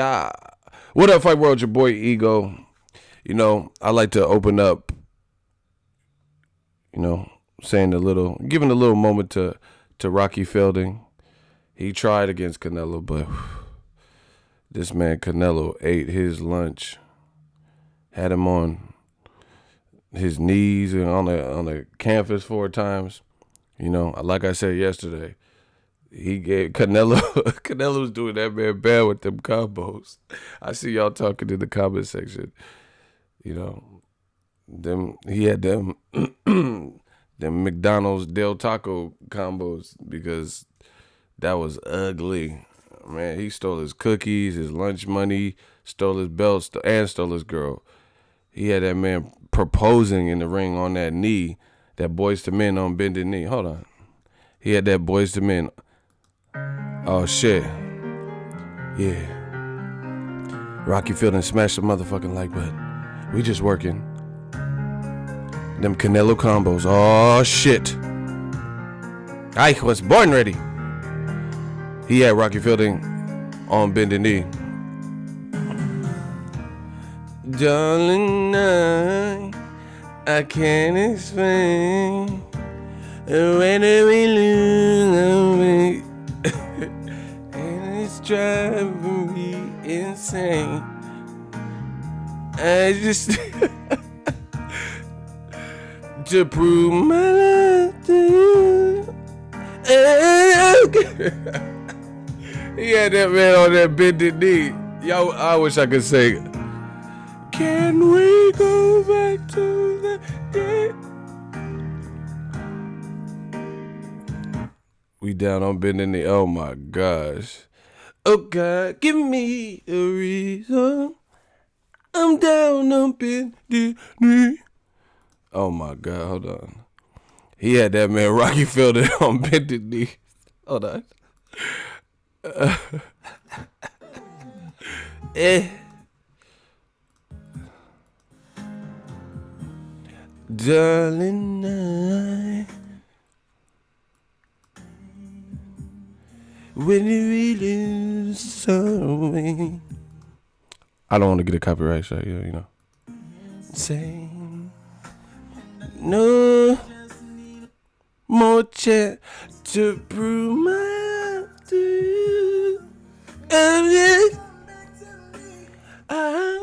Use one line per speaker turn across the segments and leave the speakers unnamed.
Yeah. What up, Fight World? Your boy Ego. You know, I like to open up, giving a little moment to Rocky Fielding. He tried against Canelo, but this man Canelo ate his lunch, had him on his knees and on the canvas 4 times. Like I said yesterday, he gave Canelo. Canelo was doing that man bad with them combos. I see y'all talking in the comment section. He had them them McDonald's Del Taco combos because that was ugly. Man, he stole his cookies, his lunch money, stole his belt, and stole his girl. He had that man proposing in the ring on that knee, that Boys to Men on bended knee. Hold on. He had that Boys to Men. Oh, shit. Yeah. Rocky Fielding smashed the motherfucking like button. We just working. Them Canelo combos. Oh, shit. I was born ready. He had Rocky Fielding on bended knee. Darling, I can't explain when we lose and it's driving me insane. I just to prove my love to you. He had that man on that bended knee. Yo, I wish I could say, can we go back to the day? We down on bended knee. Oh my gosh. Oh God, give me a reason. I'm down on bended knee. Oh my God, hold on. He had that man Rocky Fielding on bended knee. Hold on. Darling, when you really something. I don't want to get a copyright shot, Say no more chance to prove my to you. I'm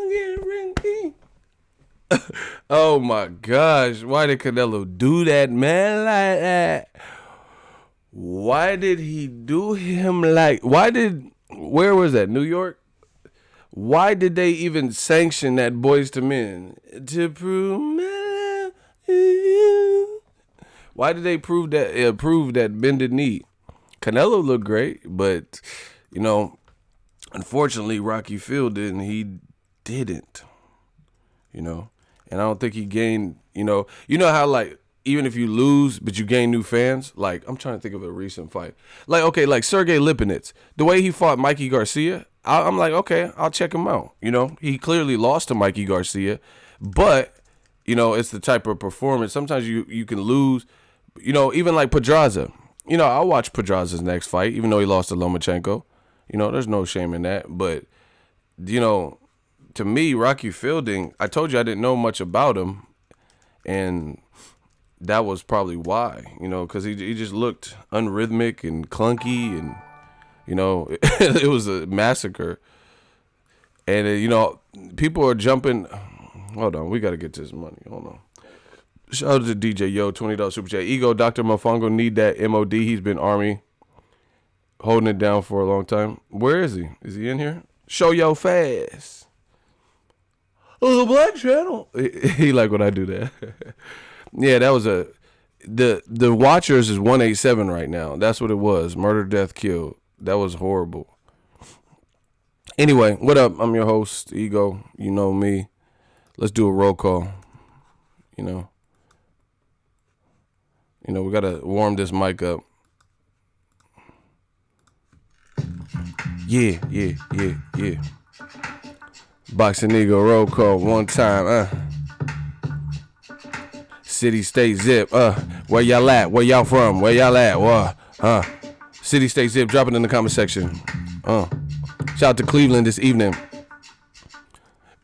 getting Oh my gosh, why did Canelo do that, man, like that? Why did he do him like, where was that, New York? Why did they even sanction that Boys to Men? To prove my love to you. Why did they prove that bended knee? Canelo looked great, but, unfortunately, Rocky Fielding, he didn't, and I don't think he gained, how even if you lose, but you gain new fans, like, I'm trying to think of a recent fight. Like, okay, like Sergey Lipinets, the way he fought Mikey Garcia, I'm like, okay, I'll check him out. He clearly lost to Mikey Garcia, but, it's the type of performance. Sometimes you can lose, even like Pedraza. I'll watch Pedraza's next fight, even though he lost to Lomachenko. There's no shame in that. But, to me, Rocky Fielding, I told you I didn't know much about him. And that was probably why, because he just looked unrhythmic and clunky and, it was a massacre. And, people are jumping. Hold on, we got to get this money. Hold on. Shout out to DJ Yo, $20 super chat. Ego, Dr. Mofongo need that MOD. He's been Army holding it down for a long time. Where is he? Is he in here? Show yo fast. Oh, the Black Channel. He like when I do that. Yeah, that was the Watchers is 187 right now. That's what it was. Murder, death, kill. That was horrible. Anyway, what up? I'm your host, Ego. You know me. Let's do a roll call. We got to warm this mic up. Yeah. Boxingego roll call one time. City, state, zip. Where y'all at? Where y'all from? Where y'all at? City, state, zip. Drop it in the comment section. Shout out to Cleveland this evening.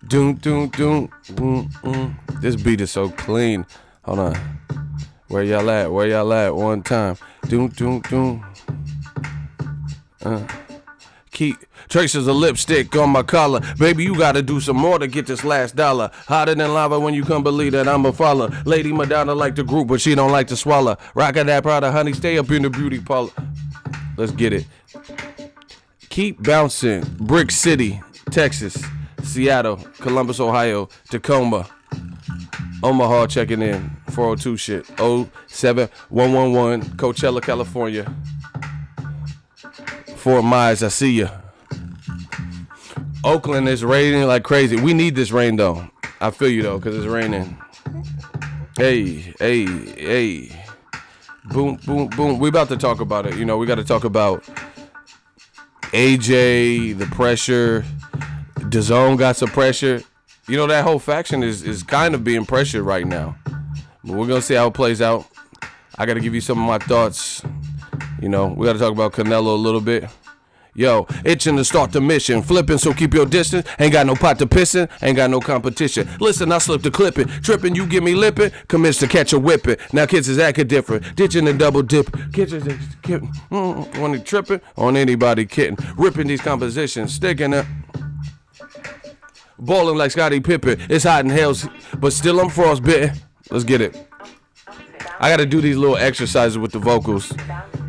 Doom, doom, doom. This beat is so clean. Hold on. Where y'all at? Where y'all at? One time. Doom, doom, doom. Keep traces of lipstick on my collar. Baby, you gotta do some more to get this last dollar. Hotter than lava when you come believe that I'm a follower. Lady Madonna like the group, but she don't like to swallow. Rockin' that Prada, honey, stay up in the beauty parlor. Let's get it. Keep bouncing. Brick City, Texas, Seattle, Columbus, Ohio, Tacoma, Omaha checking in. 402 shit. 07111, Coachella, California. Fort Myers, I see ya. Oakland is raining like crazy. We need this rain though. I feel you though, cause it's raining. Hey, hey, hey. Boom, boom, boom. We about to talk about it. You know, we got to talk about AJ, the pressure. Dazn got some pressure. You know, that whole faction is kind of being pressured right now. But we're gonna see how it plays out. I got to give you some of my thoughts. You know, we got to talk about Canelo a little bit. Yo, itching to start the mission. Flipping, so keep your distance. Ain't got no pot to pissin'. Ain't got no competition. Listen, I slipped the clipping. Tripping, you give me lipping. Commence to catch a whipping. Now kids is acting different. Ditching and double dip. Kids is when they tripping on anybody kidding. Ripping these compositions. Sticking up. Balling like Scottie Pippen. It's hot in hell, but still I'm frostbitten. Let's get it. I got to do these little exercises with the vocals.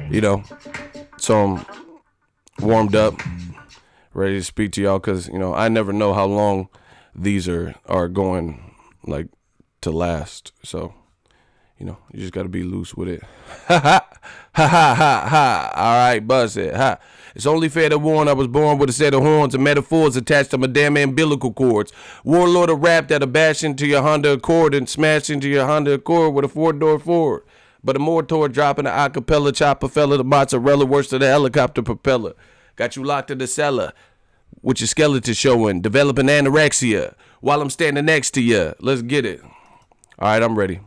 You know, so I'm warmed up, ready to speak to y'all, because, you know, I never know how long these are going, like, to last. So, you know, you just got to be loose with it. Ha ha, ha ha ha ha. All right, buzz it. Ha. It's only fair to warn I was born with a set of horns and metaphors attached to my damn umbilical cords. Warlord of rap that'll bash into your Honda Accord and smash into your Honda Accord with a 4-door Ford. But a more toward dropping the acapella chopper fella, the mozzarella worse than the helicopter propeller. Got you locked in the cellar with your skeleton showing, developing anorexia while I'm standing next to you. Let's get it. All right, I'm ready.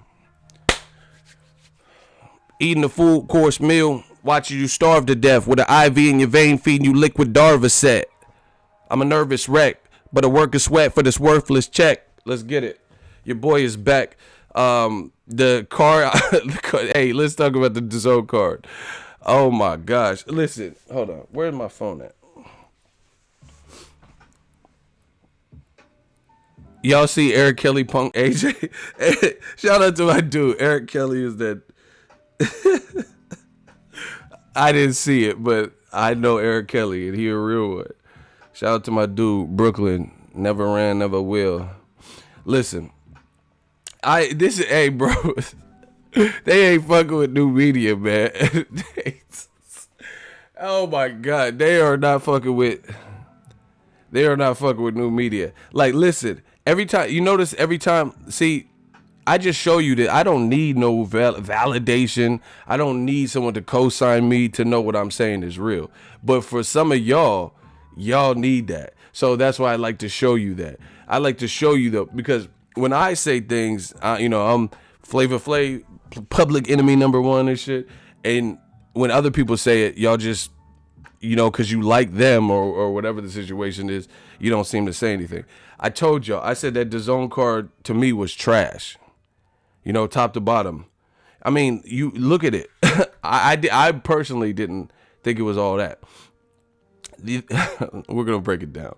Eating a full course meal, watching you starve to death with an IV in your vein feeding you liquid Darvocet. I'm a nervous wreck, but a work of sweat for this worthless check. Let's get it. Your boy is back. The card. Hey, let's talk about the Dazn card. Oh my gosh. Listen, hold on. Where's my phone at? Y'all see Eric Kelly punk AJ? Shout out to my dude. Eric Kelly is that. I didn't see it, but I know Eric Kelly and he a real one. Shout out to my dude, Brooklyn. Never ran, never will. Listen. Hey bro, they ain't fucking with new media, man. Oh my God, they are not fucking with new media. Like, listen, every time, you notice see, I just show you that I don't need no validation. I don't need someone to co-sign me to know what I'm saying is real. But for some of y'all need that. So that's why I like to show you that. I like to show you because when I say things, you know, I'm Flavor Flav, public enemy #1 and shit. And when other people say it, y'all just, you know, because you like them or whatever the situation is, you don't seem to say anything. I told y'all, I said that Dazn card to me was trash. You know, top to bottom. I mean, you look at it. I personally didn't think it was all that. We're going to break it down.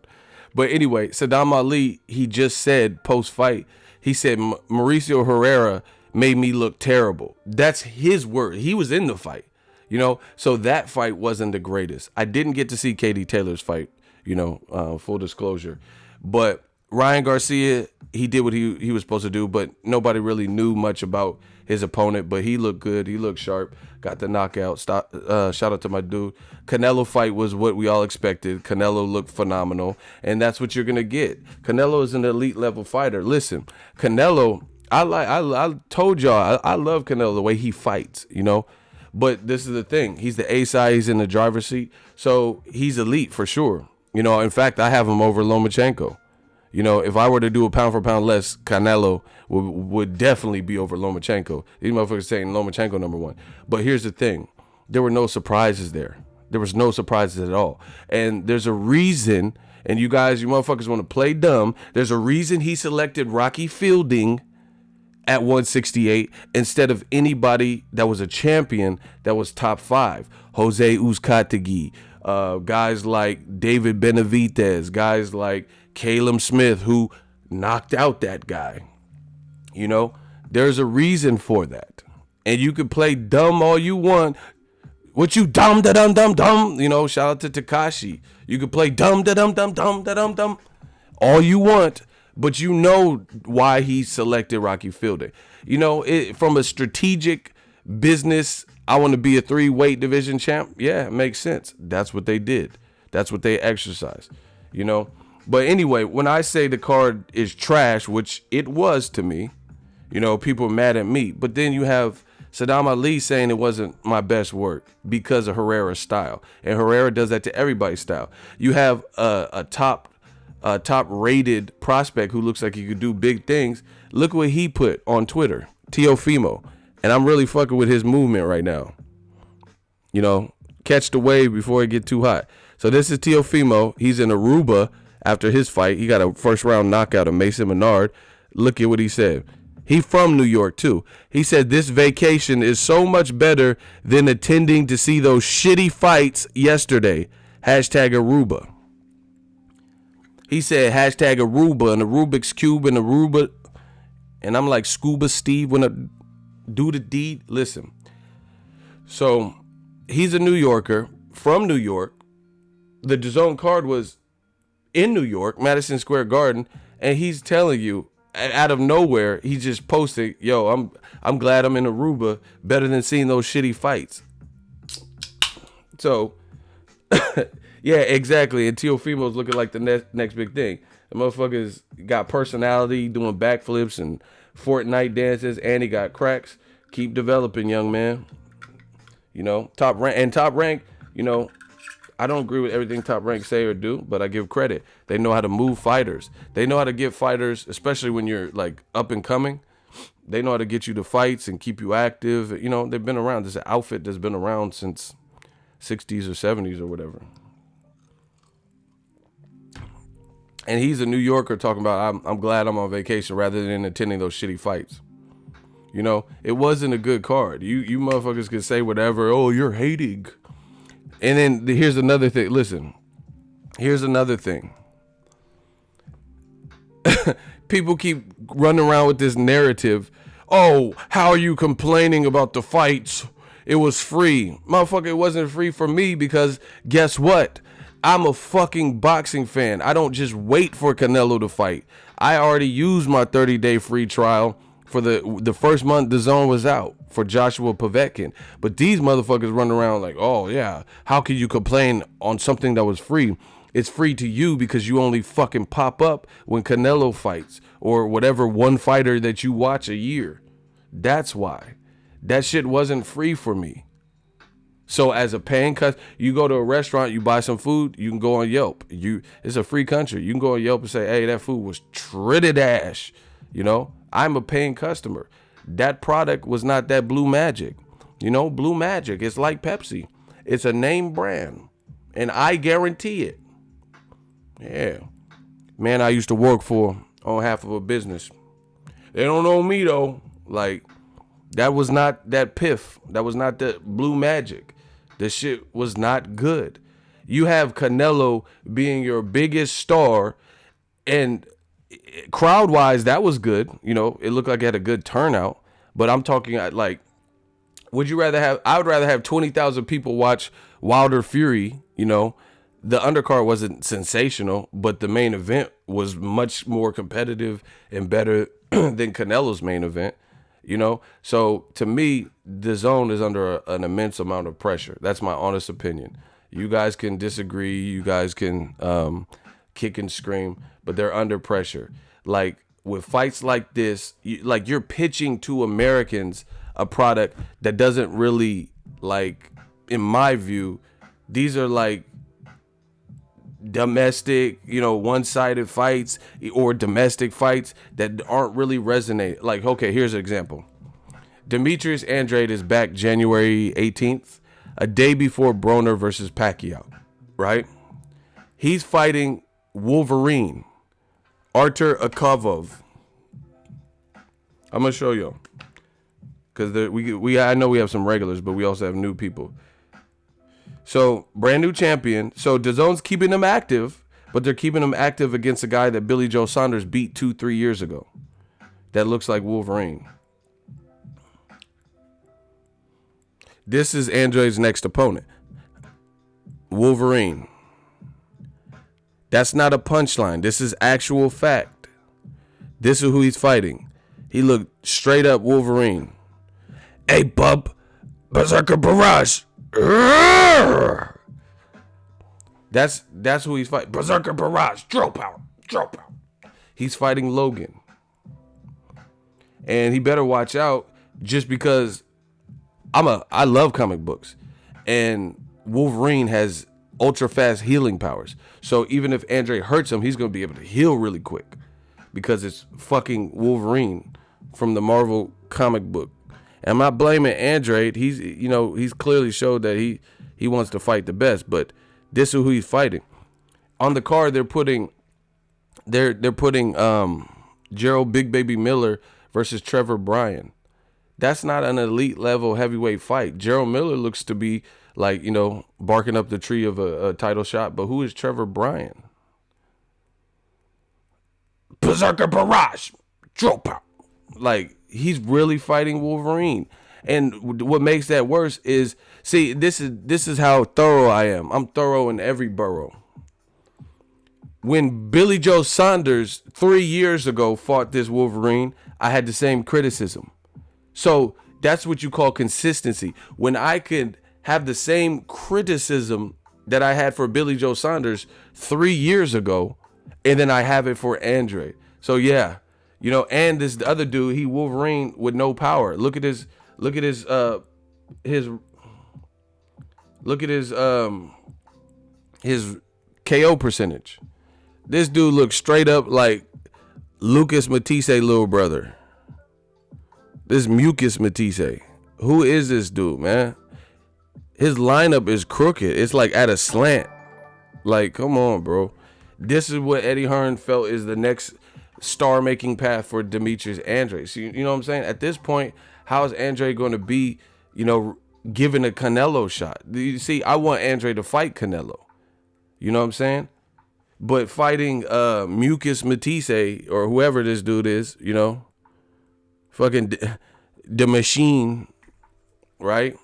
But anyway, Saddam Ali, he just said post-fight, he said Mauricio Herrera made me look terrible. That's his word. He was in the fight, you know. So that fight wasn't the greatest. I didn't get to see Katie Taylor's fight, you know, full disclosure. But Ryan Garcia, he did what he was supposed to do, but nobody really knew much about his opponent. But he looked good. He looked sharp. Got the knockout. Shout out to my dude. Canelo fight was what we all expected. Canelo looked phenomenal, and that's what you're gonna get. Canelo is an elite level fighter. Listen, Canelo, I told y'all I love Canelo the way he fights, you know. But this is the thing. He's the A side. He's in the driver's seat, so he's elite for sure. You know, in fact, I have him over Lomachenko. You know, if I were to do a pound for pound less, Canelo would definitely be over Lomachenko. These motherfuckers saying Lomachenko #1. But here's the thing. There were no surprises there. There was no surprises at all. And there's a reason, and you motherfuckers want to play dumb. There's a reason he selected Rocky Fielding at 168 instead of anybody that was a champion that was top 5. Jose Uzcategui, guys like David Benavidez, guys like Caleb Smith, who knocked out that guy. You know, there's a reason for that. And you can play dumb all you want. What you dumb da dum dum dum? You know, shout out to Tekashi. You can play dumb da dum dum dum da dum dum all you want, but you know why he selected Rocky Fielding. You know, from a strategic business, I want to be a 3 weight division champ. Yeah, it makes sense. That's what they did. That's what they exercised. You know, but anyway, when I say the card is trash, which it was to me, you know, people are mad at me. But then you have Saddam Ali saying it wasn't my best work because of Herrera's style. And Herrera does that to everybody's style. You have a top rated prospect who looks like he could do big things. Look what he put on Twitter, Teofimo. And I'm really fucking with his movement right now. You know, catch the wave before it get too hot. So this is Teofimo. He's in Aruba after his fight. He got a first round knockout of Mason Menard. Look at what he said. He from New York, too. He said, this vacation is so much better than attending to see those shitty fights yesterday. Hashtag Aruba. He said, hashtag Aruba and the Rubik's Cube and Aruba. And I'm like, Scuba Steve, when I do the deed. Listen. So he's a New Yorker from New York. The DAZN card was in New York, Madison Square Garden. And he's telling you, out of nowhere, he just posted, yo, I'm glad I'm in Aruba, better than seeing those shitty fights. So, yeah, exactly. And Teofimo's looking like the next big thing. The motherfucker's got personality, doing backflips and Fortnite dances, and he got cracks. Keep developing, young man. You know, top rank, you know, I don't agree with everything Top Rank say or do, but I give credit. They know how to move fighters. They know how to get fighters, especially when you're like up and coming. They know how to get you to fights and keep you active. You know, they've been around. This is an outfit that's been around since 60s or 70s or whatever. And he's a New Yorker talking about, I'm glad I'm on vacation rather than attending those shitty fights. You know, it wasn't a good card. You motherfuckers can say whatever. Oh, you're hating. And then here's another thing. Listen, here's another thing. People keep running around with this narrative. Oh, how are you complaining about the fights? It was free. Motherfucker, it wasn't free for me because guess what? I'm a fucking boxing fan. I don't just wait for Canelo to fight. I already used my 30-day free trial for the first month DAZN was out for Joshua Povetkin. But these motherfuckers run around like, oh yeah, how can you complain on something that was free? It's free to you because you only fucking pop up when Canelo fights or whatever one fighter that you watch a year. That's why. That shit wasn't free for me. So as a paying customer, you go to a restaurant, you buy some food, you can go on Yelp. It's a free country. You can go on Yelp and say, hey, that food was tritted ash. You know, I'm a paying customer. That product was not that Blue Magic. You know, Blue Magic, it's like Pepsi. It's a name brand. And I guarantee it. Yeah. Man, I used to work for on half of a business. They don't know me though. Like, that was not that piff. That was not the Blue Magic. The shit was not good. You have Canelo being your biggest star, and crowd-wise, that was good. You know, it looked like it had a good turnout. But I'm talking like, would you rather have? I would rather have 20,000 people watch Wilder Fury. You know, the undercard wasn't sensational, but the main event was much more competitive and better than Canelo's main event. You know, so to me, DAZN is under an immense amount of pressure. That's my honest opinion. You guys can disagree. You guys can kick and scream, but they're under pressure. Like with fights like this, you're pitching to Americans a product that doesn't really, like, in my view, these are like domestic, you know, one-sided fights or domestic fights that aren't really resonating. Like, okay, here's an example. Demetrius Andrade is back January 18th. a day before Broner versus Pacquiao, right? He's fighting Wolverine, Artur Akavov. I'm gonna show you, because I know we have some regulars, but we also have new people. So brand new champion. So DAZN's keeping him active, but they're keeping him active against a guy that Billy Joe Saunders beat 2-3 years ago. That looks like Wolverine. This is Andre's next opponent, Wolverine. That's not a punchline. This is actual fact. This is who he's fighting. He looked straight up Wolverine. Hey, bub, Berserker Barrage. That's who he's fighting. Berserker Barrage. Drill power. He's fighting Logan. And he better watch out, just because I love comic books, and Wolverine has ultra fast healing powers. So even if Andre hurts him, he's going to be able to heal really quick, because it's fucking Wolverine from the Marvel comic book. And I'm not blaming Andre. He's clearly showed that he wants to fight the best, but this is who he's fighting. On the card, they're putting Gerald Big Baby Miller versus Trevor Bryan. That's not an elite level heavyweight fight. Gerald Miller looks to be like, barking up the tree of a title shot. But who is Trevor Bryan? Berserker Barrage. Drop out. Like, he's really fighting Wolverine. And what makes that worse is, see, this is how thorough I am. I'm thorough in every borough. When Billy Joe Saunders 3 years ago fought this Wolverine, I had the same criticism. So that's what you call consistency. When I could have the same criticism that I had for Billy Joe Saunders 3 years ago, and then I have it for Andre. So yeah, and this other dude, he Wolverine with no power. Look at his KO percentage. This dude looks straight up like Lucas Matisse little brother. This Mucus Matisse. Who is this dude, man? His lineup is crooked. It's like at a slant. Like, come on, bro. This is what Eddie Hearn felt is the next star-making path for Demetrius Andre. So, you know what I'm saying? At this point, how is Andre going to be, given a Canelo shot? You see, I want Andre to fight Canelo. You know what I'm saying? But fighting Mucus Matisse or whoever this dude is, fucking the machine, right?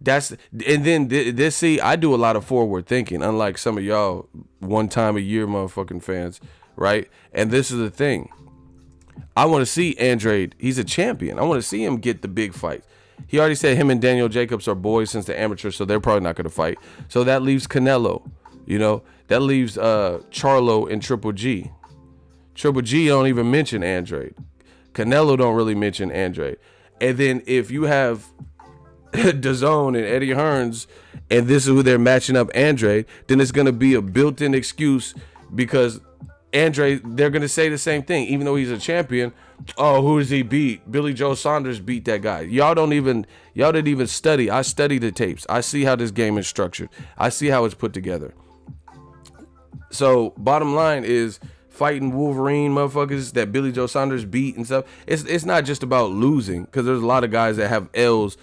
And then this, see, I do a lot of forward thinking, unlike some of y'all one time a year motherfucking fans, right? And this is the thing. I want to see Andre, he's a champion. I want to see him get the big fights. He already said him and Daniel Jacobs are boys since the amateur, so they're probably not going to fight. So that leaves Canelo, that leaves Charlo and Triple G. Triple G don't even mention Andre. Canelo don't really mention Andre. And then if you have Dazn and Eddie Hearns, and this is who they're matching up Andre, then it's going to be a built-in excuse, because Andre, they're going to say the same thing, even though he's a champion. Oh, who does he beat? Billy Joe Saunders beat that guy. Y'all didn't even study. I study the tapes. I see how this game is structured. I see how it's put together. So bottom line is, fighting Wolverine motherfuckers that Billy Joe Saunders beat and stuff, it's not just about losing, because there's a lot of guys that have L's.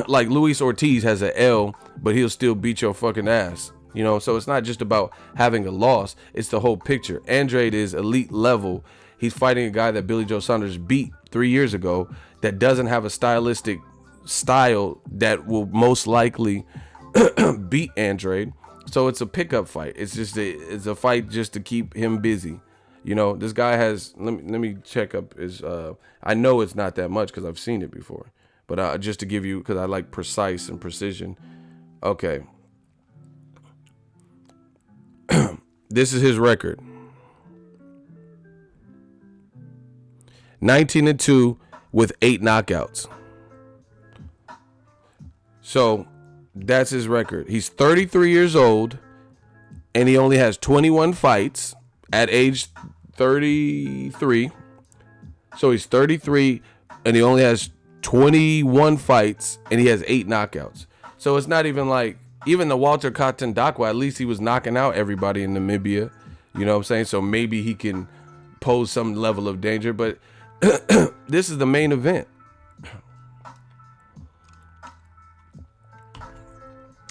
Like Luis Ortiz has an L, but he'll still beat your fucking ass. So it's not just about having a loss, it's the whole picture. Andre is elite level. He's fighting a guy that Billy Joe Saunders beat 3 years ago that doesn't have a stylistic style that will most likely beat Andre. So it's a pickup fight. It's a fight just to keep him busy. This guy has, let me check up his, I know it's not that much because I've seen it before, but just to give you, because I like precise and precision. Okay. This is his record. 19-2 with 8 knockouts. So that's his record. He's 33 years old, and he only has 21 fights at age 33. So he's 33, and he only has 21 fights, and he has 8 knockouts. So it's not even like, even the Walter Katandakwa, at least he was knocking out everybody in Namibia. You know what I'm saying? So maybe he can pose some level of danger. But this is the main event.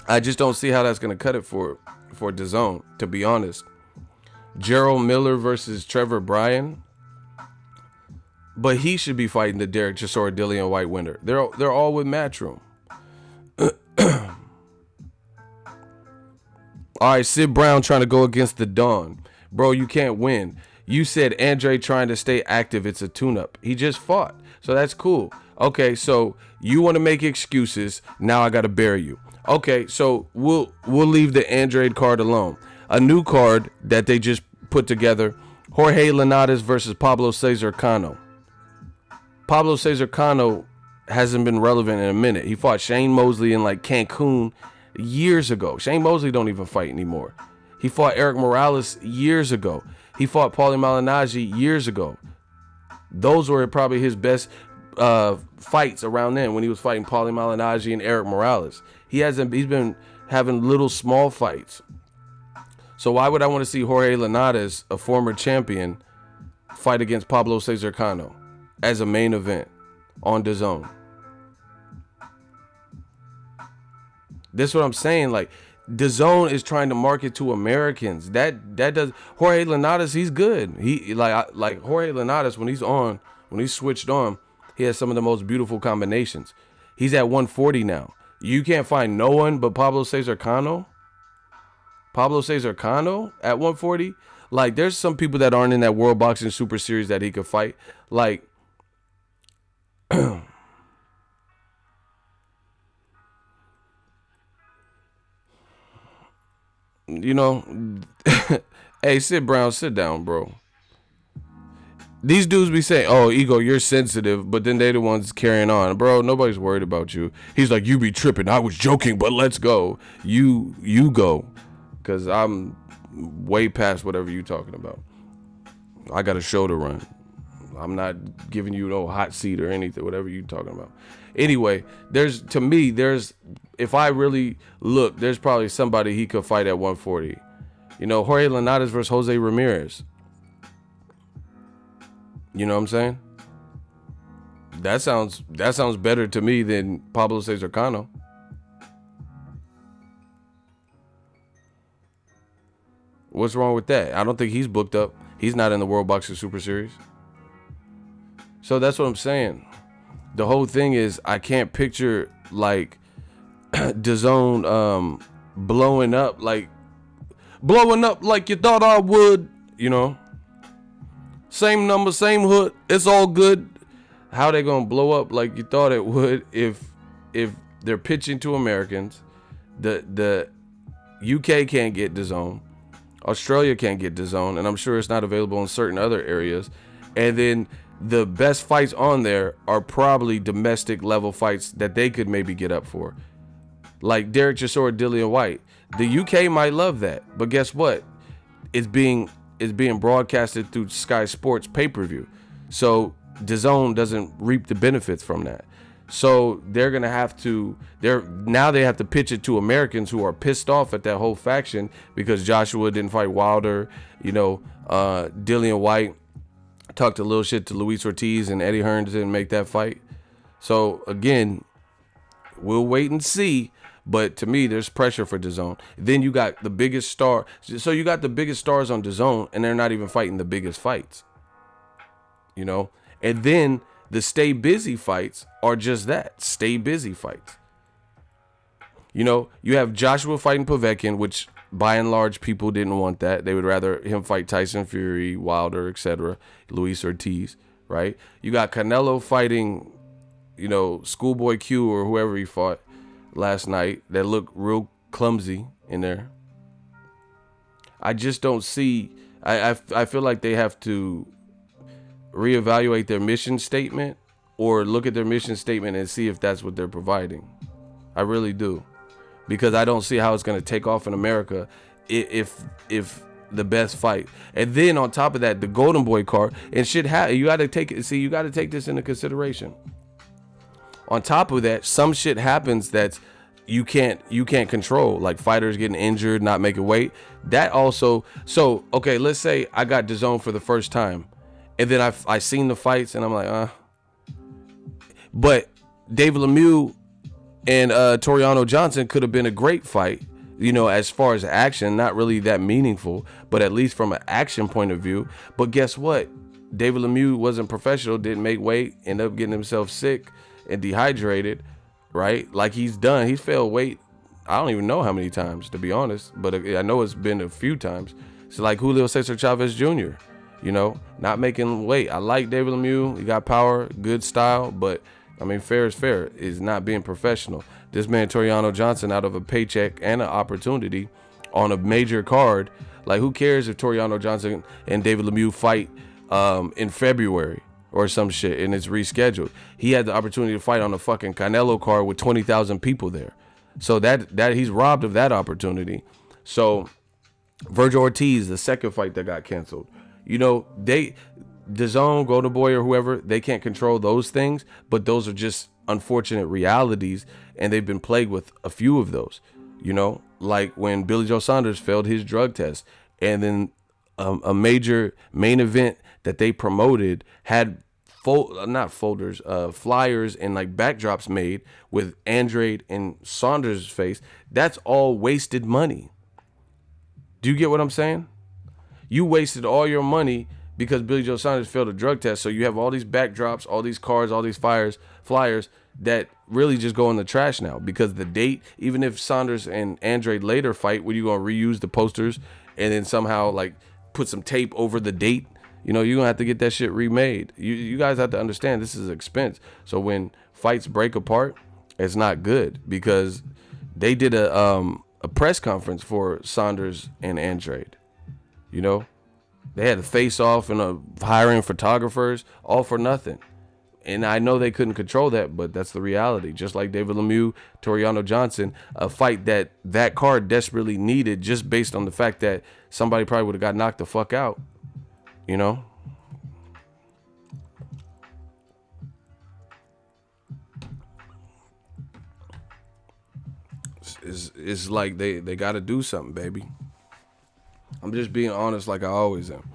I just don't see how that's going to cut it for Dazn, to be honest. Gerald Miller versus Trevor Bryan. But he should be fighting the Derek Chisora Dillian White winner. They're all with Matchroom. All right, Sid Brown trying to go against the Dawn. Bro, you can't win. You said Andre trying to stay active. It's a tune-up. He just fought. So that's cool. Okay, so you want to make excuses. Now I got to bury you. Okay, so we'll leave the Andre card alone. A new card that they just put together. Jorge Linares versus Pablo Cesar Cano. Pablo Cesar Cano hasn't been relevant in a minute. He fought Shane Mosley in like Cancun years ago. Shane Mosley don't even fight anymore. He fought Eric Morales years ago. He fought Paulie Malignaggi years ago. Those were probably his best fights around then, when he was fighting Paulie Malignaggi and Eric Morales. He's been having little small fights. So why would I want to see Jorge Linares, a former champion, fight against Pablo Cesar Cano as a main event on DAZN? This is what I'm saying. Like, DAZN is trying to market to Americans. That does. Jorge Linares, he's good. He like Jorge Linares, when he's switched on, he has some of the most beautiful combinations. He's at 140 now. You can't find no one but Pablo Cesar Cano. Pablo Cesar Cano at 140. Like, there's some people that aren't in that World Boxing Super Series that he could fight. Like, you know, hey, Sid Brown, sit down, bro. These dudes be saying, oh, Ego, you're sensitive, but then they the ones carrying on. Bro, nobody's worried about you. He's like, you be tripping. I was joking, but let's go. You go. Because I'm way past whatever you talking about. I got a show to run. I'm not giving you no hot seat or anything, whatever you talking about. Anyway, if I really look, there's probably somebody he could fight at 140. You know, Jorge Linares versus Jose Ramirez. You know what I'm saying? That sounds better to me than Pablo Cesar Cano. What's wrong with that? I don't think he's booked up. He's not in the World Boxing Super Series. So that's what I'm saying. The whole thing is, I can't picture like DAZN blowing up like you thought I would, you know. Same number, same hood, it's all good. How they gonna blow up like you thought it would if they're pitching to Americans? The UK can't get DAZN. Australia can't get DAZN, and I'm sure it's not available in certain other areas. And then the best fights on there are probably domestic level fights that they could maybe get up for. Like Derek Chisora, Dillian White. The UK might love that, but guess what? It's being broadcasted through Sky Sports pay-per-view. So DAZN doesn't reap the benefits from that. So they have to pitch it to Americans who are pissed off at that whole faction because Joshua didn't fight Wilder. You know, Dillian White talked a little shit to Luis Ortiz and Eddie Hearn didn't make that fight. So again, we'll wait and see. But to me, there's pressure for DAZN. Then you got the biggest star. So you got the biggest stars on DAZN, and they're not even fighting the biggest fights. You know? And then the stay busy fights are just that. Stay busy fights. You know, you have Joshua fighting Povetkin, which by and large people didn't want that. They would rather him fight Tyson Fury, Wilder, etc., Luis Ortiz, right? You got Canelo fighting, you know, Schoolboy Q or whoever he fought last night that looked real clumsy in there. I just don't see. I feel like they have to reevaluate their mission statement or look at their mission statement and see if that's what they're providing. I really do, because I don't see how it's going to take off in America if the best fight. And then on top of that, the Golden Boy card and shit. You got to take it. See, you got to take this into consideration. On top of that, some shit happens that's you can't control, like fighters getting injured, not making weight. That also, so okay, let's say I got DAZN for the first time, and then I seen the fights, and I'm like, but David Lemieux and Toriano Johnson could have been a great fight, you know, as far as action, not really that meaningful, but at least from an action point of view. But guess what? David Lemieux wasn't professional, didn't make weight, ended up getting himself sick and dehydrated, right? Like he's failed weight. I don't even know how many times, to be honest, but I know it's been a few times. So like Julio Cesar Chavez Jr., you know, not making weight. I like David Lemieux. He got power, good style, but I mean, fair is fair, is not being professional. This man, Toriano Johnson, out of a paycheck and an opportunity on a major card, like who cares if Toriano Johnson and David Lemieux fight in February or some shit and it's rescheduled? He had the opportunity to fight on a fucking Canelo card with 20,000 people there. So that he's robbed of that opportunity. So Virgil Ortiz, the second fight that got canceled, you know, DAZN, Wonderboy, or whoever, they can't control those things, but those are just unfortunate realities, and they've been plagued with a few of those, you know, like when Billy Joe Saunders failed his drug test, and then a major main event that they promoted had flyers and like backdrops made with Andrade and Saunders' face. That's all wasted money. Do you get what I'm saying? You wasted all your money because Billy Joe Saunders failed a drug test. So you have all these backdrops, all these cards, all these flyers that really just go in the trash now because the date, even if Saunders and Andrade later fight, were you going to reuse the posters and then somehow like put some tape over the date? You know, you're going to have to get that shit remade. You guys have to understand this is expense. So when fights break apart, it's not good because they did a press conference for Saunders and Andrade, you know? They had a face-off and hiring photographers, all for nothing. And I know they couldn't control that, but that's the reality. Just like David Lemieux, Toriano Johnson, a fight that card desperately needed just based on the fact that somebody probably would have got knocked the fuck out, you know? It's like they got to do something, baby. I'm just being honest like I always am.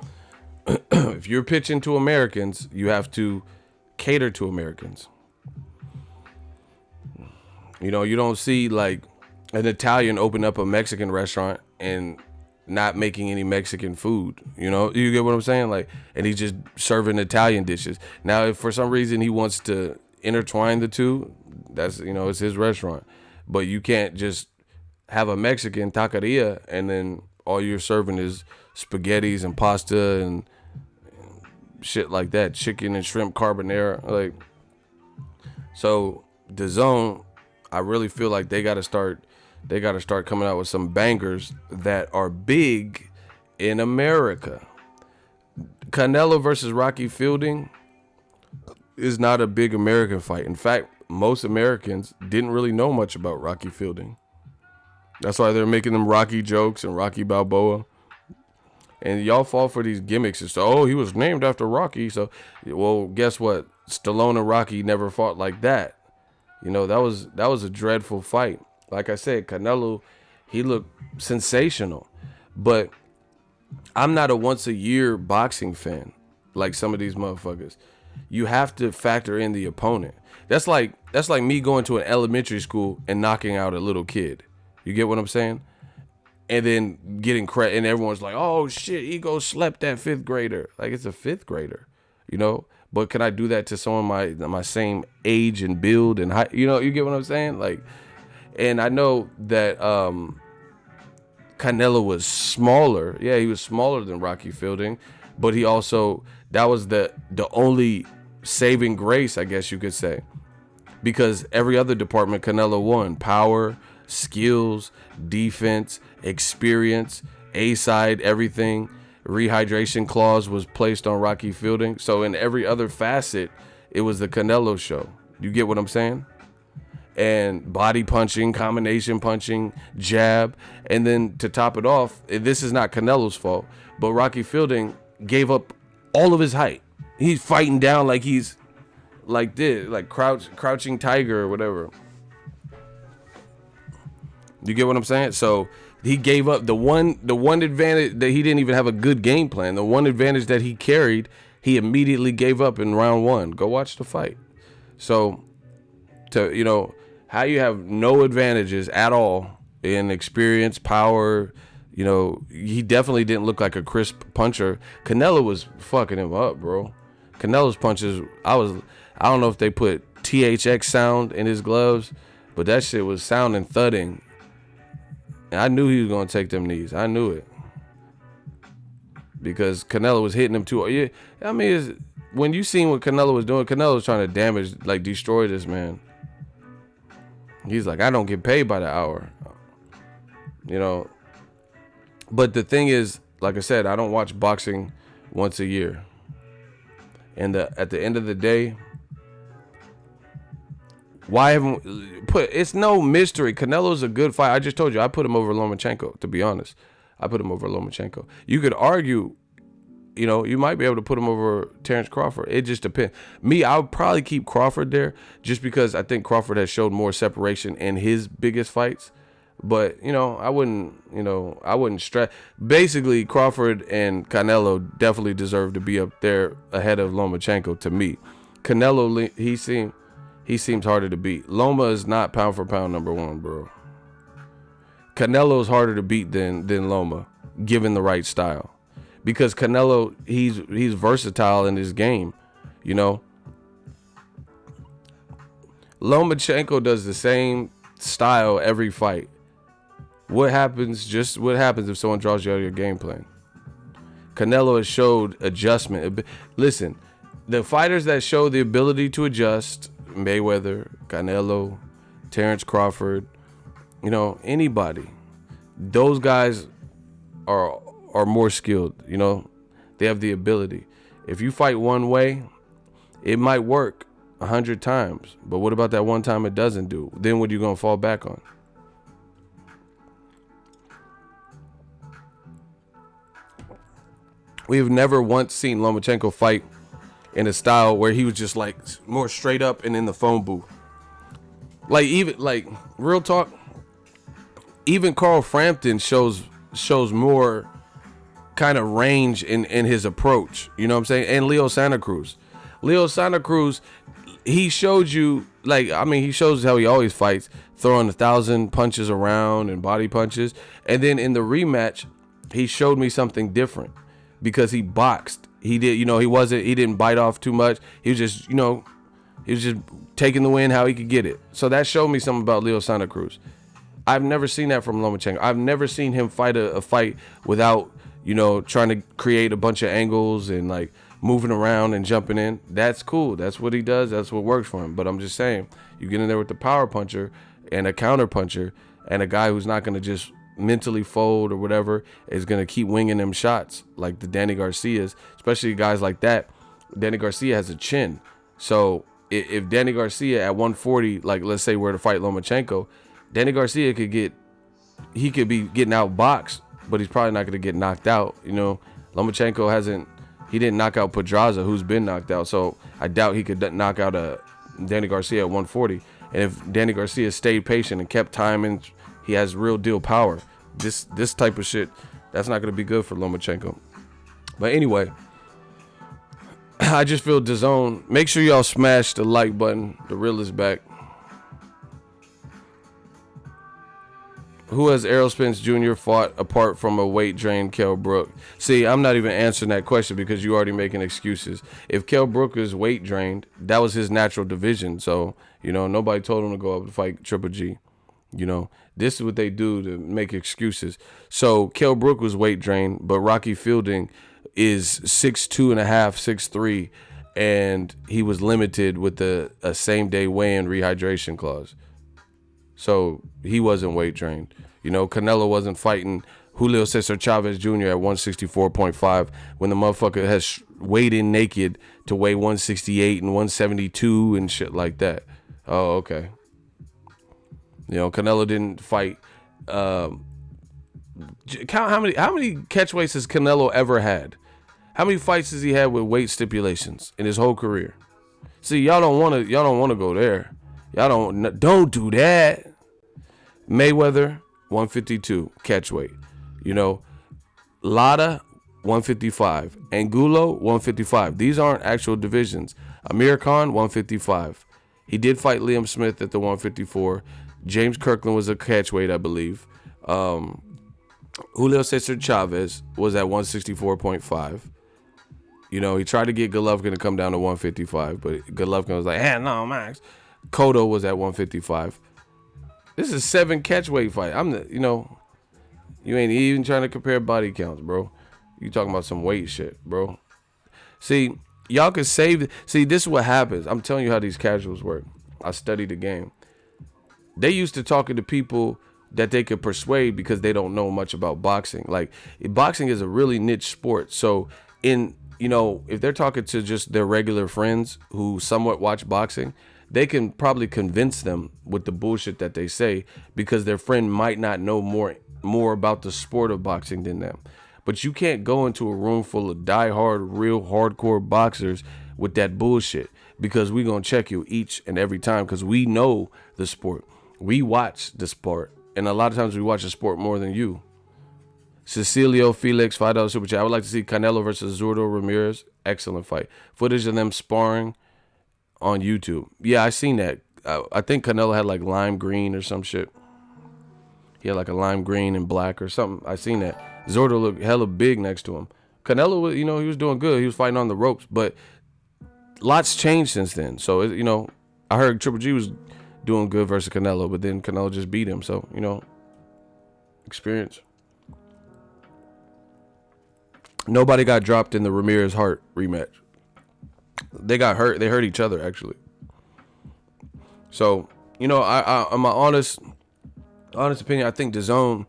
If you're pitching to Americans, you have to cater to Americans. You know, you don't see like an Italian open up a Mexican restaurant and not making any Mexican food. You know, you get what I'm saying? Like, and he's just serving Italian dishes. Now, if for some reason he wants to intertwine the two, that's, you know, it's his restaurant. But you can't just have a Mexican taqueria and then all you're serving is spaghettis and pasta and shit like that, chicken and shrimp carbonara. Like, so DAZN, I really feel like they got to start coming out with some bangers that are big in America. Canelo versus Rocky Fielding is not a big American fight. In fact, most Americans didn't really know much about Rocky Fielding. That's why they're making them Rocky jokes and Rocky Balboa. And y'all fall for these gimmicks and stuff. Oh, he was named after Rocky. So, well, guess what? Stallone and Rocky never fought like that. You know, that was a dreadful fight. Like I said, Canelo, he looked sensational. But I'm not a once a year boxing fan like some of these motherfuckers. You have to factor in the opponent. That's like me going to an elementary school and knocking out a little kid. You get what I'm saying? And then getting credit, and everyone's like, "Oh shit, Ego slept that fifth grader." Like, it's a fifth grader, you know. But can I do that to someone my same age and build and height? You know, you get what I'm saying? Like, and I know that Canelo was smaller. Yeah, he was smaller than Rocky Fielding, but he also, that was the only saving grace, I guess you could say, because every other department Canelo won: power, skills, defense, experience, A-side, everything. Rehydration clause was placed on Rocky Fielding. So in every other facet, it was the Canelo show. You get what I'm saying? And body punching, combination punching, jab. And then to top it off, this is not Canelo's fault, but Rocky Fielding gave up all of his height. He's fighting down like he's like this, like crouching tiger or whatever. You get what I'm saying? So he gave up the one advantage that he didn't even have a good game plan. The one advantage that he carried, he immediately gave up in round 1. Go watch the fight. So, how you have no advantages at all in experience, power, he definitely didn't look like a crisp puncher. Canelo was fucking him up, bro. Canelo's punches, I don't know if they put THX sound in his gloves, but that shit was sounding thudding. And I knew he was going to take them knees. I knew it. Because Canelo was hitting him too. Yeah, I mean, when you seen what Canelo was doing, Canelo was trying to destroy this man. He's like, I don't get paid by the hour. But the thing is, like I said, I don't watch boxing once a year. And at the end of the day, it's no mystery. Canelo's a good fight. I just told you, I put him over Lomachenko, to be honest. I put him over Lomachenko. You could argue, you might be able to put him over Terrence Crawford. It just depends. Me, I would probably keep Crawford there just because I think Crawford has showed more separation in his biggest fights. But, I wouldn't stress. Basically, Crawford and Canelo definitely deserve to be up there ahead of Lomachenko to me. Canelo, he seems harder to beat. Loma is not pound for pound number 1, bro. Canelo's harder to beat than Loma, given the right style. Because Canelo, he's versatile in his game, Lomachenko does the same style every fight. What happens if someone draws you out of your game plan? Canelo has showed adjustment. Listen, the fighters that show the ability to adjust, Mayweather, Canelo, Terrence Crawford, anybody, those guys are more skilled. They have the ability. If you fight one way, it might work 100 times, but what about that one time it doesn't do? Then what are you gonna fall back on? We've never once seen Lomachenko fight in a style where he was just like more straight up and in the phone booth. Real talk, even Carl Frampton shows more kind of range in his approach. You know what I'm saying? And Leo Santa Cruz, he showed you, he shows how he always fights, throwing 1,000 punches around and body punches. And then in the rematch, he showed me something different because he boxed. He did, he didn't bite off too much. He was just, he was just taking the win how he could get it. So that showed me something about Leo Santa Cruz. I've never seen that from Lomachenko. I've never seen him fight a fight without, trying to create a bunch of angles and moving around and jumping in. That's cool. That's what he does. That's what works for him. But I'm just saying, you get in there with the power puncher and a counter puncher and a guy who's not going to just mentally fold or whatever, is going to keep winging them shots like the Danny Garcias, especially guys like that. Danny Garcia has a chin. So if Danny Garcia at 140, let's say we're to fight Lomachenko, Danny Garcia could be getting out boxed, but he's probably not going to get knocked out. Lomachenko didn't knock out Pedraza, who's been knocked out. So I doubt he could knock out Danny Garcia at 140. And if Danny Garcia stayed patient and kept timing, he has real deal power. This type of shit, that's not going to be good for Lomachenko. But anyway, I just feel Dazn. Make sure y'all smash the like button. The real is back. Who has Errol Spence Jr. fought apart from a weight drained Kell Brook? See, I'm not even answering that question because you already making excuses. If Kell Brook is weight drained, that was his natural division. So, nobody told him to go up and fight Triple G. This is what they do to make excuses. So Kell Brook was weight drained, but Rocky Fielding is 6'2.5", 6'3", and he was limited with a same day weigh-in rehydration clause. So he wasn't weight drained. Canelo wasn't fighting Julio Cesar Chavez Jr. at 164.5 when the motherfucker has weighed in naked to weigh 168 and 172 and shit like that. Oh, okay. Canelo didn't fight. Count how many catch weights has Canelo ever had? How many fights has he had with weight stipulations in his whole career? See, y'all don't want to go there. Y'all don't do that. Mayweather, 152 catch weight. You know, Lada 155, Angulo 155. These aren't actual divisions. Amir Khan 155. He did fight Liam Smith at the 154. James Kirkland was a catch weight, I believe. Julio Cesar Chavez was at 164.5. You know, he tried to get Golovkin to come down to 155, but Golovkin was like, no, Max. Cotto was at 155. This is a 7 catch weight fight. You ain't even trying to compare body counts, bro. You talking about some weight shit, bro. See, y'all can save. See, this is what happens. I'm telling you how these casuals work. I studied the game. They used to talking to people that they could persuade because they don't know much about boxing. Like, boxing is a really niche sport. So if they're talking to just their regular friends who somewhat watch boxing, they can probably convince them with the bullshit that they say because their friend might not know more about the sport of boxing than them. But you can't go into a room full of diehard, real hardcore boxers with that bullshit because we're going to check you each and every time because we know the sport. We watch the sport. And a lot of times we watch the sport more than you. Cecilio Felix, $5 super chat. I would like to see Canelo versus Zurdo Ramirez. Excellent fight. Footage of them sparring on YouTube. Yeah, I seen that. I think Canelo had like lime green or some shit. He had like a lime green and black or something. I seen that. Zurdo looked hella big next to him. Canelo, he was doing good. He was fighting on the ropes, but lots changed since then. So, I heard Triple G was doing good versus Canelo, but then Canelo just beat him. So, experience. Nobody got dropped in the Ramirez Hart rematch. They got hurt. They hurt each other, actually. So, on my honest opinion, I think DAZN,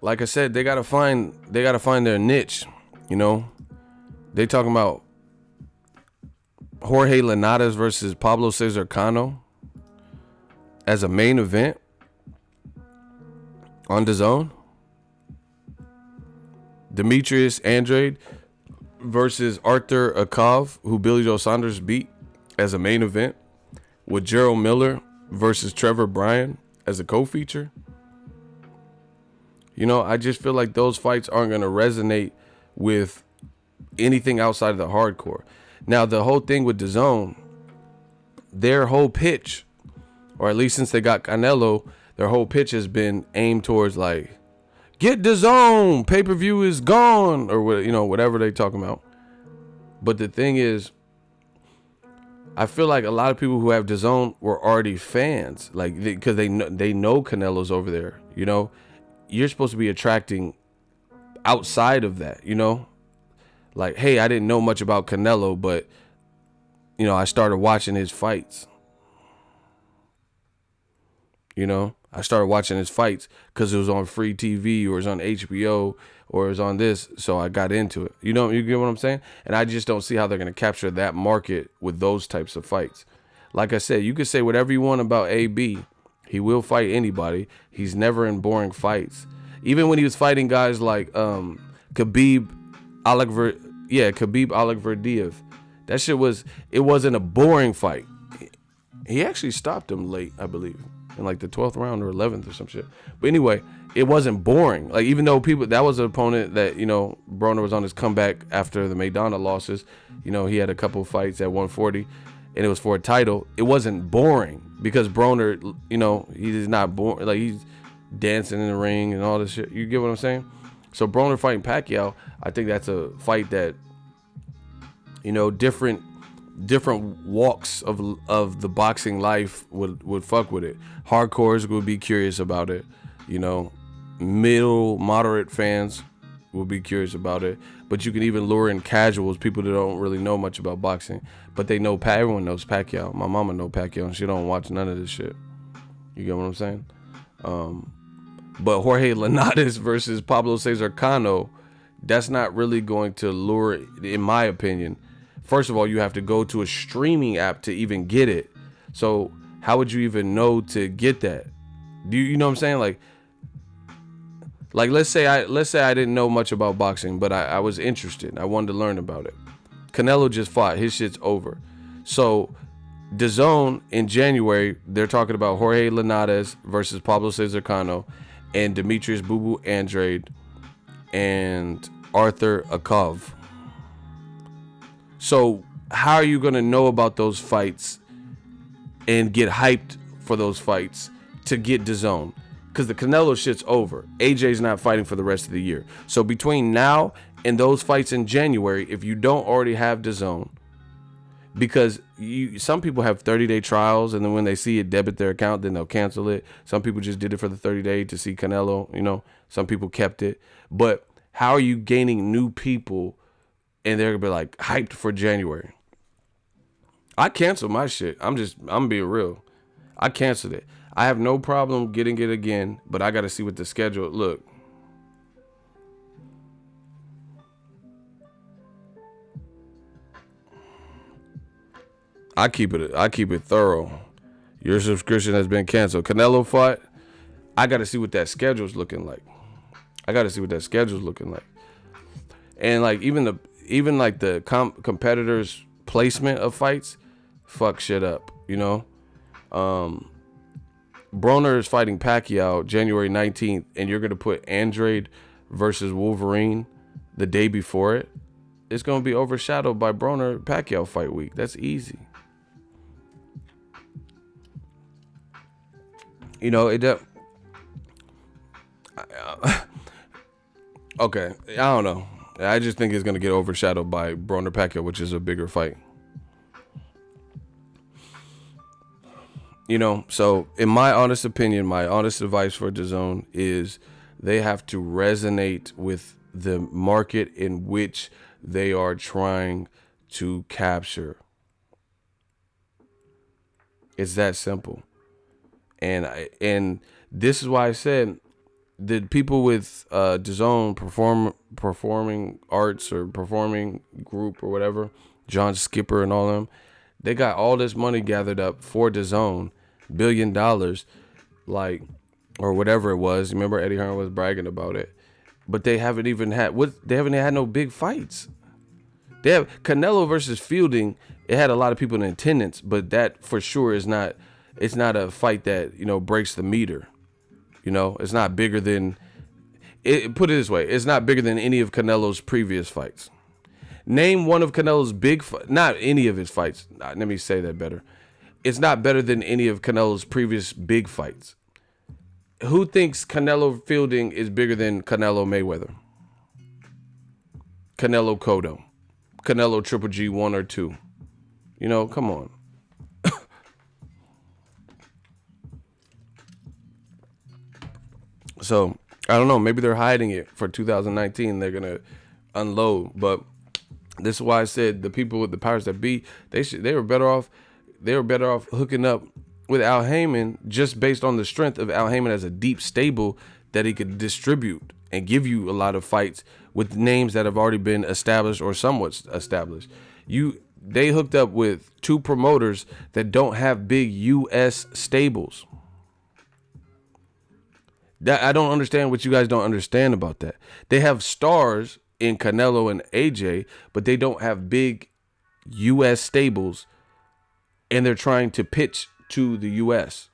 like I said, they gotta find their niche. They talking about Jorge Linares versus Pablo Cesar Cano as a main event on DAZN. Demetrius Andrade versus Arthur Akov, who Billy Joe Saunders beat, as a main event, with Gerald Miller versus Trevor Bryan as a co-feature. I just feel like those fights aren't going to resonate with anything outside of the hardcore. Now, the whole thing with DAZN, their whole pitch, or at least since they got Canelo, their whole pitch has been aimed towards like, get DAZN, pay-per-view is gone, or whatever they talking about. But the thing is, I feel like a lot of people who have DAZN were already fans, like because they know Canelo's over there. You're supposed to be attracting outside of that. Like, hey, I didn't know much about Canelo, but I started watching his fights. I started watching his fights because it was on free TV or it was on HBO or it was on this, so I got into it. You get what I'm saying? And I just don't see how they're going to capture that market with those types of fights. Like I said, you could say whatever you want about AB. He will fight anybody. He's never in boring fights. Even when he was fighting guys like Khabib Alikverdiev, that shit wasn't a boring fight. He actually stopped him late, I believe, in like the 12th round or 11th or some shit. But anyway, it wasn't boring. Like, even though that was an opponent that, Broner was on his comeback after the Maidana losses. He had a couple fights at 140 and it was for a title. It wasn't boring because Broner, he's not boring. Like, he's dancing in the ring and all this shit. You get what I'm saying? So Broner fighting Pacquiao, I think that's a fight that, different walks of the boxing life would fuck with it. Hardcores would be curious about it. Middle, moderate fans will be curious about it. But you can even lure in casuals, people that don't really know much about boxing, but they know everyone knows Pacquiao. My mama know Pacquiao and she don't watch none of this shit. You get what I'm saying? But Jorge Linares versus Pablo Cesar Cano, that's not really going to lure, in my opinion. First of all, you have to go to a streaming app to even get it. So how would you even know to get that? You know what I'm saying? Like let's say I didn't know much about boxing, but I was interested. I wanted to learn about it. Canelo just fought. His shit's over. So DAZN in January, they're talking about Jorge Linares versus Pablo Cesar Cano. and Demetrius Boo Boo Andrade and Arthur Akov. So how are you going to know about those fights and get hyped for those fights to get DAZN? Because the Canelo shit's over. AJ's not fighting for the rest of the year. So between now and those fights in January, if you don't already have DAZN, because some people have 30-day trials, and then when they see it debit their account, then they'll cancel it. Some people just did it for the 30-day to see Canelo. You know, some people kept it. But how are you gaining new people and they're gonna be like hyped for January? I canceled my shit. I'm being real. I canceled it. I have no problem getting it again, but I got to see what the schedule. Look. I keep it thorough. Your subscription has been canceled. Canelo fought. I got to see what that schedule's looking like. And like even the competitors' placement of fights fuck shit up, you know? Broner is fighting Pacquiao January 19th, and you're going to put Andrade versus Wolverine the day before it. It's going to be overshadowed by Broner Pacquiao fight week. That's easy. You know, okay, I don't know. I just think it's going to get overshadowed by Broner Pacquiao, which is a bigger fight. You know, so in my honest opinion, my honest advice for DAZN is they have to resonate with the market in which they are trying to capture. It's that simple. And this is why I said the people with DAZN performing arts or performing group or whatever, John Skipper and all them, they got all this money gathered up for DAZN, $1 billion, like, or whatever it was. Remember Eddie Hearn was bragging about it, but they haven't even had no big fights. They have Canelo versus Fielding. It had a lot of people in attendance, but that for sure is not. It's not a fight that, you know, breaks the meter. You know, it's not bigger than. Put it this way: it's not bigger than any of Canelo's previous fights. Name one of Canelo's not any of his fights. Let me say that better. It's not better than any of Canelo's previous big fights. Who thinks Canelo Fielding is bigger than Canelo Mayweather? Canelo Cotto? Canelo Triple G 1 or 2? You know, come on. So, I don't know. Maybe they're hiding it for 2019. They're going to unload. But this is why I said the people with the powers that be, they were better off hooking up with Al Heyman just based on the strength of Al Heyman as a deep stable that he could distribute and give you a lot of fights with names that have already been established or somewhat established. They hooked up with two promoters that don't have big U.S. stables. I don't understand what you guys don't understand about that. They have stars in Canelo and AJ, but they don't have big U.S. stables, and they're trying to pitch to the U.S.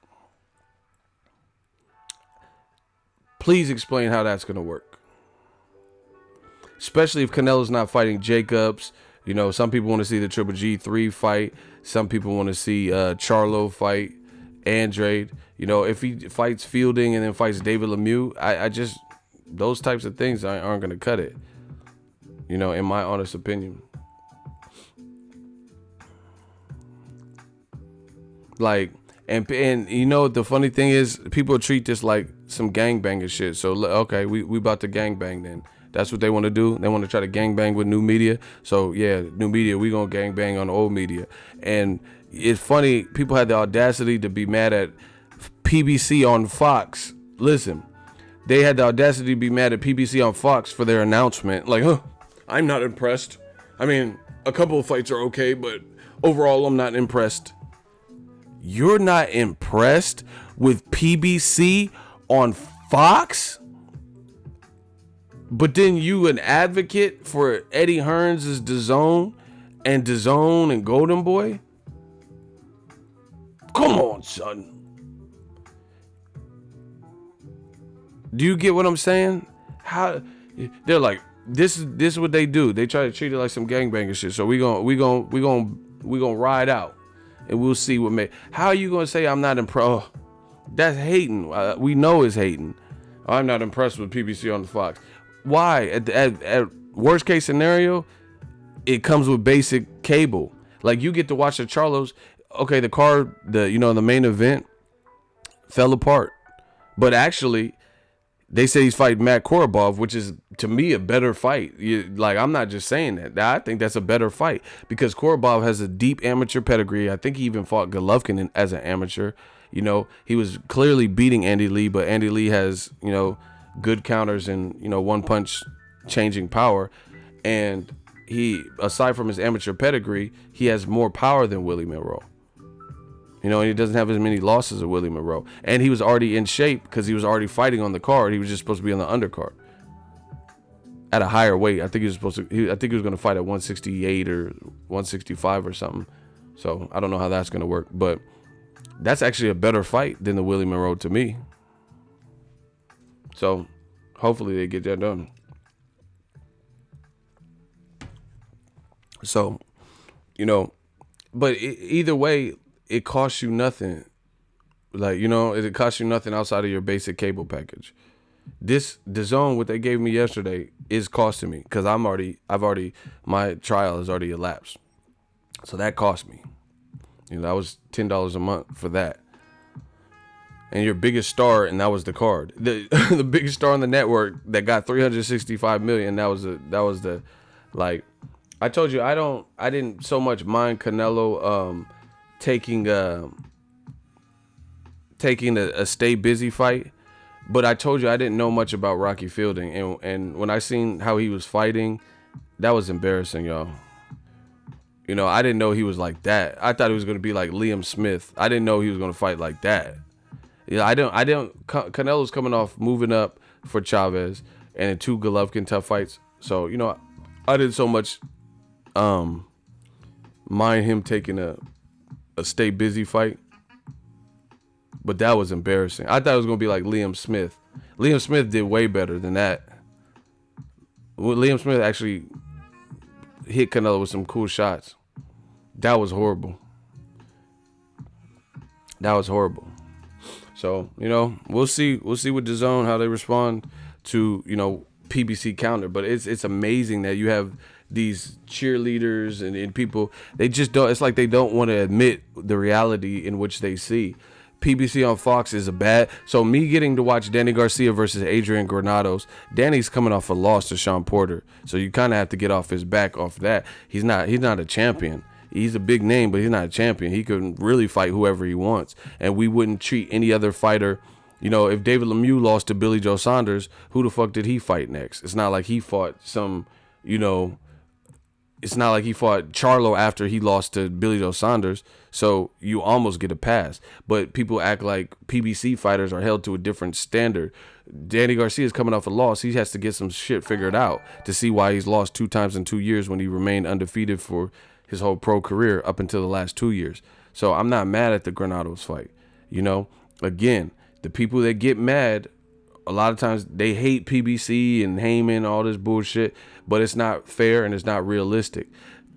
Please explain how that's going to work. Especially if Canelo's not fighting Jacobs. You know, some people want to see the Triple G3 fight. Some people want to see Charlo fight Andrade. You know, if he fights Fielding and then fights David Lemieux, I just, those types of things aren't going to cut it. You know, in my honest opinion. Like, and you know, the funny thing is, people treat this like some gangbanging shit. So, okay, we about to gangbang then. That's what they want to do. They want to try to gangbang with new media. So, yeah, new media, we going to gangbang on the old media. And it's funny, people had the audacity to be mad at PBC on Fox. Listen, they had the audacity to be mad at PBC on Fox for their announcement. Like, I'm not impressed. I mean, a couple of fights are okay, but overall, I'm not impressed. You're not impressed with PBC on Fox? But then you an advocate for Eddie Hearns' DAZN and Golden Boy? Come on, son. Do you get what I'm saying? How they're like, this is what they do. They try to treat it like some gangbanger shit. So we gonna ride out, and we'll see what may. How are you gonna say I'm not impressed? Oh, that's hating. We know it's hating. I'm not impressed with PBC on the Fox. Why? At worst case scenario, it comes with basic cable. Like, you get to watch the Charlos. Okay, the card, the main event fell apart, but actually, they say he's fighting Matt Korobov, which is, to me, a better fight. I'm not just saying that. I think that's a better fight because Korobov has a deep amateur pedigree. I think he even fought Golovkin as an amateur. He was clearly beating Andy Lee, but Andy Lee has, good counters and, one punch changing power. And he, aside from his amateur pedigree, he has more power than Willie Monroe. And he doesn't have as many losses as Willie Monroe. And he was already in shape because he was already fighting on the card. He was just supposed to be on the undercard at a higher weight. I think he was going to fight at 168 or 165 or something. So I don't know how that's going to work. But that's actually a better fight than the Willie Monroe to me. So hopefully they get that done. So, but either way, it costs you nothing. It costs you nothing outside of your basic cable package. The Dazn, what they gave me yesterday, is costing me because my trial has already elapsed. So that cost me. That was $10 a month for that. And your biggest star, and that was the card. The biggest star on the network that got $365 million. That was the I told you I didn't so much mind Canelo taking a stay busy fight, but I told you I didn't know much about Rocky Fielding, and when I seen how he was fighting, that was embarrassing, y'all. I didn't know he was like that. I thought he was gonna be like Liam Smith. I didn't know he was gonna fight like that. Canelo's coming off moving up for Chavez and in 2 Golovkin tough fights, so I didn't so much mind him taking a stay busy fight, but that was embarrassing. I thought it was gonna be like Liam Smith. Liam Smith did way better than that. Liam Smith actually hit Canelo with some cool shots. That was horrible. So we'll see with Dazn how they respond to PBC counter, but it's amazing that you have these cheerleaders and people, they just don't, it's like they don't want to admit the reality in which they see. PBC on Fox is so me getting to watch Danny Garcia versus Adrian Granados, Danny's coming off a loss to Sean Porter, so you kind of have to get off his back off that. He's not a champion. He's a big name, but he's not a champion. He can really fight whoever he wants, and we wouldn't treat any other fighter. If David Lemieux lost to Billy Joe Saunders, who the fuck did he fight next? It's not like he fought it's not like he fought Charlo after he lost to Billy Joe Saunders, so you almost get a pass. But people act like PBC fighters are held to a different standard. Danny Garcia is coming off a loss. He has to get some shit figured out to see why he's lost 2 times in 2 years when he remained undefeated for his whole pro career up until the last 2 years. So I'm not mad at the Granados fight. Again, the people that get mad, a lot of times they hate PBC and Heyman, all this bullshit, but it's not fair and it's not realistic.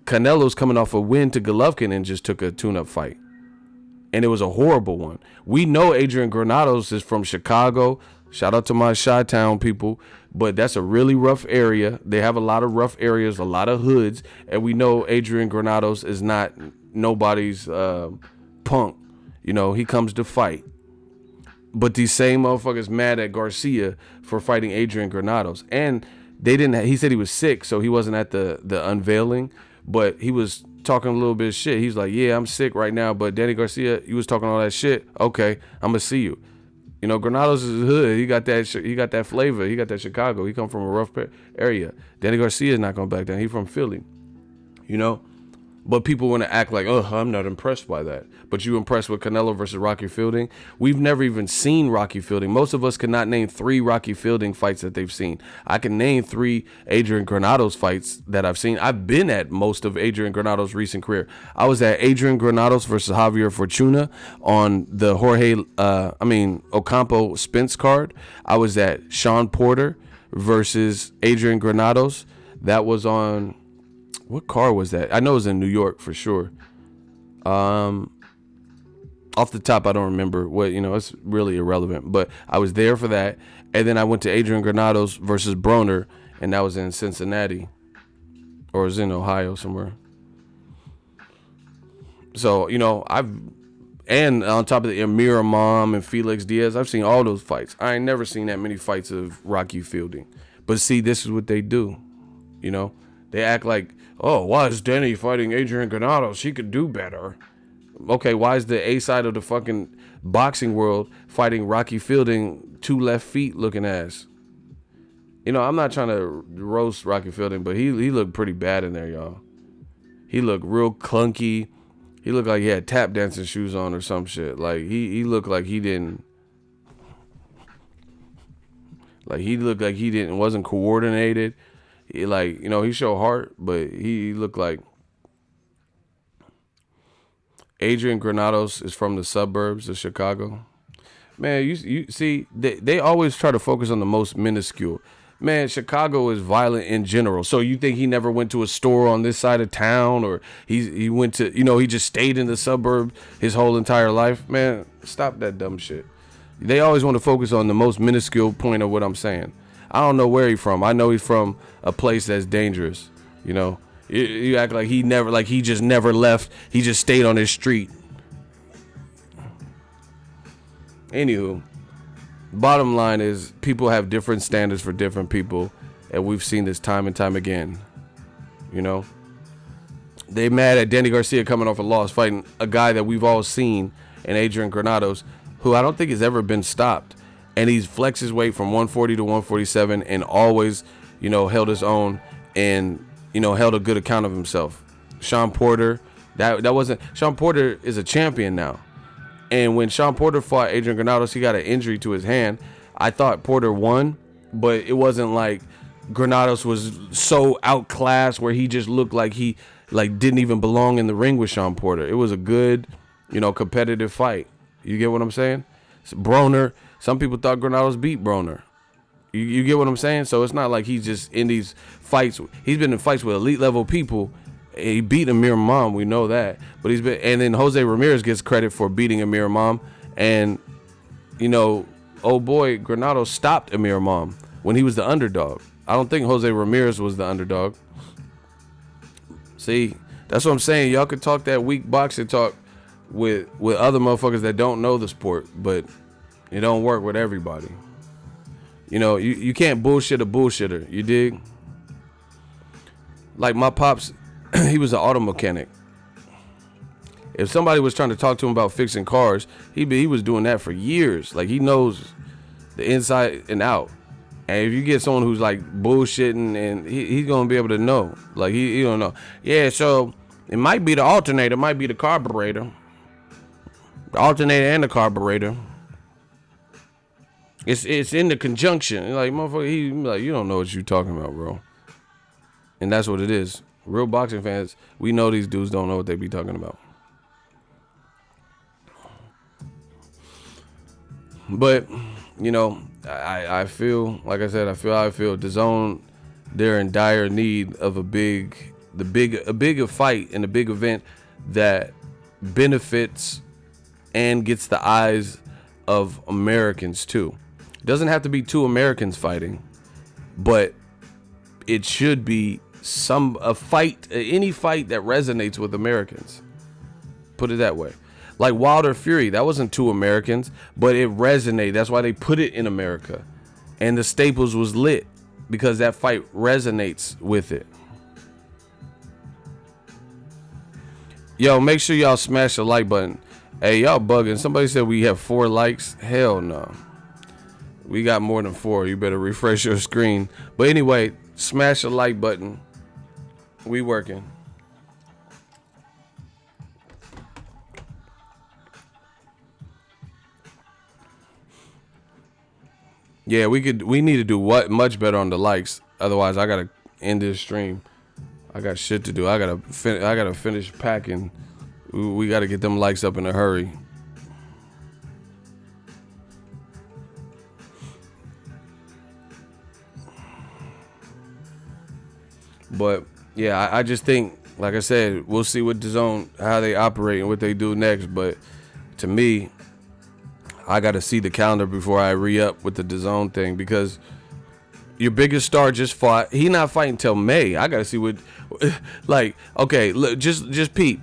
Canelo's coming off a win to Golovkin and just took a tune-up fight. And it was a horrible one. We know Adrian Granados is from Chicago. Shout out to my Chi-Town people. But that's a really rough area. They have a lot of rough areas, a lot of hoods. And we know Adrian Granados is not nobody's punk. He comes to fight. But these same motherfuckers mad at Garcia for fighting Adrian Granados. And he said he was sick, so he wasn't at the unveiling. But he was talking a little bit of shit. He's like, yeah, I'm sick right now, but Danny Garcia, you was talking all that shit. Okay, I'm going to see you. Granados is hood. He got that he got that flavor. He got that Chicago. He come from a rough area. Danny Garcia is not going back down. He from Philly. But people want to act like, oh, I'm not impressed by that. But you impressed with Canelo versus Rocky Fielding? We've never even seen Rocky Fielding. Most of us cannot name 3 Rocky Fielding fights that they've seen. I can name 3 Adrian Granados fights that I've seen. I've been at most of Adrian Granados' recent career. I was at Adrian Granados versus Javier Fortuna on the Ocampo Spence card. I was at Sean Porter versus Adrian Granados. That was on... What car was that? I know it was in New York for sure. Off the top, I don't remember what, it's really irrelevant, but I was there for that. And then I went to Adrian Granados versus Broner, and that was in Cincinnati, or it was in Ohio somewhere. So, and on top of the Amir Imam and Felix Diaz, I've seen all those fights. I ain't never seen that many fights of Rocky Fielding. But see, this is what they do, They act like, oh, why is Denny fighting Adrian Granados? He could do better. Okay, why is the A side of the fucking boxing world fighting Rocky Fielding 2 left feet looking ass? I'm not trying to roast Rocky Fielding, but he looked pretty bad in there, y'all. He looked real clunky. He looked like he had tap dancing shoes on or some shit. Like, he looked like he didn't... Like, he looked like he wasn't coordinated. He showed heart, but he looked like... Adrian Granados is from the suburbs of Chicago. Man, you see, they always try to focus on the most minuscule. Man, Chicago is violent in general. So you think he never went to a store on this side of town, or he went to, he just stayed in the suburb his whole entire life? Man, stop that dumb shit. They always want to focus on the most minuscule point of what I'm saying. I don't know where he's from. I know he's from a place that's dangerous, You act like he just never left. He just stayed on his street. Anywho, bottom line is people have different standards for different people, and we've seen this time and time again. They mad at Danny Garcia coming off a loss, fighting a guy that we've all seen in Adrian Granados, who I don't think has ever been stopped. And he's flexed his weight from 140 to 147 and always, held his own and, held a good account of himself. Sean Porter, Sean Porter is a champion now. And when Sean Porter fought Adrian Granados, he got an injury to his hand. I thought Porter won, but it wasn't like Granados was so outclassed where he just looked like he didn't even belong in the ring with Sean Porter. It was a good, competitive fight. You get what I'm saying? Broner, some people thought Granados beat Broner. You get what I'm saying? So it's not like he's just in these fights. He's been in fights with elite level people. He beat Amir Imam, we know that. But and then Jose Ramirez gets credit for beating Amir Imam. And, old boy Granados stopped Amir Imam when he was the underdog. I don't think Jose Ramirez was the underdog. See, that's what I'm saying. Y'all could talk that weak boxing talk with other motherfuckers that don't know the sport, but it don't work with everybody. You can't bullshit a bullshitter. You dig? Like my pops, he was an auto mechanic. If somebody was trying to talk to him about fixing cars, he was doing that for years. Like, he knows the inside and out. And if you get someone who's like bullshitting, and he's gonna be able to know. Like, he don't know. Yeah, so it might be the alternator, it might be the carburetor. The alternator and the carburetor. It's in the conjunction. Like, motherfucker, you don't know what you talking about, bro. And that's what it is. Real boxing fans, we know these dudes don't know what they be talking about. But, I feel, like I said, I feel how I feel. Dazn, they're in dire need of a big fight and a big event that benefits and gets the eyes of Americans too. It doesn't have to be 2 Americans fighting, but it should be any fight that resonates with Americans. Put it that way. Like Wilder Fury, that wasn't 2 Americans, but it resonated. That's why they put it in America. And the Staples was lit because that fight resonates with it. Yo, make sure y'all smash the like button. Hey, y'all bugging. Somebody said we have 4 likes. Hell no. We got more than 4. You better refresh your screen. But anyway, smash the like button. We working. Yeah, we need to do much better on the likes. Otherwise, I gotta end this stream. I got shit to do. I gotta finish packing. We gotta get them likes up in a hurry. But yeah, I just think, like I said, we'll see what Dazn, how they operate and what they do next. But to me, I got to see the calendar before I re-up with the Dazn thing, because your biggest star just fought. He not fighting till May. I got to see what, like, okay, look, just peep.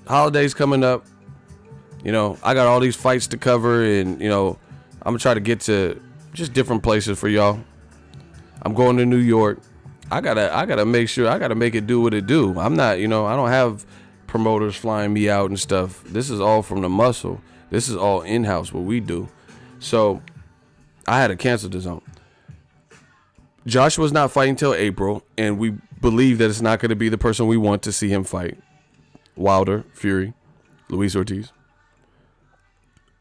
Holidays coming up. You know, I got all these fights to cover, and, you know, I'm going to try to get to just different places for y'all. I'm going to New York. I gotta make sure, I gotta make it do what it do. I'm not, you know, I don't have promoters flying me out and stuff. This is all from the muscle. This is all in-house, what we do. So I had to cancel Dazn. Joshua's not fighting till April, and we believe that it's not going to be the person we want to see him fight. Wilder, Fury, Luis Ortiz.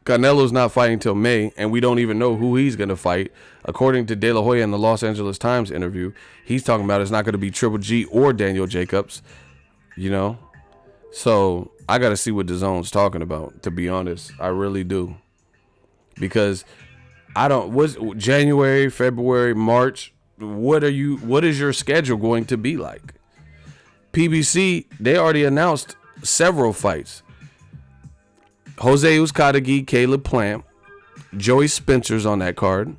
Canelo's not fighting till May, and we don't even know who he's going to fight. According to De La Hoya in the Los Angeles Times interview, he's talking about it's not going to be Triple G or Daniel Jacobs, you know? So I got to see what Dazon's talking about, to be honest. I really do. Because what's January, February, March, what is your schedule going to be like? PBC, they already announced several fights. Jose Uzcategui, Caleb Plant, Joey Spencer's on that card.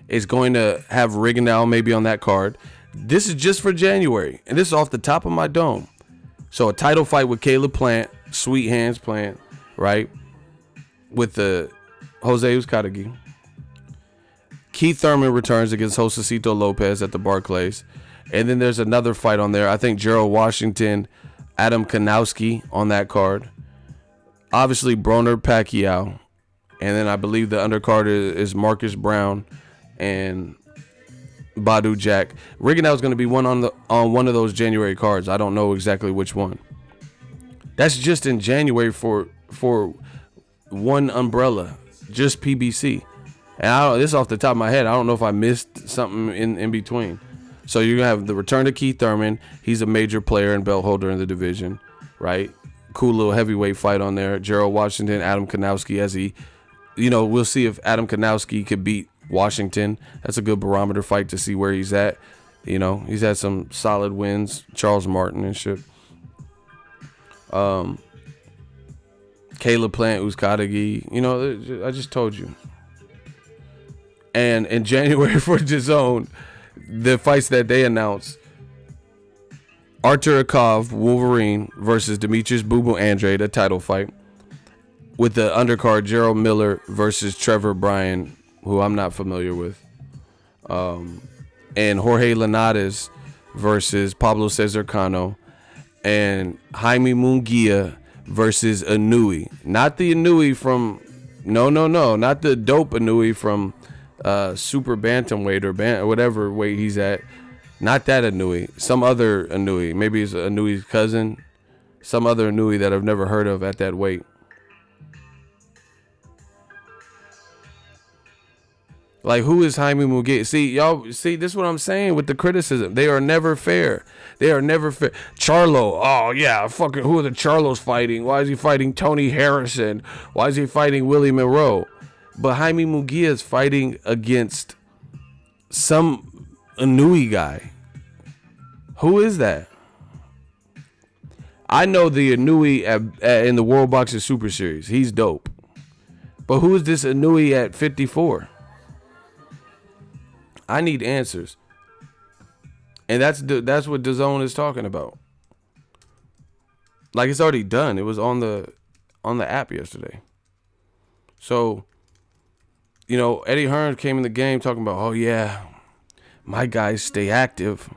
Is going to have Rigondeaux maybe on that card. This is just for January, and this is off the top of my dome. So a title fight with Caleb Plant, Sweet Hands Plant, right? With the Jose Uzcategui. Keith Thurman returns against Josecito Lopez at the Barclays. And then there's another fight on there. I think Gerald Washington, Adam Kanowski on that card. Obviously, Broner Pacquiao. And then I believe the undercard is Marcus Brown and Badu Jack. Rigondeaux is going to be on one of those January cards. I don't know exactly which one. That's just in January for one umbrella, just PBC. And this is off the top of my head. I don't know if I missed something in between. So you're going to have the return to Keith Thurman. He's a major player and belt holder in the division, right? Cool little heavyweight fight on there. Gerald Washington, Adam Kanowski, as he, you know, we'll see if Adam Kanowski could beat Washington. That's a good barometer fight to see where he's at. You know, he's had some solid wins. Charles Martin and shit. Caleb Plant, Uzcategui. You know, I just told you. And in January for Dazn, the fights that they announced: Artur Akov, Wolverine versus Demetrius Boo Boo Andrade, a title fight. With the undercard, Gerald Miller versus Trevor Bryan, who I'm not familiar with. And Jorge Linares versus Pablo Cesar Cano. And Jaime Munguia versus Inouye. Not the Inouye from... No. Not the dope Inouye from super bantamweight or whatever weight he's at. Not that Inouye. Some other Inouye. Maybe it's Inouye's cousin. Some other Inouye that I've never heard of at that weight. Like, who is Jaime Munguia? See, y'all, this is what I'm saying with the criticism. They are never fair. They are never fair. Charlo, oh, yeah, fucking, who are the Charlos fighting? Why is he fighting Tony Harrison? Why is he fighting Willie Monroe? But Jaime Munguia is fighting against some Inouye guy. Who is that? I know the Inouye in the World Boxing Super Series. He's dope. But who is this Inouye at 54? I need answers. And that's what Dazn is talking about. Like, it's already done. It was on the app yesterday. So, you know, Eddie Hearn came in the game talking about, oh yeah, my guys stay active.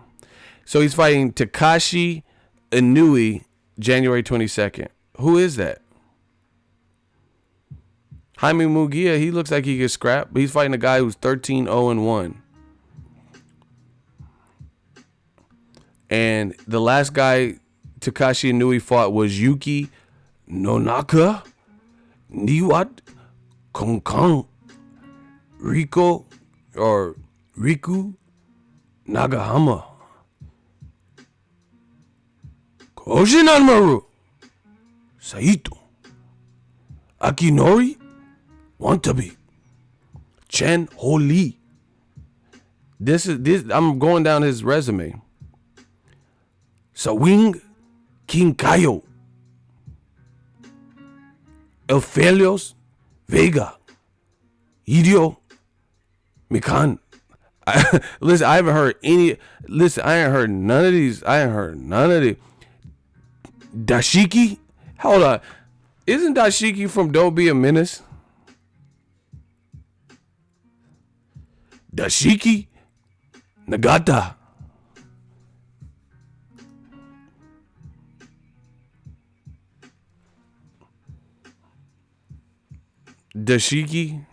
So he's fighting Takashi Inouye January 22nd. Who is that? Jaime Munguia, he looks like he gets scrapped, but he's fighting a guy who's 13-0-1. And the last guy Takashi Inouye fought was Yuki Nonaka Niwat Konkang. Rico or Riku Nagahama. Koshinanmaru Saito. Akinori Wantabi. Chen Ho Lee. This I'm going down his resume. Sawing Kinkayo. Elfelios Vega. Idio Mikan. Listen, I haven't heard any. Listen, I ain't heard none of these. I ain't heard none of the. Dashiki? Hold on. Isn't Dashiki from Don't Be a Menace? Dashiki Nagata. Dashiki?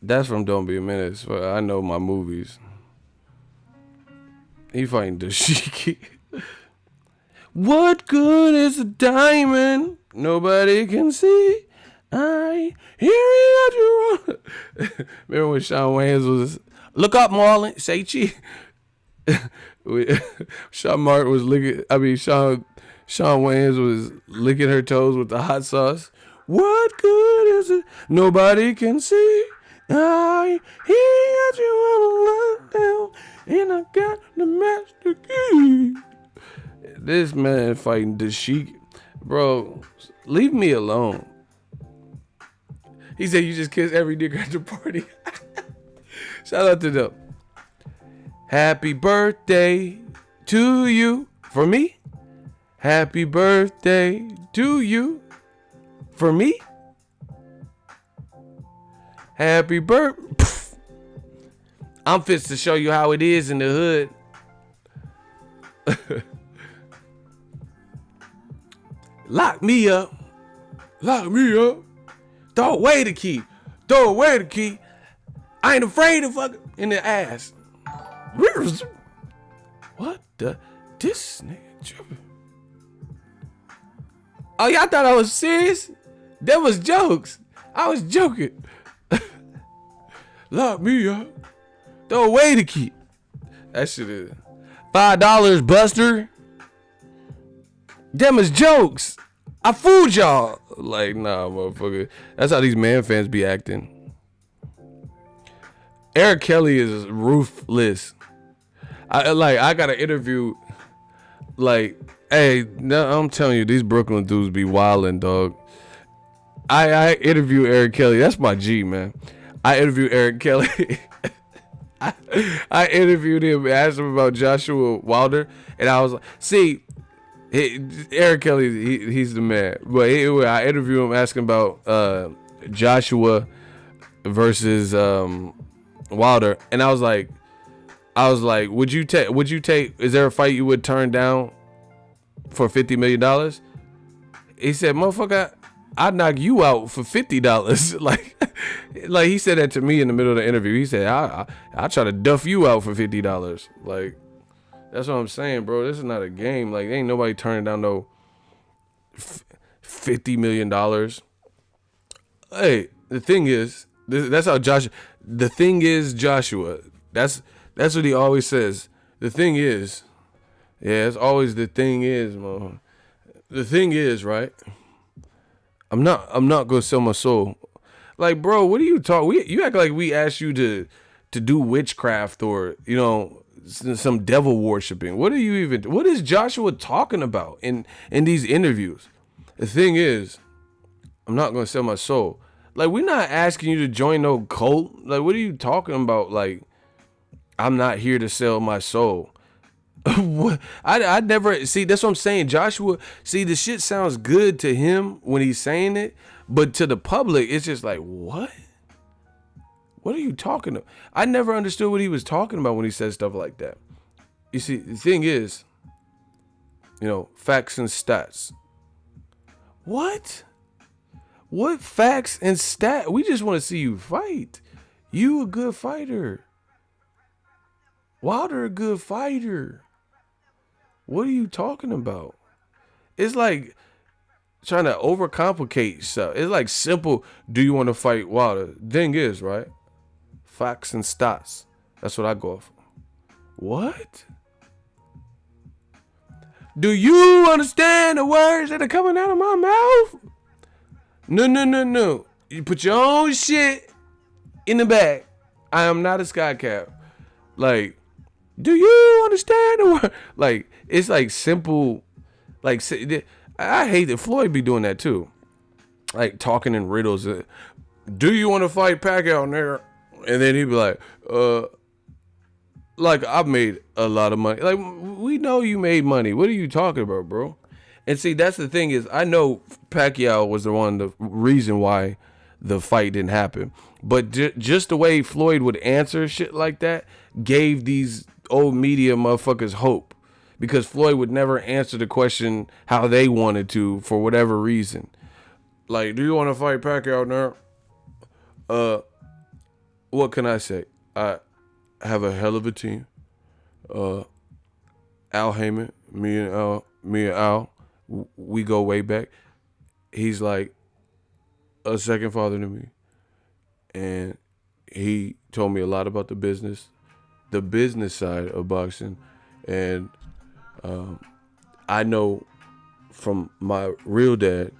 That's from Don't Be a Menace. I know my movies. He fighting Dashiki. What good is a diamond nobody can see? I hear it at your. Remember when Shawn Wayans was, look up, Marlon, say chi. Shawn Wayans was licking her toes with the hot sauce. What good is it? Nobody can see. I hear you on lockdown, and I got the master key. This man fighting Dashiki. Bro, leave me alone. He said you just kiss every nigga at the party. Shout out to them. Happy birthday to you. For me? Happy birthday to you. For me? Happy birthday. I'm fit to show you how it is in the hood. Lock me up. Lock me up. Throw away the key. Throw away the key. I ain't afraid of fucking in the ass. What the? This nigga tripping. Oh, y'all thought I was serious? That was jokes. I was joking. Lock me up. Throw away the key. That shit is $5, Buster. Them is jokes. I fooled y'all. Like, nah, motherfucker. That's how these man fans be acting. Eric Kelly is ruthless. I got an interview. Like, hey, no, I'm telling you, these Brooklyn dudes be wildin', dog. I interview Eric Kelly. That's my G, man. I interviewed Eric Kelly. I interviewed him, asked him about Joshua Wilder, and I was like, see, Eric Kelly, he's the man. But anyway, I interviewed him asking about Joshua versus Wilder, and I was like, would you take? Is there a fight you would turn down for $50 million? He said, motherfucker, I'd knock you out for $50. like he said that to me in the middle of the interview. He said, I try to duff you out for $50. Like, that's what I'm saying, bro. This is not a game. Like, ain't nobody turning down no $50 million. Hey, the thing is, that's how Joshua. The thing is, Joshua. That's what he always says. The thing is, yeah, it's always the thing is, man. The thing is, right? I'm not gonna sell my soul. Like, bro, what are you talking? You act like we asked you to do witchcraft or, you know, some devil worshiping. What is Joshua talking about in these interviews? The thing is, I'm not gonna sell my soul. Like, we're not asking you to join no cult. Like, what are you talking about? Like, I'm not here to sell my soul. What? I never see. That's what I'm saying. Joshua, see, the shit sounds good to him when he's saying it, but to the public, it's just like, what? What are you talking about? I never understood what he was talking about when he said stuff like that. You see, the thing is, you know, facts and stats. What? What facts and stats? We just want to see you fight. You a good fighter. Wilder a good fighter. What are you talking about? It's like trying to overcomplicate stuff. It's like simple. Do you want to fight Wilder? Thing is, right? Facts and stats. That's what I go for. What? Do you understand the words that are coming out of my mouth? No. You put your own shit in the bag. I am not a sky cap. Like, do you understand the word? Like, it's like simple. Like, I hate that Floyd be doing that too. Like, talking in riddles. Do you want to fight Pacquiao in there? And then he'd be like, I've made a lot of money. Like, we know you made money. What are you talking about, bro? And see, that's the thing is, I know Pacquiao was the reason why the fight didn't happen. But just the way Floyd would answer shit like that gave these old media motherfuckers hope. Because Floyd would never answer the question how they wanted to for whatever reason. Like, do you want to fight Pacquiao now? What can I say? I have a hell of a team. Al Heyman, me and Al, we go way back. He's like a second father to me. And he told me a lot about the business side of boxing. And I know from my real dad,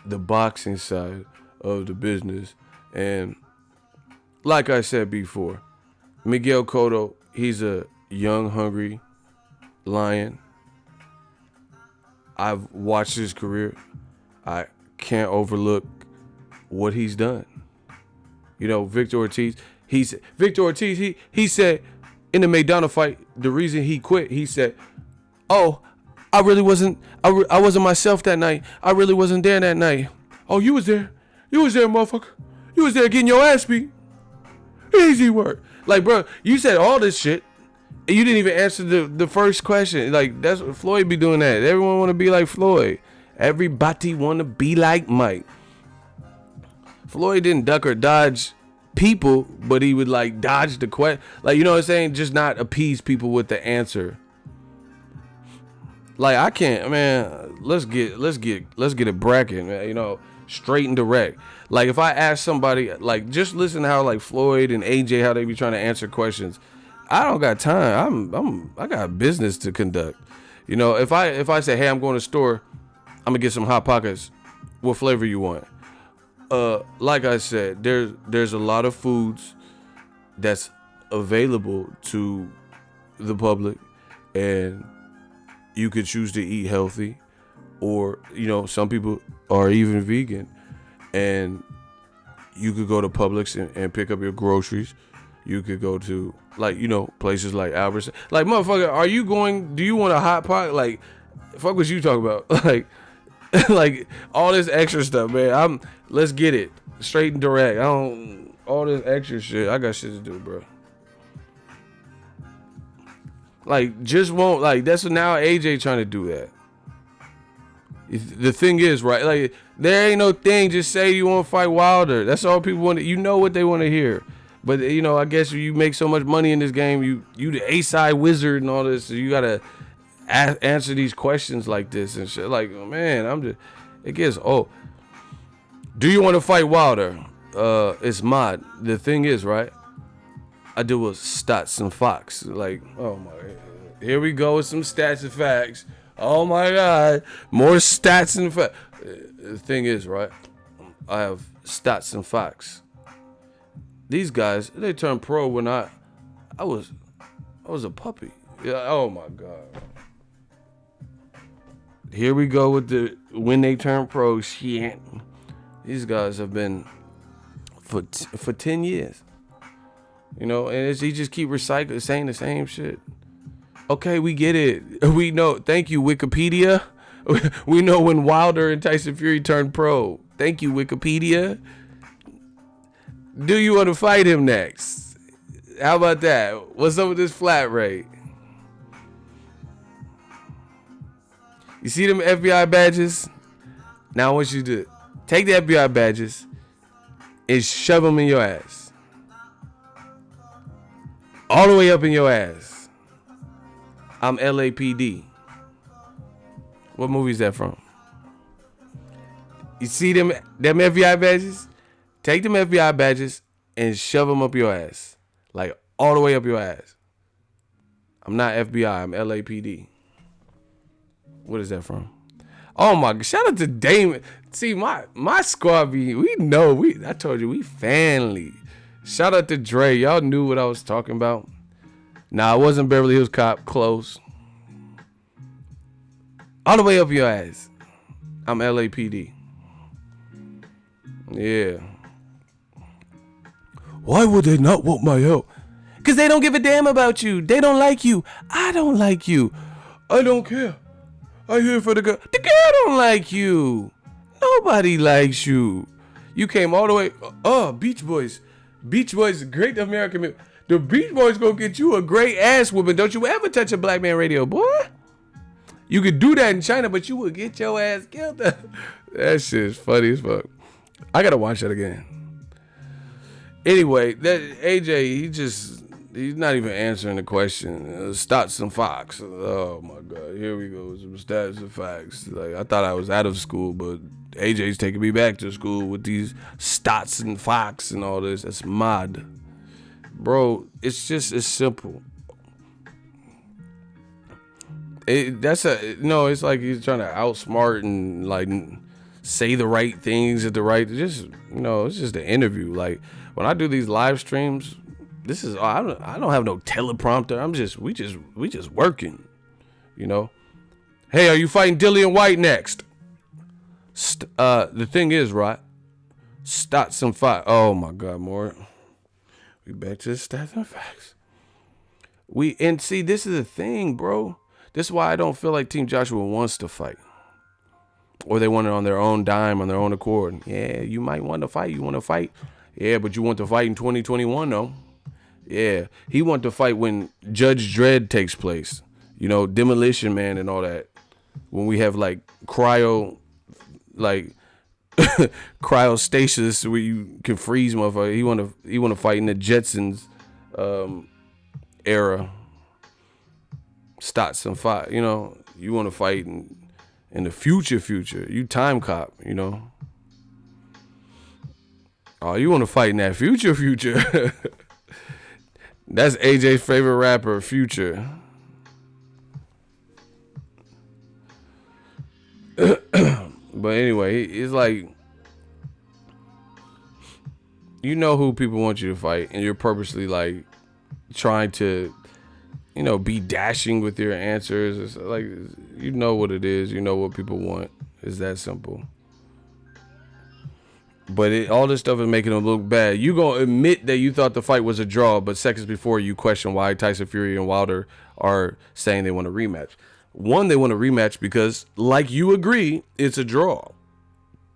the boxing side of the business. And like I said before, Miguel Cotto, he's a young, hungry lion. I've watched his career. I can't overlook what he's done. You know, Victor Ortiz, he said in the McDonald fight, the reason he quit, he said, oh, I wasn't myself that night. I really wasn't there that night. Oh, you was there, motherfucker. You was there getting your ass beat. Easy work. Like, bro, you said all this shit, and you didn't even answer the first question. Like, that's what Floyd be doing that. Everyone want to be like Floyd. Everybody want to be like Mike. Floyd didn't duck or dodge people, but he would like dodge the question. Like, you know what I'm saying? Just not appease people with the answer. Like, I can't, man. Let's get a bracket, man. You know, straight and direct. Like, if I ask somebody, like, just listen to how like Floyd and AJ, how they be trying to answer questions. I don't got time. I got business to conduct. You know, if I say, hey, I'm going to the store, I'm gonna get some Hot Pockets. What flavor you want? Like I said, there's a lot of foods that's available to the public, and you could choose to eat healthy, or, you know, some people are even vegan, and you could go to Publix and pick up your groceries. You could go to, like, you know, places like Albertson. Like, motherfucker, do you want a Hot Pocket? Like, fuck what you talk about. Like, like all this extra stuff, man. Let's get it straight and direct. All this extra shit. I got shit to do, bro. Like, just won't, like, that's what now AJ trying to do that. The thing is, right, like, there ain't no thing, just say you want to fight Wilder. That's all people want to, you know what they want to hear. But, you know, I guess you make so much money in this game, you the A-side wizard and all this, so you got to answer these questions like this and shit. Like, man, it gets old. Do you want to fight Wilder? It's mod. The thing is, right, I deal with stats and facts. Like, oh my, here we go with some stats and facts. Oh my God, more stats and facts. The thing is, right, I have stats and facts. These guys, they turned pro when I was a puppy. Yeah. Oh my God. Here we go with when they turn pro shit. These guys have been for 10 years. You know, and he just keep saying the same shit. Okay, we get it. We know. Thank you, Wikipedia. We know when Wilder and Tyson Fury turned pro. Thank you, Wikipedia. Do you want to fight him next? How about that? What's up with this flat rate? You see them FBI badges? Now I want you to take the FBI badges and shove them in your ass. All the way up in your ass. I'm LAPD. What movie is that from? You see them FBI badges? Take them FBI badges and shove them up your ass. Like, all the way up your ass. I'm not FBI. I'm LAPD. What is that from? Oh, my God. Shout out to Damon. See, my squad, we know. I told you, we family. Shout out to Dre. Y'all knew what I was talking about. Nah, it wasn't Beverly Hills Cop. Close. All the way up your ass. I'm LAPD. Yeah. Why would they not want my help? Because they don't give a damn about you. They don't like you. I don't like you. I don't care. I'm here for the girl. The girl don't like you. Nobody likes you. You came all the way. Oh, Beach Boys. Beach Boys, great American music. The Beach Boys gonna get you a great ass whooping. Don't you ever touch a black man radio, boy. You could do that in China, but you would get your ass killed. That shit's funny as fuck. I gotta watch that again. Anyway, that AJ, he's not even answering the question. Stats and facts. Oh my God, here we go. Some stats and facts. Like, I thought I was out of school, but AJ's taking me back to school with these stats and facts and all this. That's mad, bro. It's simple. It's like he's trying to outsmart and like say the right things at the right. It's just an interview. Like, when I do these live streams, I don't have no teleprompter. We just working, you know. Hey, are you fighting Dillian White next? The thing is, right? Stats and facts. Oh my God, more. We back to the stats and facts. See, this is the thing, bro. This is why I don't feel like Team Joshua wants to fight. Or they want it on their own dime, on their own accord. Yeah, you might want to fight. You want to fight? Yeah, but you want to fight in 2021, though. Yeah, he want to fight when Judge Dredd takes place. You know, Demolition Man and all that. When we have like cryostasis where you can freeze motherfucker. He want to fight in the Jetsons era. Stats and fight. You know, you want to fight in the future. You time cop. You know. Oh, you want to fight in that future. That's AJ's favorite rapper, Future. But anyway, it's like, you know who people want you to fight, and you're purposely like trying to, be dashing with your answers. It's like, you know what it is. You know what people want. It's that simple. But all this stuff is making them look bad. You gonna admit that you thought the fight was a draw, but seconds before you question why Tyson Fury and Wilder are saying they want a rematch. One, they want a rematch because, like you agree, it's a draw.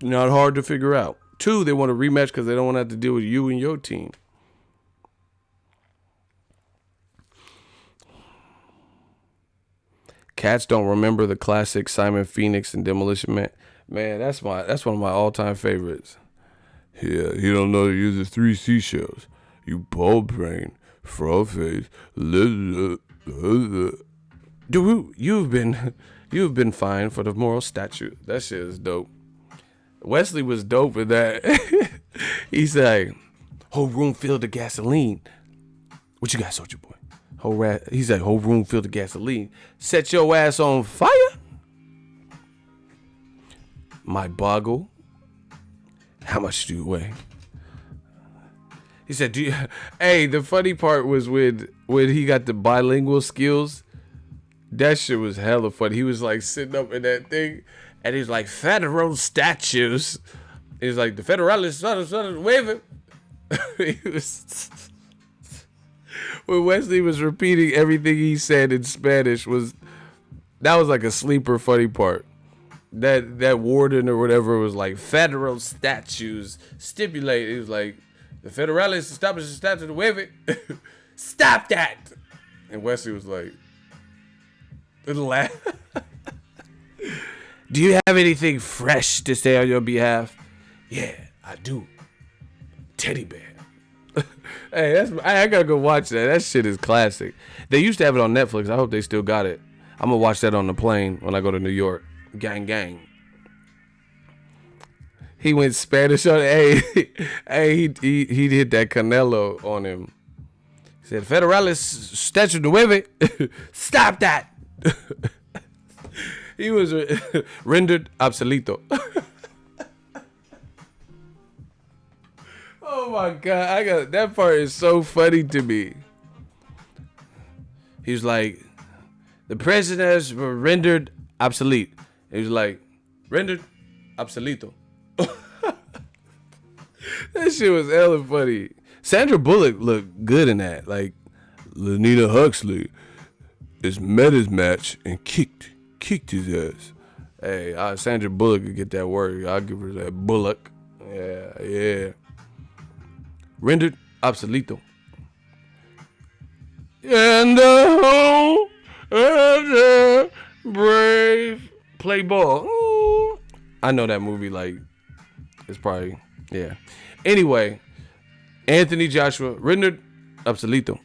Not hard to figure out. Two, they want a rematch because they don't want to have to deal with you and your team. Cats don't remember the classic Simon Phoenix and Demolition Man. Man, that's one of my all-time favorites. Yeah, you don't know to use the 3 seashells. You bald brain, frog face, Dude, you've been fined for the moral statute. That shit is dope. Wesley was dope with that. He said, whole room filled of gasoline. What you got, Soldier Boy? He said, whole room filled of gasoline. Set your ass on fire? My boggle. How much do you weigh? He said, Hey, the funny part was when he got the bilingual skills. That shit was hella funny. He was like sitting up in that thing, and he's like, federal statues. He's like, the Federalists, waving. When Wesley was repeating everything he said in Spanish, that was like a sleeper funny part. That warden or whatever was like, federal statues stipulate. He was like, the Federalists established the statute of waving. Stop that. And Wesley was like, little laugh. Do you have anything fresh to say on your behalf? Yeah, I do. Teddy bear. Hey, I gotta go watch that. That shit is classic. They used to have it on Netflix. I hope they still got it. I'm gonna watch that on the plane when I go to New York. Gang, gang. He went Spanish on it. He hit that Canelo on him. He said, Federales statue nueve. Stop that. He was rendered obsoleto. Oh my God. That part is so funny to me. He was like, the prisoners were rendered obsolete. He was like, rendered obsoleto. That shit was hella funny. Sandra Bullock looked good in that. Like, Lenita Huxley is met his match and kicked his ass. Hey, Sandra Bullock could get that word. I'll give her that Bullock. Yeah. Rendered obsoleto. And the home of the brave play ball. Ooh. I know that movie, like, it's probably, yeah. Anyway, Anthony Joshua, rendered obsoleto.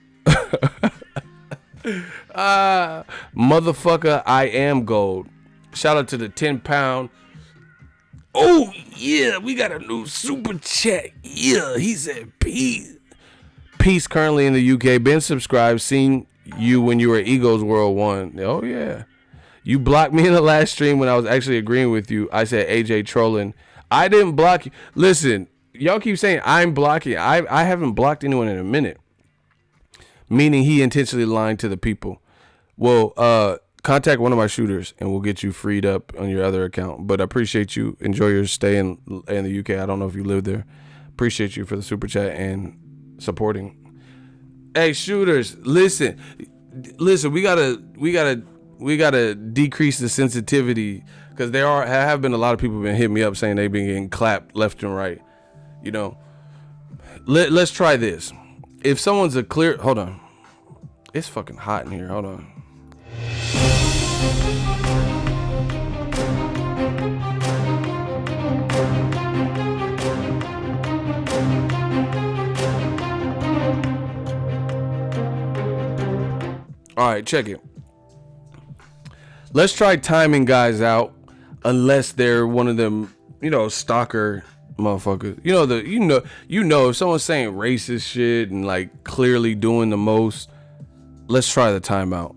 Motherfucker, I am gold. Shout out to the 10-pound. Oh, yeah, we got a new super chat. Yeah, he said peace. Peace currently in the UK. Been subscribed. Seen you when you were Eagles World 1. Oh, yeah. You blocked me in the last stream when I was actually agreeing with you. I said AJ trolling. I didn't block you. Listen, y'all keep saying I'm blocking. I haven't blocked anyone in a minute. Meaning he intentionally lying to the people. Well, contact one of my shooters and we'll get you freed up on your other account. But I appreciate you. Enjoy your stay in the UK. I don't know if you live there. Appreciate you for the super chat and supporting. Hey, shooters, listen. We gotta decrease the sensitivity because there have been a lot of people been hitting me up saying they've been getting clapped left and right. You know, let's try this. If someone's hold on, it's fucking hot in here. Hold on. All right, check it. Let's try timing guys out, unless they're one of them, stalker motherfuckers. You know, if someone's saying racist shit and like clearly doing the most, let's try the timeout.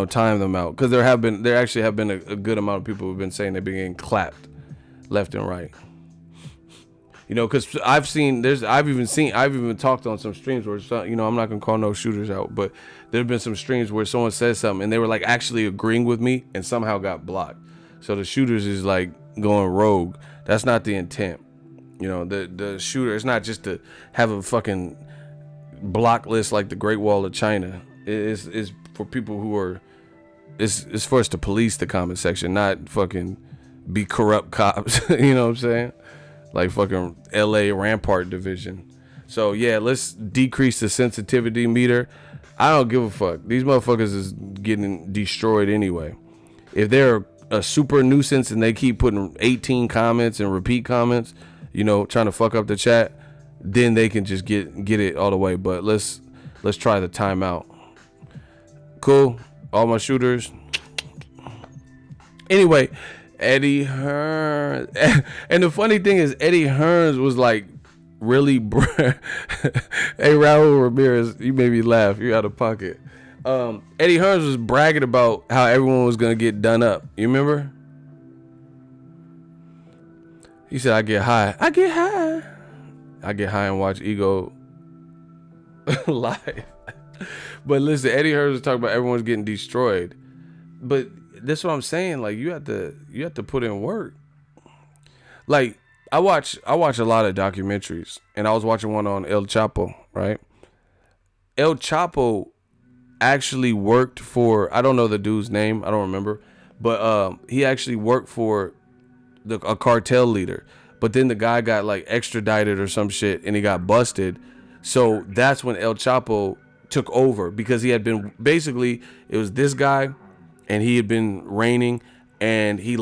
Time them out because there actually have been a good amount of people who've been saying they've been getting clapped left and right. Because I've even talked on some streams where, I'm not gonna call no shooters out, but there have been some streams where someone says something and they were like actually agreeing with me and somehow got blocked. So the shooters is like going rogue. That's not the intent. The shooter, it's not just to have a fucking block list like the Great Wall of China. It's for people who are, it's for us to police the comment section, not fucking be corrupt cops. You know what I'm saying? Like fucking LA Rampart Division. So yeah, let's decrease the sensitivity meter. I don't give a fuck. These motherfuckers is getting destroyed anyway. If they're a super nuisance and they keep putting 18 comments and repeat comments, trying to fuck up the chat, then they can just get it all the way. But let's try the timeout. Cool. All my shooters. Anyway, Eddie Hearns. And the funny thing is, Eddie Hearns was like really. Hey, Raul Ramirez, you made me laugh. You're out of pocket. Eddie Hearns was bragging about how everyone was gonna get done up. You remember? He said, I get high and watch Ego live. But listen, Eddie Hearns was talking about everyone's getting destroyed. But that's what I'm saying. Like you have to put in work. Like I watch a lot of documentaries, and I was watching one on El Chapo, right? El Chapo actually worked for, I don't know the dude's name, I don't remember, but he actually worked for a cartel leader. But then the guy got like extradited or some shit, and he got busted. So that's when El Chapo took over, because he had been, basically it was this guy, and he had been reigning, and he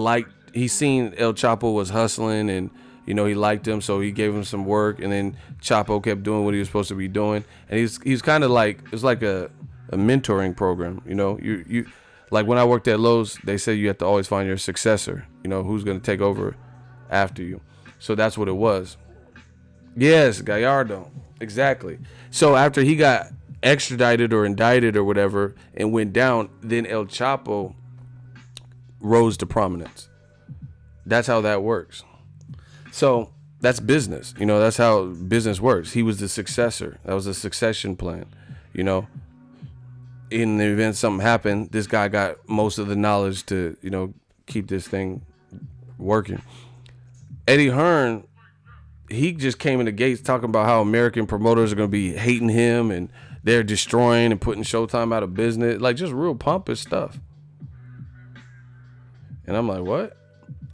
seen El Chapo was hustling, and he liked him, so he gave him some work, and then Chapo kept doing what he was supposed to be doing, and he's kind of like, it's like a mentoring program. You like when I worked at Lowe's, they said you have to always find your successor, who's going to take over after you. So that's what it was. Yes, Gallardo. Exactly. So after he got extradited or indicted or whatever and went down, then El Chapo rose to prominence. That's how that works. So that's business. That's how business works. He was the successor. That was a succession plan. In the event something happened, this guy got most of the knowledge to, keep this thing working. Eddie Hearn, he just came in the gates talking about how American promoters are going to be hating him and they're destroying and putting Showtime out of business. Like, just real pompous stuff. And I'm like, what?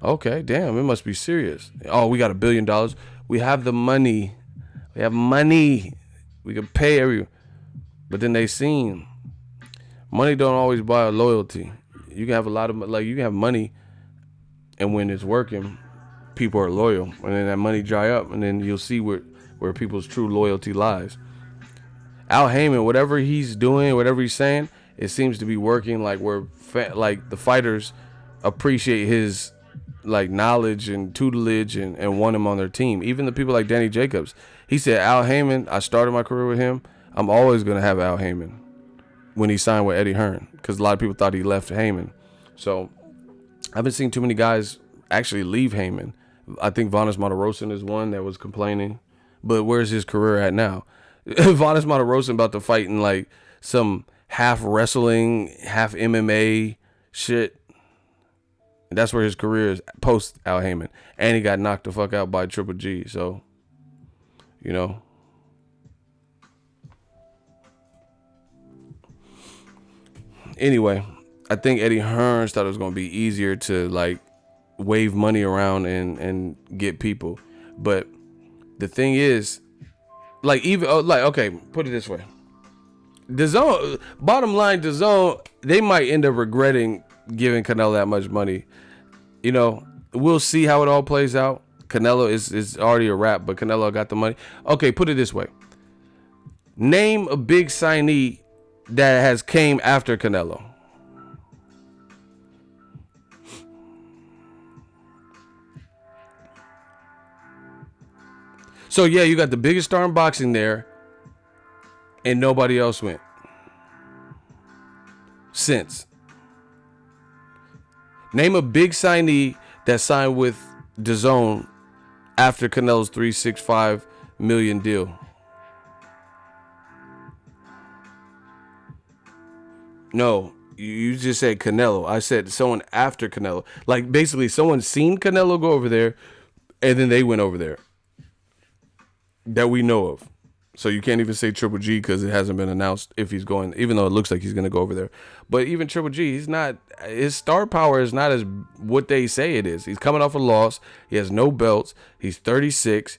Okay, damn, it must be serious. Oh, we got $1 billion. We have the money. We have money. We can pay everyone. But then they seen money don't always buy loyalty. You can have a lot of, you can have money, and when it's working, people are loyal. And then that money dry up, and then you'll see where people's true loyalty lies. Al Heyman, whatever he's doing, whatever he's saying, it seems to be working. Like the fighters appreciate his knowledge and tutelage and want him on their team. Even the people like Danny Jacobs. He said, Al Heyman, I started my career with him. I'm always going to have Al Heyman when he signed with Eddie Hearn, because a lot of people thought he left Heyman. So I haven't seen too many guys actually leave Heyman. I think Vanes Martirosyan is one that was complaining, but where's his career at now? Vanes Martirosyan about to fight in some half wrestling, half MMA shit. And that's where his career is post Al Heyman. And he got knocked the fuck out by Triple G. So, Anyway, I think Eddie Hearn thought it was going to be easier to wave money around and get people. But the thing is, okay, put it this way. Dazn, bottom line, Dazn, they might end up regretting giving Canelo that much money. We'll see how it all plays out. Canelo is already a wrap, but Canelo got the money. Okay, put it this way. Name a big signee that has came after Canelo. So yeah, you got the biggest star in boxing there, and nobody else went since. Name a big signee that signed with Dazn after Canelo's $365 million deal. No, you just said Canelo. I said someone after Canelo. Basically, someone seen Canelo go over there, and then they went over there. That we know of. So you can't even say Triple G because it hasn't been announced if he's going, even though it looks like he's going to go over there. But even Triple G, his star power is not as what they say it is. He's coming off a loss. He has no belts. He's 36.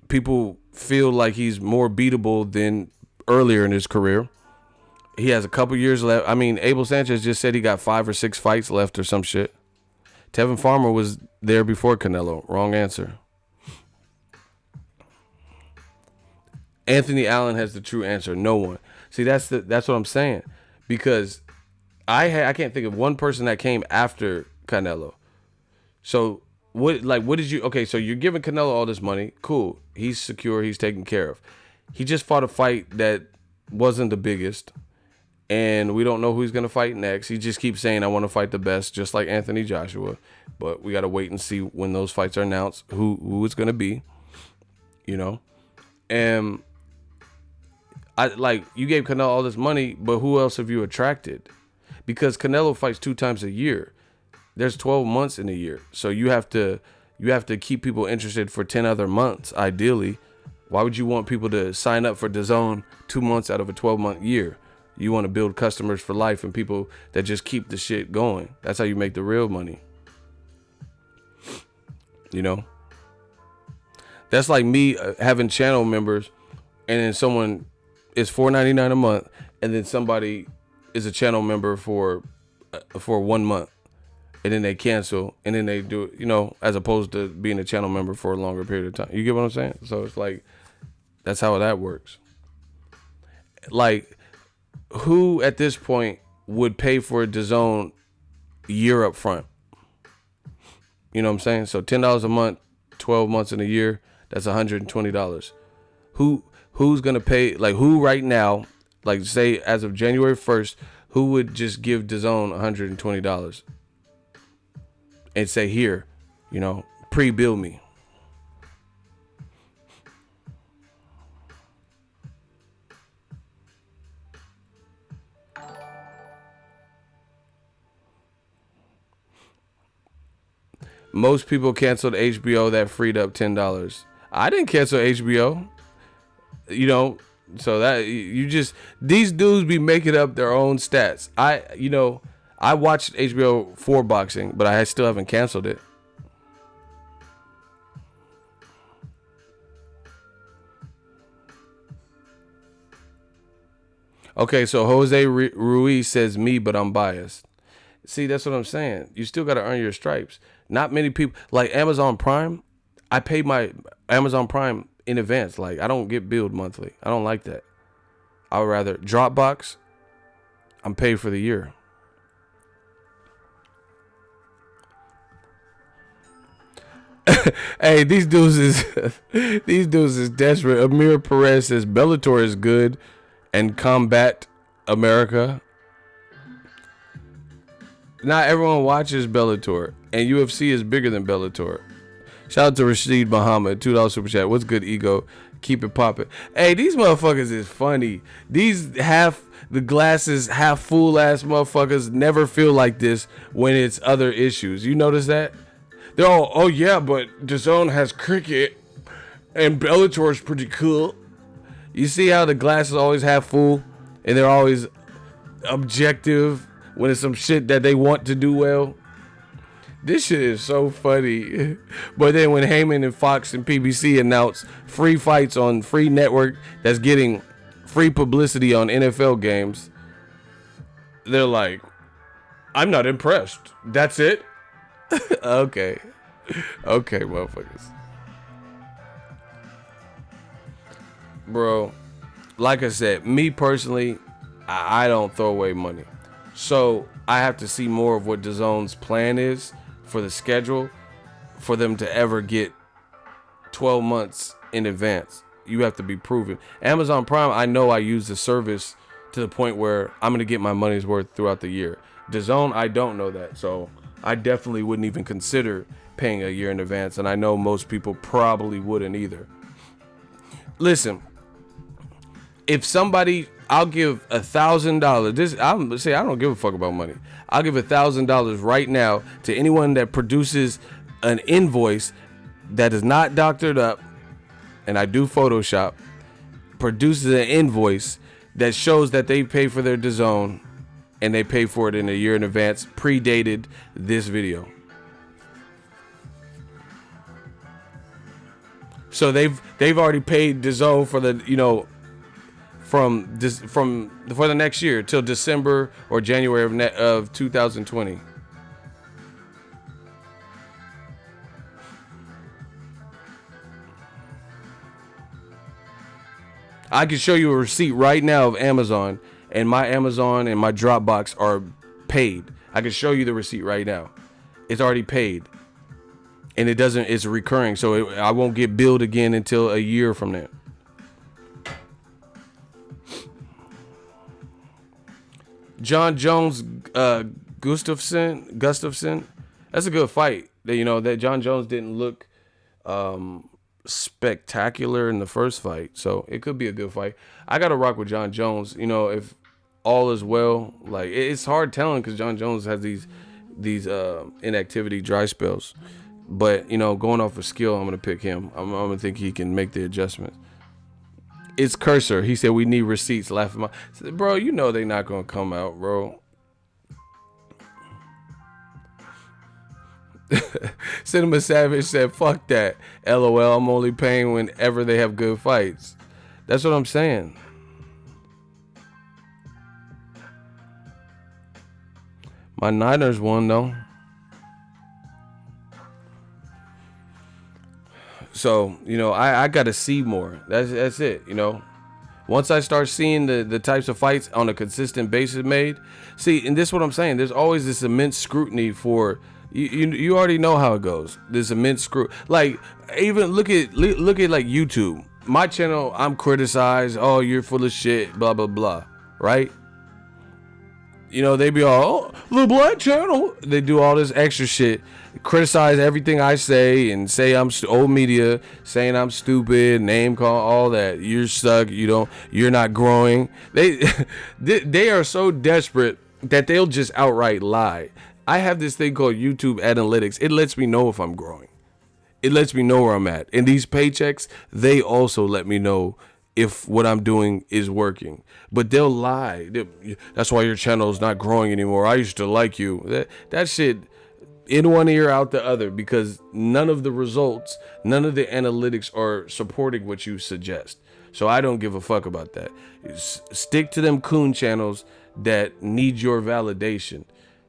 People feel like he's more beatable than earlier in his career. He has a couple years left. I mean, Abel Sanchez just said he got 5 or 6 fights left or some shit. Tevin Farmer was there before Canelo. Wrong answer. Anthony Allen has the true answer. No one. See, that's what I'm saying. Because I can't think of one person that came after Canelo. So what did you? Okay, so you're giving Canelo all this money. Cool. He's secure. He's taken care of. He just fought a fight that wasn't the biggest, and we don't know who he's gonna fight next. He just keeps saying, "I want to fight the best," just like Anthony Joshua. But we gotta wait and see when those fights are announced who it's gonna be. And you gave Canelo all this money, but who else have you attracted? Because Canelo fights 2 times a year. There's 12 months in a year. So you have to keep people interested for 10 other months, ideally. Why would you want people to sign up for Dazn 2 months out of a 12-month year? You want to build customers for life and people that just keep the shit going. That's how you make the real money. That's like me having channel members, and then someone is $4.99 a month, and then somebody is a channel member for 1 month, and then they cancel, and then they do it, as opposed to being a channel member for a longer period of time. You get what I'm saying? So it's that's how that works. Who at this point would pay for a Dazn year up front? You know what I'm saying? So $10 a month 12 months in a year, that's $120. Who's gonna pay? Like, who right now, like, say as of January 1st, who would just give Dazn $120 and say, here, pre-bill me? Most people canceled HBO that freed up $10. I didn't cancel HBO. So that these dudes be making up their own stats. I watched HBO for boxing, but I still haven't canceled it. Okay, so Jose Ruiz says me, but I'm biased. See, that's what I'm saying. You still got to earn your stripes. Not many people, like Amazon Prime, I pay my Amazon Prime in advance. Like, I don't get billed monthly. I don't like that. I would rather Dropbox, I'm paid for the year. Hey, these dudes is desperate. Amir Perez says Bellator is good and combat America. Not everyone watches Bellator, and UFC is bigger than Bellator. Shout out to Rashid Muhammad, $2 super chat. What's good, ego? Keep it popping. Hey, these motherfuckers is funny. These half full ass motherfuckers never feel like this when it's other issues. You notice that? They're all, oh yeah, but DAZN has cricket and Bellator is pretty cool. You see how the glass is always half full and they're always objective when it's some shit that they want to do well? This shit is so funny. But then when Heyman and Fox and PBC announce free fights on free network that's getting free publicity on NFL games, they're like, I'm not impressed. That's it? Okay, motherfuckers. Bro, like I said, me personally, I don't throw away money. So I have to see more of what DAZN's plan is for the schedule for them to ever get 12 months in advance. You have to be proven. Amazon Prime, I know I use the service to the point where I'm going to get my money's worth throughout the year. DAZN, I don't know that. So I definitely wouldn't even consider paying a year in advance. And I know most people probably wouldn't either. Listen, if somebody, I'll give $1,000. I don't give a fuck about money. I'll give $1,000 right now to anyone that produces an invoice that is not doctored up, and I do Photoshop, produces an invoice that shows that they pay for their DAZN and they pay for it in a year in advance, predated this video. So they've already paid DAZN for the, for the next year till December or January of 2020. I can show you a receipt right now of Amazon, and my Amazon and my Dropbox are paid. I can show you the receipt right now. It's already paid, and it's recurring, so I won't get billed again until a year from now. John Jones, Gustafson, that's a good fight. That John Jones didn't look spectacular in the first fight, so it could be a good fight. I gotta rock with John Jones. If all is well, like it's hard telling because John Jones has these inactivity dry spells, but going off of skill, I'm gonna pick him. I'm gonna think he can make the adjustments. It's Cursor. He said we need receipts. Laughing, bro. They not gonna come out, bro. Cinema Savage said, "Fuck that." LOL. I'm only paying whenever they have good fights. That's what I'm saying. My Niners won though. So, I got to see more. That's it, Once I start seeing the types of fights on a consistent basis made. See, and this is what I'm saying. There's always this immense scrutiny for, You already know how it goes. There's immense screw. Like, even look at like YouTube. My channel, I'm criticized. Oh, you're full of shit. Blah blah blah. Right? You know, they be all, oh, the black channel. They do all this extra shit, criticize everything I say, and say I'm old media, saying I'm stupid, name call, all that. You're stuck. You're not growing. They are so desperate that they'll just outright lie. I have this thing called YouTube analytics. It lets me know if I'm growing. It lets me know where I'm at. And these paychecks, they also let me know if what I'm doing is working. But they'll lie. That's why your channel is not growing anymore. I used to like you. That shit, in one ear, out the other, because none of the results, none of the analytics are supporting what you suggest. So I don't give a fuck about that. Stick to them coon channels that need your validation.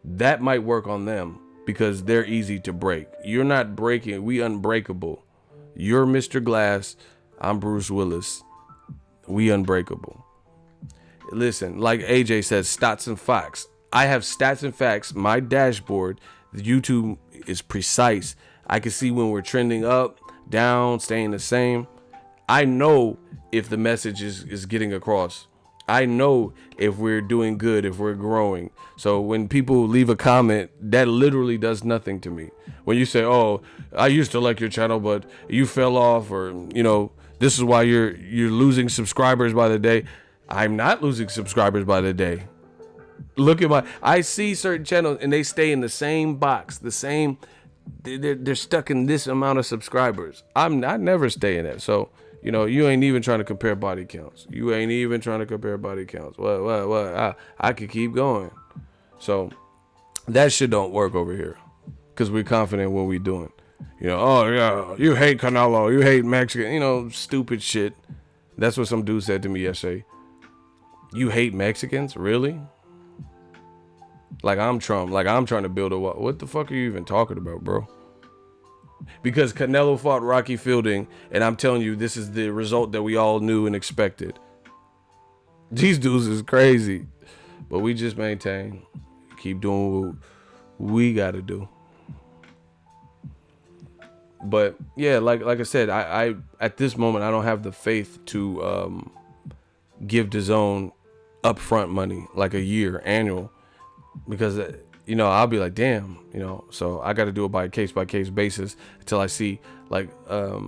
That might work on them because they're easy to break. You're not breaking. We unbreakable. You're Mr. Glass. I'm Bruce Willis. We unbreakable. Listen, like AJ says, stats and facts. I have stats and facts. My dashboard, the YouTube is precise. I can see when we're trending up, down, staying the same. I know if the message is getting across. I know if we're doing good, if we're growing. So when people leave a comment, that literally does nothing to me. When you say, oh, I used to like your channel, but you fell off, or, this is why you're losing subscribers by the day. I'm not losing subscribers by the day. Look at I see certain channels and they stay in the same box, they're stuck in this amount of subscribers. I never stay in that. So, you ain't even trying to compare body counts. What? I could keep going. So that shit don't work over here because we're confident in what we're doing. Oh yeah, you hate Canelo, you hate Mexican, stupid shit. That's what some dude said to me yesterday. You hate Mexicans? Really? Like I'm Trump, like I'm trying to build a wall. What the fuck are you even talking about, bro? Because Canelo fought Rocky Fielding, and I'm telling you, this is the result that we all knew and expected. These dudes is crazy. But we just maintain, keep doing what we gotta do. But yeah, like I said, I at this moment I don't have the faith to give Dazn upfront money, like a year annual, because I'll be like, damn, so I got to do it by case basis until I see like a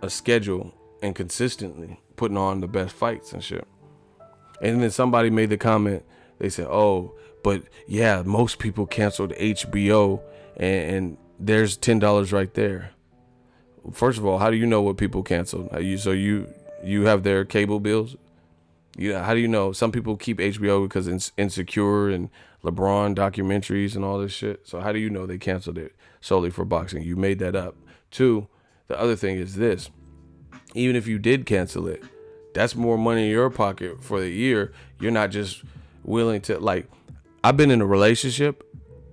schedule and consistently putting on the best fights and shit. And then somebody made the comment, they said, oh, but yeah, most people canceled HBO and there's $10 right there. First of all, how do you know what people canceled? You have their cable bills? How do you know? Some people keep HBO because it's Insecure and LeBron documentaries and all this shit. So how do you know they canceled it solely for boxing? You made that up. Two, the other thing is this. Even if you did cancel it, that's more money in your pocket for the year. You're not just willing to, like, I've been in a relationship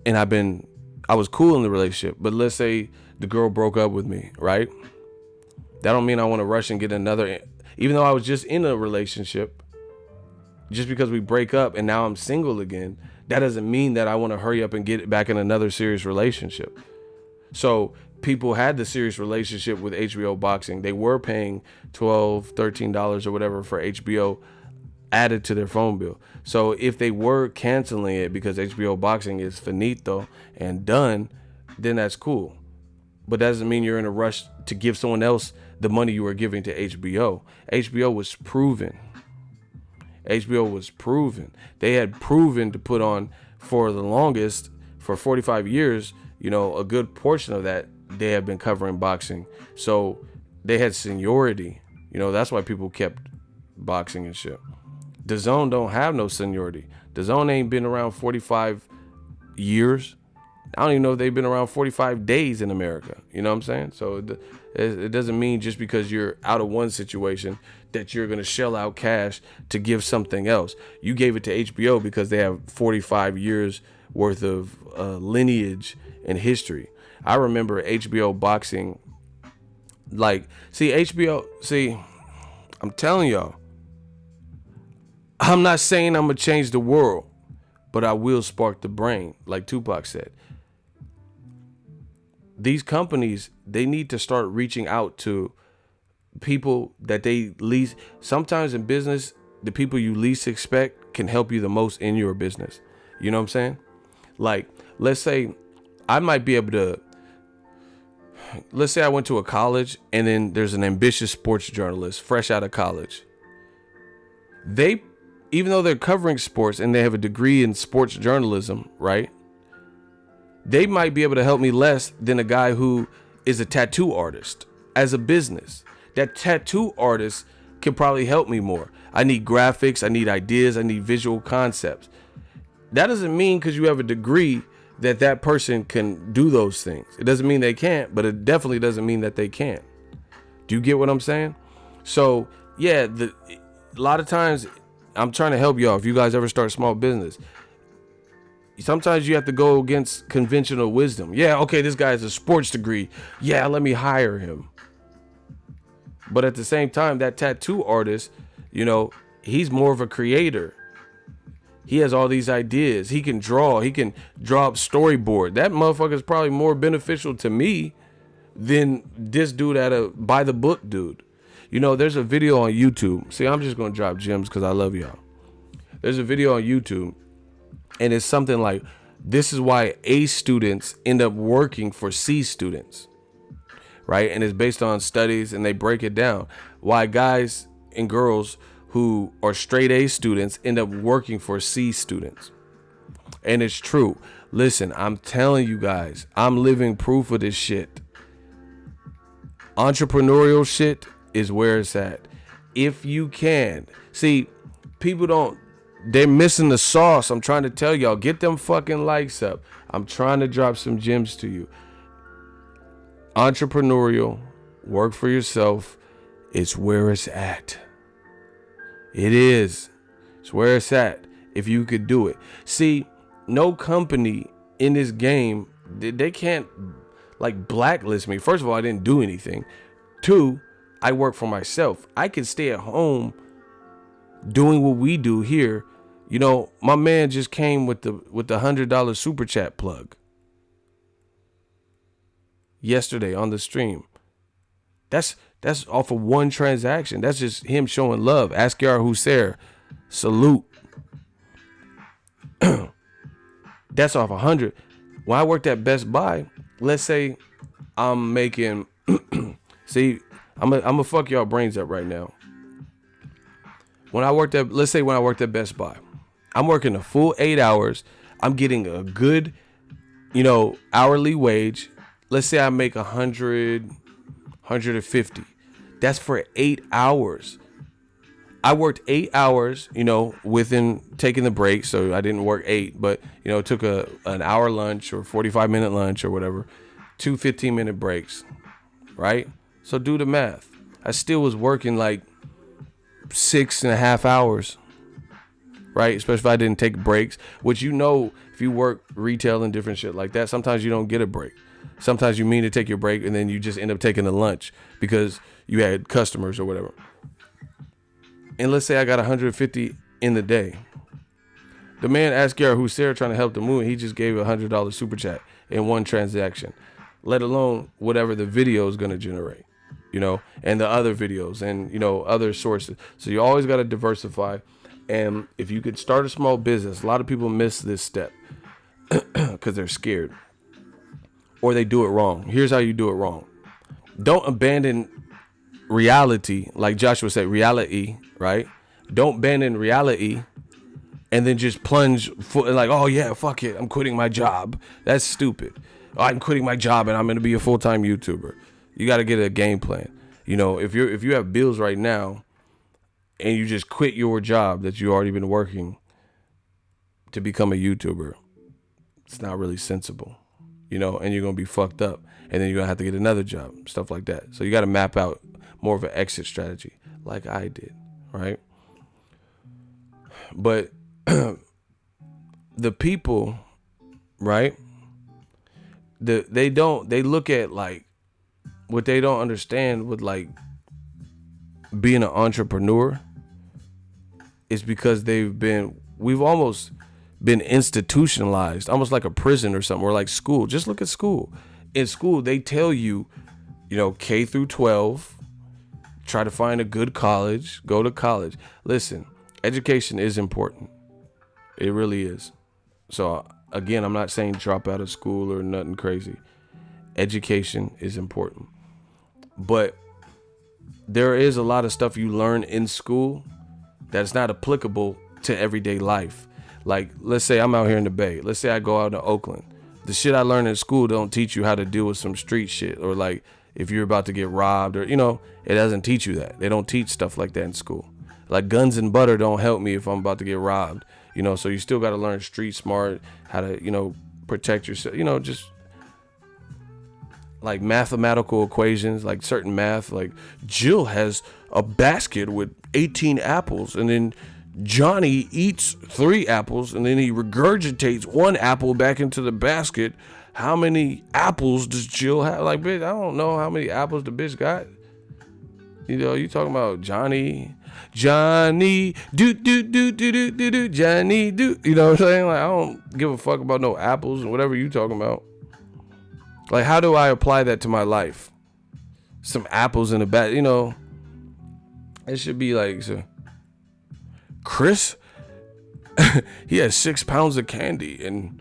and I was cool in the relationship, but let's say the girl broke up with me, right? That don't mean I want to rush and get another, even though I was just in a relationship. Just because we break up and now I'm single again, that doesn't mean that I want to hurry up and get back in another serious relationship. So people had the serious relationship with HBO boxing. They were paying $12, $13 or whatever for HBO added to their phone bill. So if they were canceling it because HBO boxing is finito and done, then that's cool. But that doesn't mean you're in a rush to give someone else the money you were giving to HBO. HBO was proven. They had proven to put on for the longest, for 45 years, a good portion of that, they have been covering boxing. So they had seniority. That's why people kept boxing and shit. Dazn don't have no seniority. Dazn ain't been around 45 years. I don't even know if they've been around 45 days in America. You know what I'm saying? So it doesn't mean just because you're out of one situation that you're going to shell out cash to give something else. You gave it to HBO because they have 45 years worth of lineage and history. I remember HBO boxing. I'm telling y'all, I'm not saying I'm going to change the world, but I will spark the brain, like Tupac said. these companies, they need to start reaching out to people that they least, sometimes in business, the people you least expect can help you the most in your business. You know what I'm saying? Like, let's say I might be able to, let's say I went to a college and then there's an ambitious sports journalist fresh out of college. They, even though they're covering sports and they have a degree in sports journalism, right? They might be able to help me less than a guy who is a tattoo artist as a business. That tattoo artist can probably help me more. I need graphics, I need ideas, I need visual concepts. That doesn't mean because you have a degree that that person can do those things. It doesn't mean they can't, but it definitely doesn't mean that they can't. Do you get what I'm saying? So yeah, a lot of times I'm trying to help y'all. If you guys ever start a small business, sometimes you have to go against conventional wisdom. Yeah, okay, this guy has a sports degree. Yeah, let me hire him. But at the same time, that tattoo artist, you know, he's more of a creator. He has all these ideas. He can draw. He can draw up storyboard. That motherfucker is probably more beneficial to me than this dude at a by the book dude. You know, there's a video on YouTube. See, I'm just going to drop gems because I love y'all. There's a video on YouTube, and it's something like, this is why A students end up working for C students, right? And it's based on studies, and they break it down. Why guys and girls who are straight A students end up working for C students. And it's true. Listen, I'm telling you guys, I'm living proof of this shit. Entrepreneurial shit is where it's at. If you can. See, people they're missing the sauce. I'm trying to tell y'all, get them fucking likes up. I'm trying to drop some gems to you. Entrepreneurial, work for yourself, it's where it's at. It is. It's where it's at. If you could do it. See, no company in this game, they can't like blacklist me. First of all, I didn't do anything. 2, I work for myself. I can stay at home doing what we do here. You know, my man just came with the $100 super chat plug yesterday on the stream. That's off of one transaction. That's just him showing love. Ask Yar Hussein. Salute. That's off 100. When I worked at Best Buy, let's say I'm making see, I'm gonna fuck y'all brains up right now. Let's say when I worked at Best Buy, I'm working a full 8 hours. I'm getting a good, hourly wage. Let's say I make 100, 150. That's for 8 hours. I worked 8 hours, within taking the break. So I didn't work 8, but, took an hour lunch or 45-minute lunch or whatever. 2 15-minute breaks, right? So do the math. I still was working like 6.5 hours, right? Especially if I didn't take breaks, which, if you work retail and different shit like that, sometimes you don't get a break. Sometimes you mean to take your break and then you just end up taking a lunch because you had customers or whatever. And let's say I got 150 in the day. The man asked Gary Hussein trying to help the movement. He just gave a $100 super chat in one transaction, let alone whatever the video is going to generate, and the other videos and, other sources. So you always got to diversify. And if you could start a small business, a lot of people miss this step because they're scared or they do it wrong. Here's how you do it wrong. Don't abandon reality. Like Joshua said, reality, right? Don't abandon reality and then just plunge like, oh yeah, fuck it, I'm quitting my job. That's stupid. I'm quitting my job and I'm going to be a full-time YouTuber. You got to get a game plan. If you have bills right now and you just quit your job that you already been working to become a YouTuber, it's not really sensible, and you're going to be fucked up and then you're going to have to get another job, stuff like that. So you got to map out more of an exit strategy like I did, right? But the people, right? They look at like what they don't understand with like being an entrepreneur is because we've almost been institutionalized, almost like a prison or something, or like school. Just look at school. in school, they tell you, K through 12, try to find a good college, go to college. Listen, education is important. It really is. So again, I'm not saying drop out of school or nothing crazy. Education is important. But there is a lot of stuff you learn in school that's not applicable to everyday life. Like, let's say I'm out here in the Bay. Let's say I go out to Oakland. The shit I learned in school don't teach you how to deal with some street shit, or like if you're about to get robbed, or it doesn't teach you that. They don't teach stuff like that in school. Like guns and butter don't help me if I'm about to get robbed. So you still got to learn street smart, how to, protect yourself, just like mathematical equations, like certain math, like Jill has a basket with 18 apples, and then Johnny eats 3 apples, and then he regurgitates 1 apple back into the basket. How many apples does Jill have? Like, bitch, I don't know how many apples the bitch got. You talking about Johnny, Johnny, do, Johnny, do. You know what I'm saying? Like, I don't give a fuck about no apples and whatever you talking about. Like, how do I apply that to my life? Some apples in the back, It should be like, so Chris, he has 6 pounds of candy and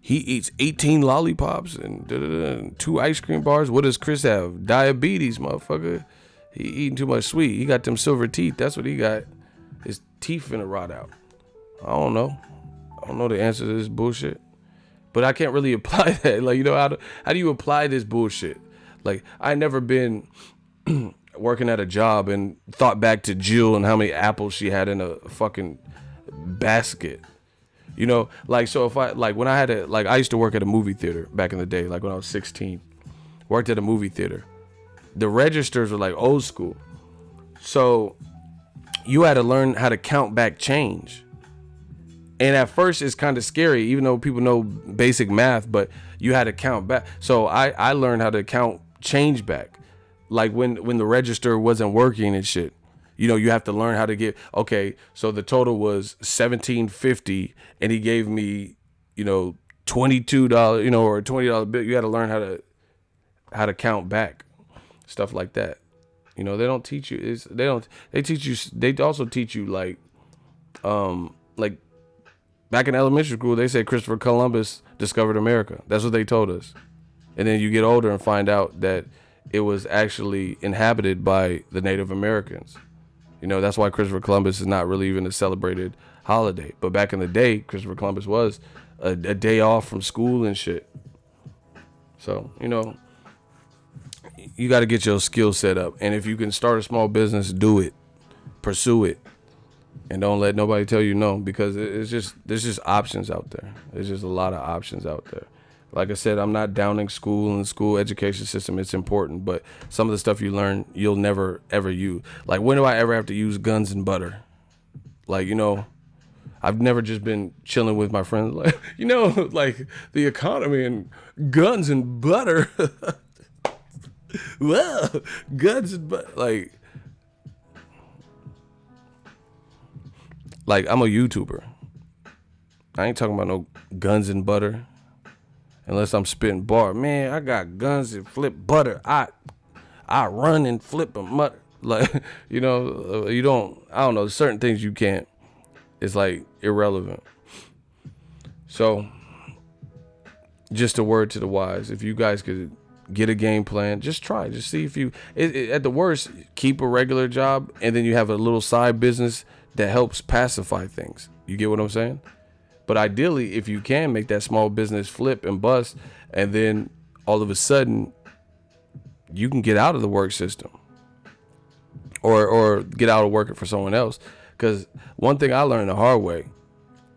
he eats 18 lollipops and 2 ice cream bars. What does Chris have? Diabetes, motherfucker. He eating too much sweet. He got them silver teeth. That's what he got. His teeth finna rot out. I don't know. I don't know the answer to this bullshit. But I can't really apply that. Like, how do you apply this bullshit? Like, I never been working at a job and thought back to Jill and how many apples she had in a fucking basket. Like, so if when I I used to work at a movie theater back in the day, like when I was 16, worked at a movie theater. The registers were like old school. So you had to learn how to count back change. And at first it's kind of scary, even though people know basic math, but you had to count back. So I learned how to count change back. Like when the register wasn't working and shit, you have to learn how to get, okay, so the total was $17.50 and he gave me, $22, or a $20 bill. You had to learn how to count back, stuff like that. They don't teach you, they also teach you like back in elementary school, they said Christopher Columbus discovered America. That's what they told us. And then you get older and find out that it was actually inhabited by the Native Americans. That's why Christopher Columbus is not really even a celebrated holiday. But back in the day, Christopher Columbus was a day off from school and shit. So, you got to get your skill set up. And if you can start a small business, do it. Pursue it. And don't let nobody tell you no, because there's just options out there. There's just a lot of options out there. Like I said, I'm not downing school and school education system. It's important, but some of the stuff you learn, you'll never ever use. Like, when do I ever have to use guns and butter? Like, I've never just been chilling with my friends. Like, like the economy and guns and butter. Well, guns and butter. Like, I'm a YouTuber. I ain't talking about no guns and butter. Unless I'm spitting bar. Man, I got guns and flip butter. I run and flip a mutter. Like, you don't, I don't know, certain things you can't. It's like irrelevant. So, just a word to the wise. If you guys could get a game plan, just try. Just see if you, at the worst, keep a regular job and then you have a little side business that helps pacify things. You get what I'm saying? But ideally, if you can make that small business flip and bust, and then all of a sudden you can get out of the work system or get out of working for someone else. Because one thing I learned the hard way,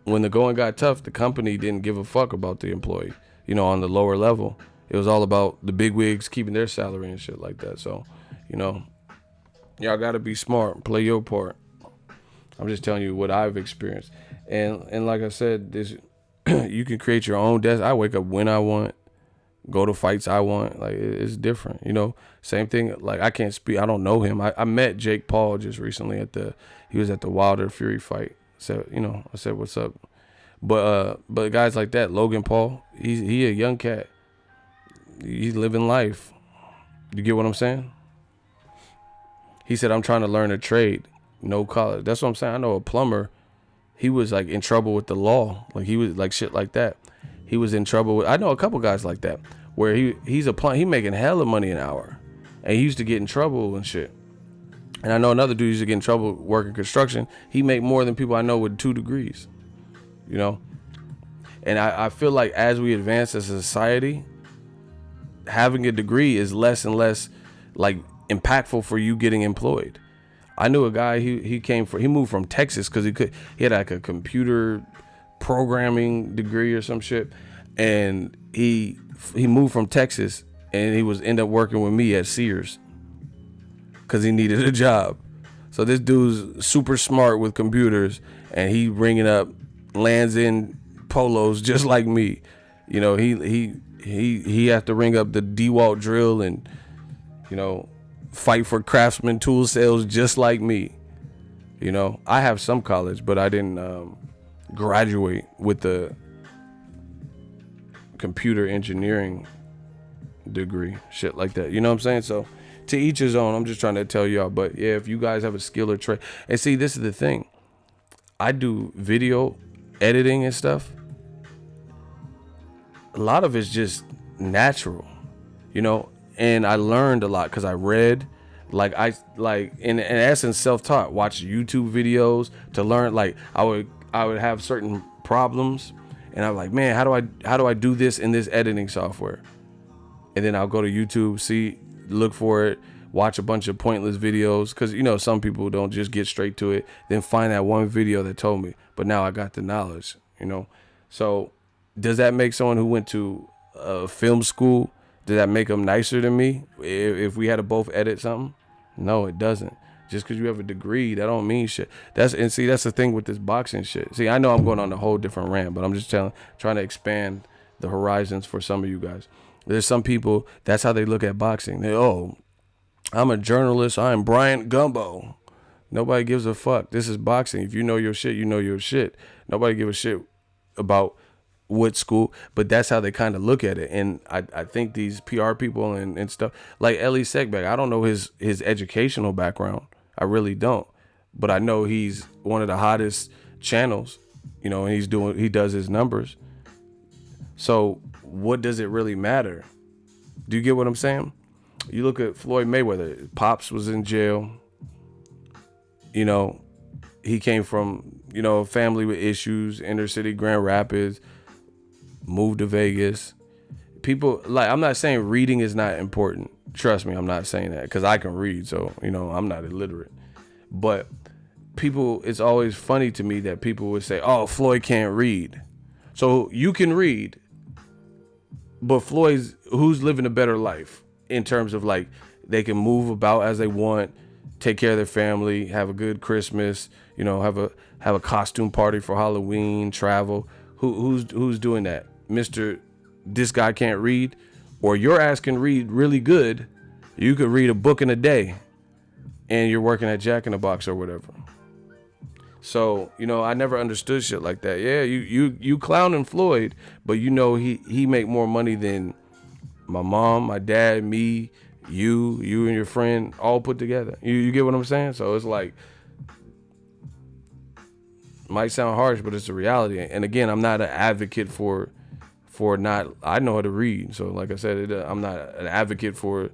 when the going got tough, the company didn't give a fuck about the employee, on the lower level. It was all about the big wigs keeping their salary and shit like that. So, y'all got to be smart, play your part. I'm just telling you what I've experienced. And like I said, this you can create your own desk. I wake up when I want, go to fights I want. Like, it's different, Same thing. Like, I can't speak. I don't know him. I met Jake Paul just recently he was at the Wilder Fury fight. So, I said, what's up? But guys like that, Logan Paul, he a young cat. He's living life. You get what I'm saying? He said, I'm trying to learn a trade. No college. That's what I'm saying. I know a plumber. He was like in trouble with the law. Like he was like shit like that. He was in trouble with, I know a couple guys like that where he's a plumber. He making hella money an hour. And he used to get in trouble and shit. And I know another dude used to get in trouble working construction. He make more than people I know with 2 degrees. You know? And I feel like as we advance as a society, having a degree is less and less like impactful for you getting employed. I knew a guy, he moved from Texas because he had like a computer programming degree or some shit. And he moved from Texas and he ended up working with me at Sears because he needed a job. So this dude's super smart with computers and he ringing up Lands End polos just like me. You know, he had to ring up the DeWalt drill and, you know, fight for Craftsman tool sales just like me. You know, I have some college, but I didn't graduate with the computer engineering degree, shit like that. You know what I'm saying? So to each his own. I'm just trying to tell y'all. But yeah, if you guys have a skill or trade, and see, this is the thing. I do video editing and stuff. A lot of it's just natural, you know, and I learned a lot because I read, like in essence, self-taught, watch YouTube videos to learn. Like I would have certain problems and I'm like, man, how do I do this in this editing software? And then I'll go to YouTube, look for it, watch a bunch of pointless videos. Cause you know, some people don't just get straight to it, then find that one video that told me, but now I got the knowledge, you know? So does that make someone who went to film school, does that make them nicer than me if we had to both edit something? No, it doesn't. Just because you have a degree, that don't mean shit. That's the thing with this boxing shit. See, I know I'm going on a whole different rant, but I'm just trying to expand the horizons for some of you guys. There's some people, that's how they look at boxing. I'm a journalist. I'm Bryant Gumbo. Nobody gives a fuck. This is boxing. If you know your shit, you know your shit. Nobody give a shit about what school, but that's how they kind of look at it. And I think these PR people and stuff, like Ellie Seckbeck, I don't know his educational background. I really don't. But I know he's one of the hottest channels, you know, and he does his numbers. So what does it really matter? Do you get what I'm saying? You look at Floyd Mayweather. Pops was in jail. You know, he came from, you know, a family with issues, inner city, Grand Rapids, moved to Vegas. People, like, I'm not saying reading is not important. Trust me, I'm not saying that because I can read. So, you know, I'm not illiterate. But people, it's always funny to me that people would say, oh, Floyd can't read. So you can read, but who's living a better life in terms of like they can move about as they want, take care of their family, have a good Christmas, you know, have a costume party for Halloween, travel. Who's doing that? Mr. This guy can't read, or your ass can read really good. You could read a book in a day and you're working at Jack in the Box or whatever. So, you know, I never understood shit like that. Yeah, you clowning Floyd, but you know he make more money than my mom, my dad, me, you and your friend all put together. You get what I'm saying? So it's like, might sound harsh, but it's a reality. And again, I'm not an advocate for I know how to read. So like I said, I'm not an advocate for,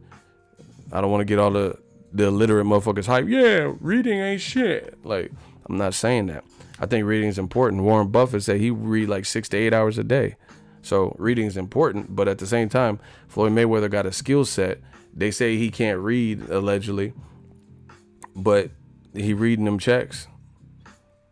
I don't want to get all the illiterate motherfuckers hype. Yeah, reading ain't shit. Like, I'm not saying that. I think reading is important. Warren Buffett said he read like 6 to 8 hours a day. So reading is important, but at the same time, Floyd Mayweather got a skill set. They say he can't read, allegedly, but he reading them checks.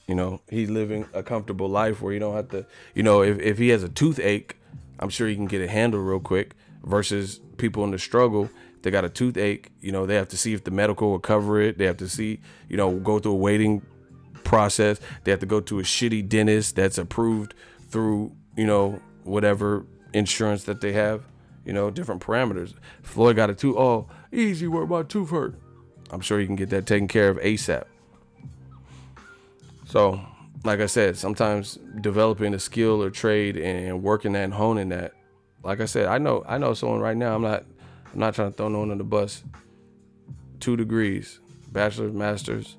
You know, he's living a comfortable life where you don't have to, you know, if he has a toothache, I'm sure he can get it handled real quick versus people in the struggle. They got a toothache, you know, they have to see if the medical will cover it. They have to see, you know, go through a waiting process. They have to go to a shitty dentist that's approved through, you know, whatever insurance that they have, you know, different parameters. Floyd got a tooth. Oh, easy, where my tooth hurt. I'm sure he can get that taken care of ASAP. So, like I said, sometimes developing a skill or trade and working that and honing that like I said, I know someone right now. I'm not trying to throw no one on the bus. 2 degrees, bachelor's, master's,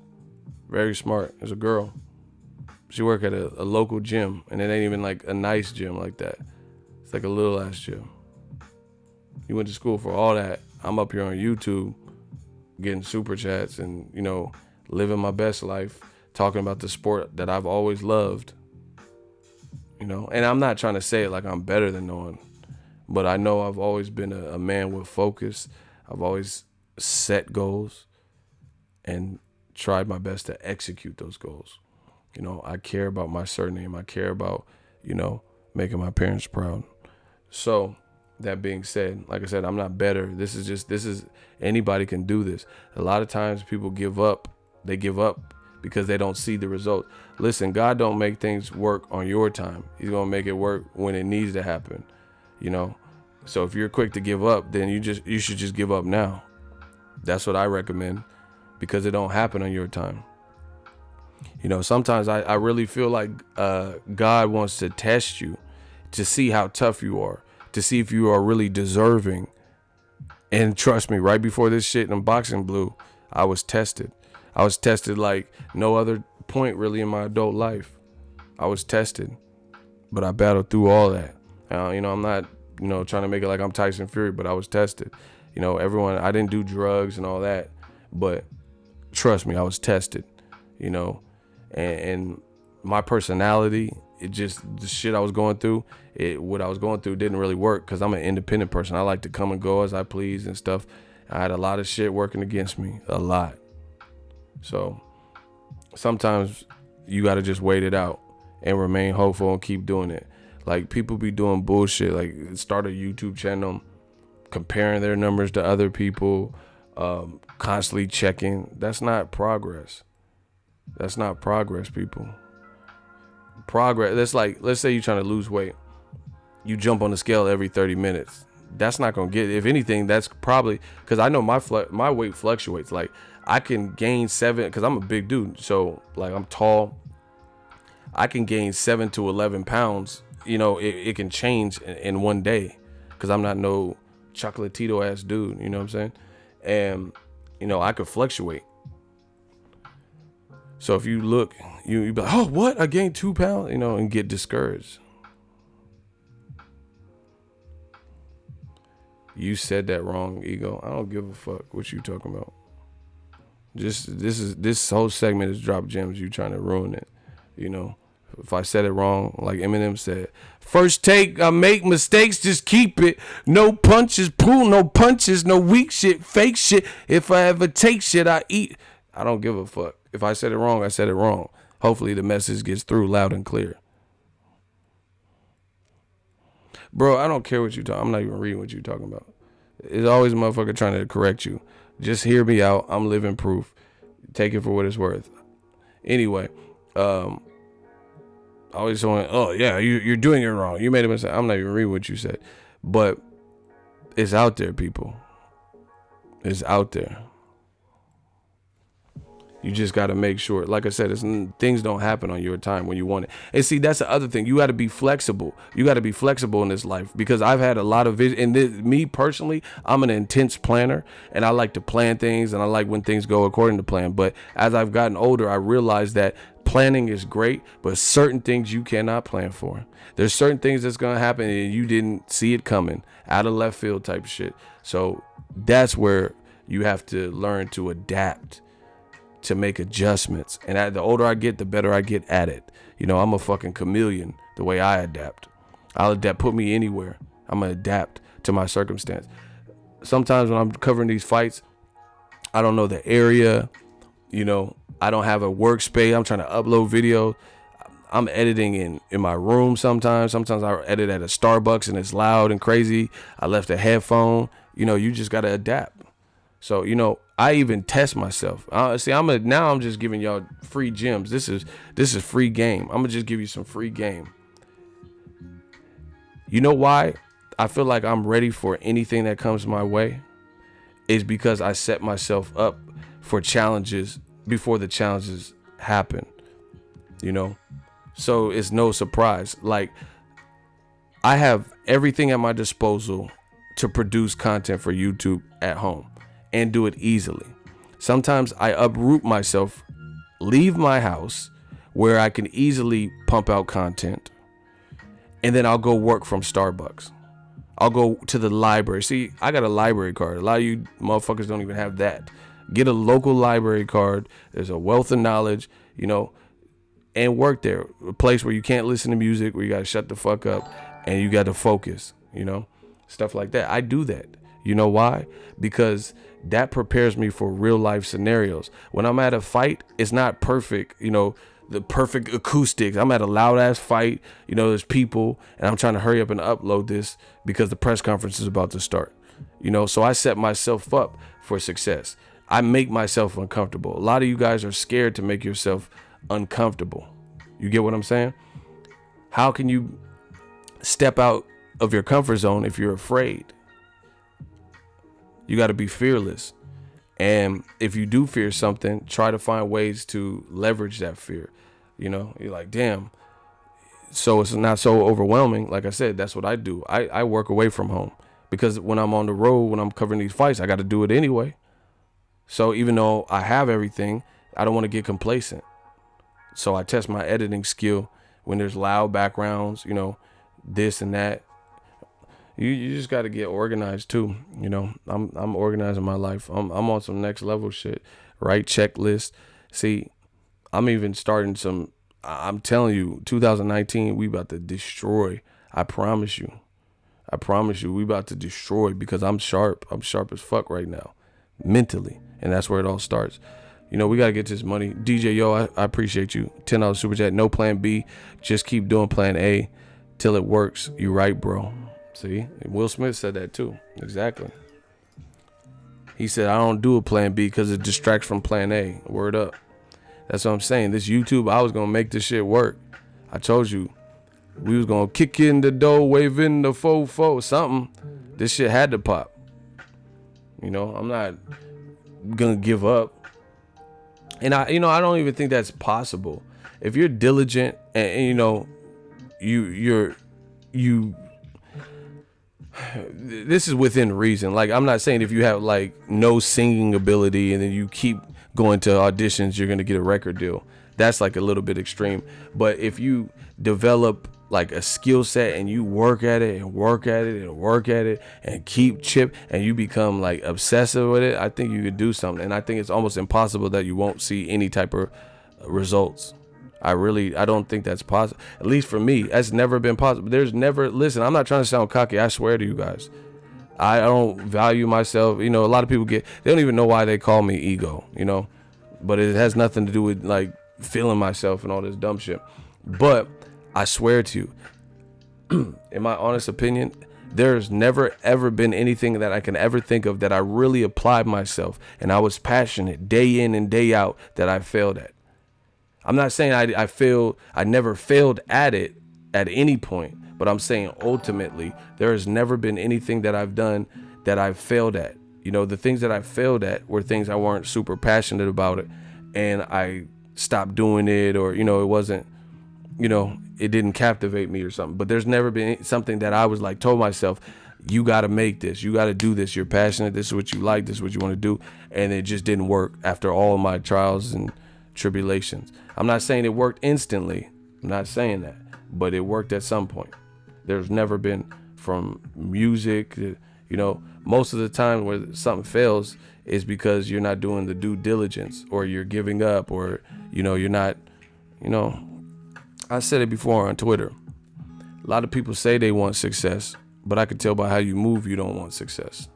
very smart. There's a girl. She work at a local gym, and it ain't even like a nice gym like that. It's like a little ass gym. You went to school for all that. I'm up here on YouTube getting super chats and, you know, living my best life, talking about the sport that I've always loved. You know, and I'm not trying to say it like I'm better than no one, but I know I've always been a man with focus. I've always set goals and tried my best to execute those goals. You know, I care about my surname. I care about, you know, making my parents proud. So that being said, like I said, I'm not better. This is anybody can do this. A lot of times people give up. They give up because they don't see the result. Listen, God don't make things work on your time. He's going to make it work when it needs to happen, you know? So if you're quick to give up, then you should just give up now. That's what I recommend, because it don't happen on your time. You know, sometimes I really feel like God wants to test you to see how tough you are, to see if you are really deserving. And trust me, right before this shit in Boxing Blue, I was tested. I was tested like no other point really in my adult life. I was tested, but I battled through all that. You know, I'm not, you know, trying to make it like I'm Tyson Fury, but I was tested. You know, I didn't do drugs and all that, but trust me, I was tested, you know, and my personality, it just, the shit I was going through, what I was going through didn't really work because I'm an independent person. I like to come and go as I please and stuff. I had a lot of shit working against me, a lot. So sometimes you got to just wait it out and remain hopeful and keep doing it. Like, people be doing bullshit, like start a YouTube channel, comparing their numbers to other people, constantly checking. That's not progress. That's not progress, people. Progress, that's like, let's say you're trying to lose weight. You jump on the scale every 30 minutes. That's not going to get it. If anything, that's probably, because I know my weight fluctuates. Like, I can gain 7, because I'm a big dude. So, like, I'm tall. I can gain 7 to 11 pounds. You know, it can change in one day, because I'm not no chocolatito ass dude. You know what I'm saying? And, you know, I could fluctuate. So if you look, you be like, oh, what? I gained 2 pounds, you know, and get discouraged. You said that wrong, ego. I don't give a fuck what you talking about. This whole segment is drop gems. You trying to ruin it, you know. If I said it wrong, like Eminem said, first take, I make mistakes, just keep it. No punches, pull, no punches, no weak shit, fake shit. If I ever take shit, I eat. I don't give a fuck. If I said it wrong, I said it wrong. Hopefully the message gets through loud and clear. Bro, I don't care what you talk. I'm not even reading what you're talking about. It's always a motherfucker trying to correct you. Just hear me out. I'm living proof. Take it for what it's worth. Anyway, I always want, oh yeah, you're doing it wrong. You made a mistake. I'm not even reading what you said. But it's out there, people. It's out there. You just got to make sure, like I said, things don't happen on your time when you want it. And see, that's the other thing. You got to be flexible. You got to be flexible in this life, because I've had a lot of vision. And me personally, I'm an intense planner, and I like to plan things, and I like when things go according to plan. But as I've gotten older, I realized that planning is great, but certain things you cannot plan for. There's certain things that's going to happen and you didn't see it coming, out of left field type shit. So that's where you have to learn to adapt, to make adjustments. And the older I get, the better I get at it. You know, I'm a fucking chameleon the way I adapt. I'll adapt, put me anywhere. I'm going to adapt to my circumstance. Sometimes when I'm covering these fights, I don't know the area, you know, I don't have a workspace. I'm trying to upload video. I'm editing in my room sometimes. Sometimes I edit at a Starbucks and it's loud and crazy. I left a headphone. You know, you just got to adapt. So, you know, I even test myself. Now I'm just giving y'all free gems. This is free game. I'm gonna just give you some free game. You know why I feel like I'm ready for anything that comes my way? Is because I set myself up for challenges before the challenges happen. You know, so it's no surprise. Like, I have everything at my disposal to produce content for YouTube at home and do it easily. Sometimes I uproot myself, leave my house where I can easily pump out content, and then I'll go work from Starbucks. I'll go to the library. See, I got a library card. A lot of you motherfuckers don't even have that. Get a local library card. There's a wealth of knowledge, and work there. A place where you can't listen to music, where you got to shut the fuck up and you got to focus, stuff like that. I do that. You know why? Because that prepares me for real life scenarios. When I'm at a fight, it's not perfect, the perfect acoustics. I'm at a loud ass fight, there's people, and I'm trying to hurry up and upload this because the press conference is about to start. So I set myself up for success. I make myself uncomfortable. A lot of you guys are scared to make yourself uncomfortable. You get what I'm saying? How can you step out of your comfort zone if you're afraid? You got to be fearless. And if you do fear something, try to find ways to leverage that fear. You're like, damn. So it's not so overwhelming. Like I said, that's what I do. I work away from home because when I'm on the road, when I'm covering these fights, I got to do it anyway. So even though I have everything, I don't want to get complacent. So I test my editing skill when there's loud backgrounds, this and that. You just got to get organized too. I'm organizing my life. I'm on some next level shit. Right checklist. See, I'm even starting some. I'm telling you, 2019, we about to destroy. I promise you. We about to destroy because I'm sharp. I'm sharp as fuck right now, mentally, and that's where it all starts. We got to get this money. DJ, I appreciate you. $10 super chat. No plan B. Just keep doing plan A till it works. You right, bro. See, Will Smith said that too. Exactly. He said, I don't do a plan B because it distracts from plan A. Word up. That's what I'm saying. This YouTube, I was going to make this shit work. I told you, we was going to kick in the dough, wave in the fo, something. This shit had to pop. I'm not going to give up. And I don't even think that's possible. If you're diligent and you this is within reason. Like, I'm not saying if you have like no singing ability and then you keep going to auditions, you're going to get a record deal. That's like a little bit extreme. But if you develop like a skill set and you work at it and work at it and work at it and keep chip and you become like obsessive with it, I think you could do something. And I think it's almost impossible that you won't see any type of results. I don't think that's possible. At least for me, that's never been possible. Listen, I'm not trying to sound cocky. I swear to you guys, I don't value myself. A lot of people they don't even know why they call me ego, but it has nothing to do with like feeling myself and all this dumb shit. But I swear to you, in my honest opinion, there's never ever been anything that I can ever think of that I really applied myself and I was passionate day in and day out that I failed at. I'm not saying I never failed at it at any point, but I'm saying ultimately there has never been anything that I've done that I've failed at. The things that I failed at were things I weren't super passionate about it, and I stopped doing it, or it wasn't, it didn't captivate me or something. But there's never been something that I was like told myself, you got to make this, you got to do this, you're passionate, this is what you like, this is what you want to do, and it just didn't work after all my trials and tribulations. I'm not saying it worked instantly. I'm not saying that, but it worked at some point. There's never been from music, most of the time where something fails is because you're not doing the due diligence, or you're giving up, or, you're not, I said it before on Twitter. A lot of people say they want success, but I can tell by how you move, you don't want success.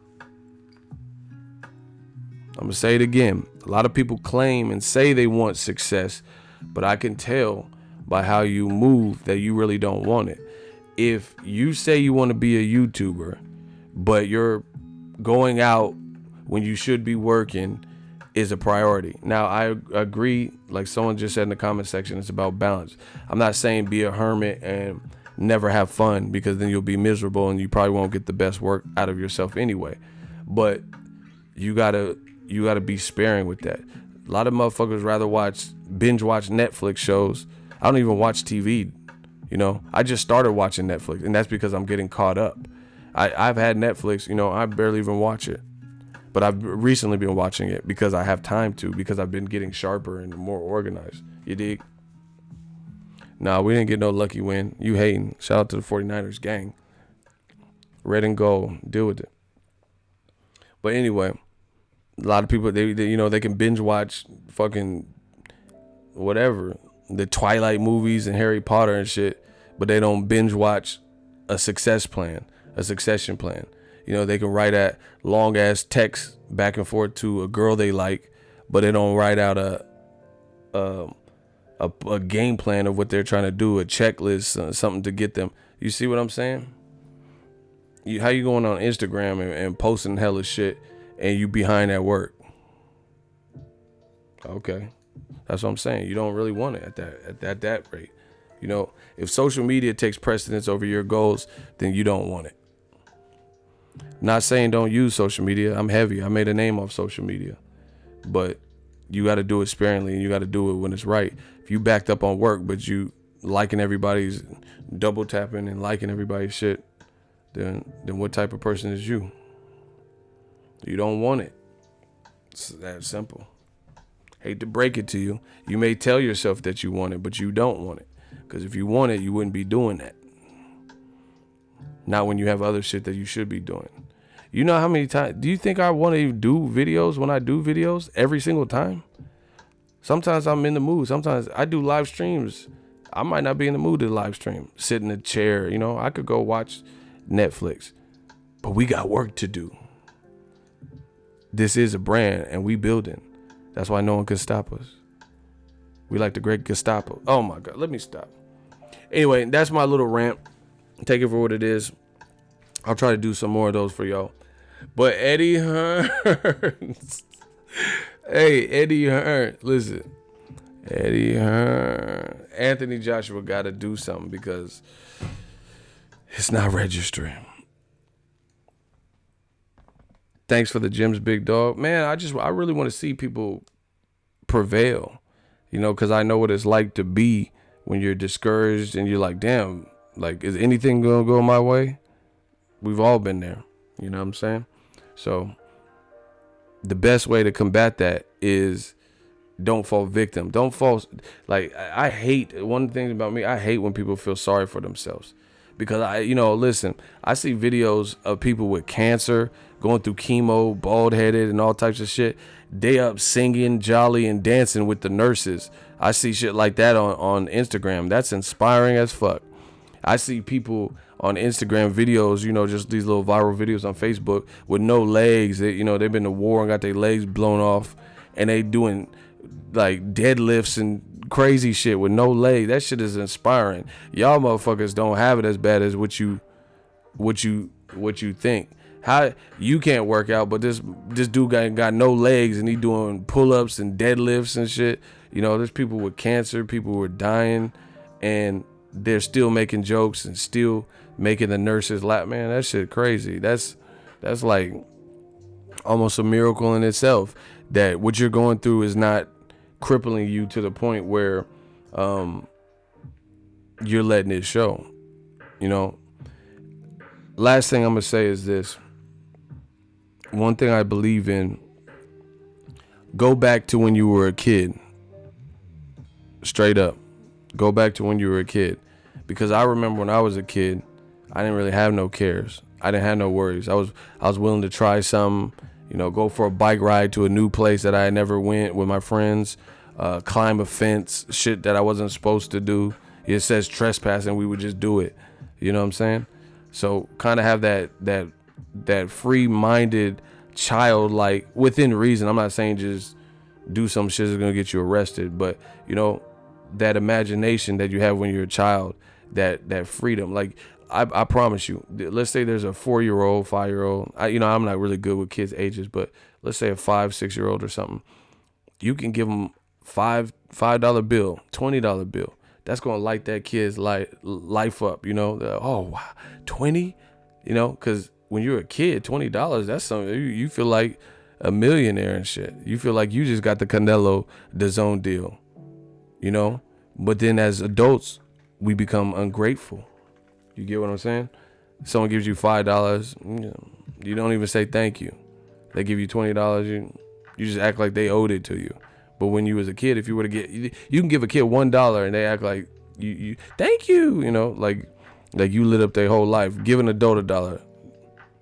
I'm going to say it again. A lot of people claim and say they want success, but I can tell by how you move that you really don't want it. If you say you want to be a YouTuber, but you're going out when you should be working is a priority. Now, I agree, like someone just said in the comment section, it's about balance. I'm not saying be a hermit and never have fun, because then you'll be miserable and you probably won't get the best work out of yourself anyway. But you gotta be sparing with that. A lot of motherfuckers rather binge watch Netflix shows. I don't even watch TV. You know, I just started watching Netflix, and that's because I'm getting caught up. I've had Netflix, you know, I barely even watch it. But I've recently been watching it because I have time to, because I've been getting sharper and more organized. You dig? Nah, we didn't get no lucky win. You hating. Shout out to the 49ers gang. Red and gold. Deal with it. But anyway, a lot of people, they you know, they can binge watch fucking whatever, the Twilight movies and Harry Potter and shit, but they don't binge watch a succession plan. You know, they can write at long ass text back and forth to a girl they like, but they don't write out a game plan of what they're trying to do, a checklist, something to get them. You see what I'm saying? How you going on Instagram and posting hella shit and you behind at work? Okay, that's what I'm saying. You don't really want it at that rate. You know, if social media takes precedence over your goals, then you don't want it. Not saying don't use social media. I'm heavy. I made a name off social media, but you got to do it sparingly, and you got to do it when it's right. If you backed up on work, but you liking everybody's, double tapping and liking everybody's shit, then what type of person is you? You don't want it. It's that simple. Hate to break it to you. You may tell yourself that you want it, but you don't want it. Because if you want it, you wouldn't be doing that. Not when you have other shit that you should be doing. You know how many times, do you think I want to do videos when I do videos every single time? Sometimes I'm in the mood. Sometimes I do live streams. I might not be in the mood to live stream. Sit in a chair, you know, I could go watch Netflix. But we got work to do. This is a brand and we building. That's why no one can stop us. We like the great Gestapo. Oh my God, let me stop. Anyway, that's my little rant. Take it for what it is. I'll try to do some more of those for y'all. But Eddie Hearns. Hey, Eddie Hearns. Listen. Eddie Hearns. Anthony Joshua got to do something because it's not registering. Thanks for the gems, big dog. Man, I really want to see people prevail. You know, because I know what it's like to be when you're discouraged and you're like, damn, like, is anything going to go my way? We've all been there. You know what I'm saying? So the best way to combat that is don't fall victim. Don't fall. Like, I hate, one of the things about me, I hate when people feel sorry for themselves. Because listen, I see videos of people with cancer going through chemo, bald headed and all types of shit. They up singing, jolly and dancing with the nurses. I see shit like that on Instagram. That's inspiring as fuck. I see people on Instagram videos, you know, just these little viral videos on Facebook with no legs. They've been to war and got their legs blown off, and they doing like deadlifts and crazy shit with no legs. That shit is inspiring. Y'all motherfuckers don't have it as bad as what you think. How you can't work out, but this dude got no legs and he doing pull-ups and deadlifts and shit. You know, there's people with cancer, people who are dying, and they're still making jokes and still making the nurses laugh. Man, that shit crazy. That's like almost a miracle in itself, that what you're going through is not crippling you to the point where you're letting it show. You know, last thing I'm gonna say is this. One thing I believe in, go back to when you were a kid. Straight up. Go back to when you were a kid. Because I remember when I was a kid, I didn't really have no cares. I didn't have no worries. I was willing to try something, you know, go for a bike ride to a new place that I had never went with my friends, climb a fence, shit that I wasn't supposed to do. It says trespassing, we would just do it. You know what I'm saying? So kind of have that free-minded child, like, within reason. I'm not saying just do some shit that's gonna get you arrested, but you know, that imagination that you have when you're a child, that freedom. Like, I promise you, let's say there's a 4-year-old, 5-year-old. I'm not really good with kids' ages, but let's say a 5-6-year-old or something. You can give them $5 bill, $20 bill. That's gonna light that kid's life up. You know, oh wow, 20. You know, because when you're a kid, $20, that's something you feel like a millionaire and shit. You feel like you just got the Canelo Dazn deal, you know? But then as adults, we become ungrateful. You get what I'm saying? Someone gives you $5, you don't even say thank you. They give you $20, you just act like they owed it to you. But when you was a kid, if you were to get, you can give a kid $1 and they act like you thank you, like you lit up their whole life. Give an adult $1.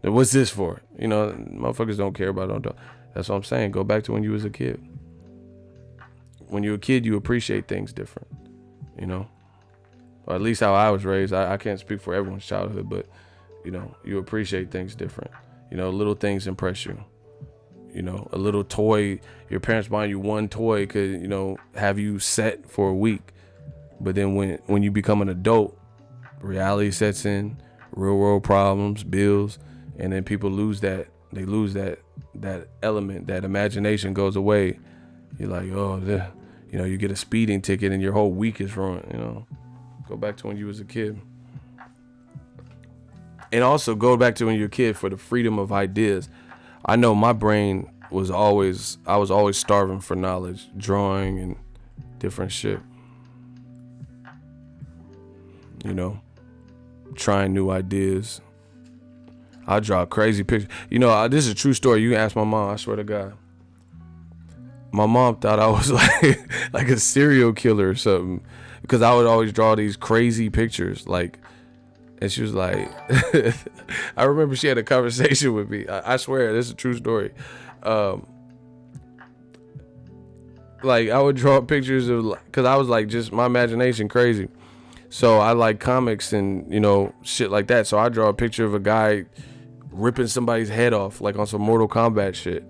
What's this for? Motherfuckers don't care about adult. That's what I'm saying. Go back to when you was a kid. When you're a kid, you appreciate things different, or at least how I was raised. I can't speak for everyone's childhood, but you appreciate things different. Little things impress you. A little toy, your parents buying you one toy could, have you set for a week. But then when you become an adult, reality sets in, real world problems, bills, and then people lose that. They lose that element, that imagination goes away. You're like, you get a speeding ticket and your whole week is ruined. Go back to when you was a kid. And also go back to when you're a kid for the freedom of ideas. I know my brain I was always starving for knowledge, drawing and different shit. Trying new ideas. I draw crazy pictures. This is a true story. You can ask my mom, I swear to God. My mom thought I was like a serial killer or something, because I would always draw these crazy pictures, and she was like, I remember she had a conversation with me. I swear, this is a true story. I would draw pictures of, because I was just my imagination crazy. So I like comics and, shit like that. So I draw a picture of a guy ripping somebody's head off, on some Mortal Kombat shit.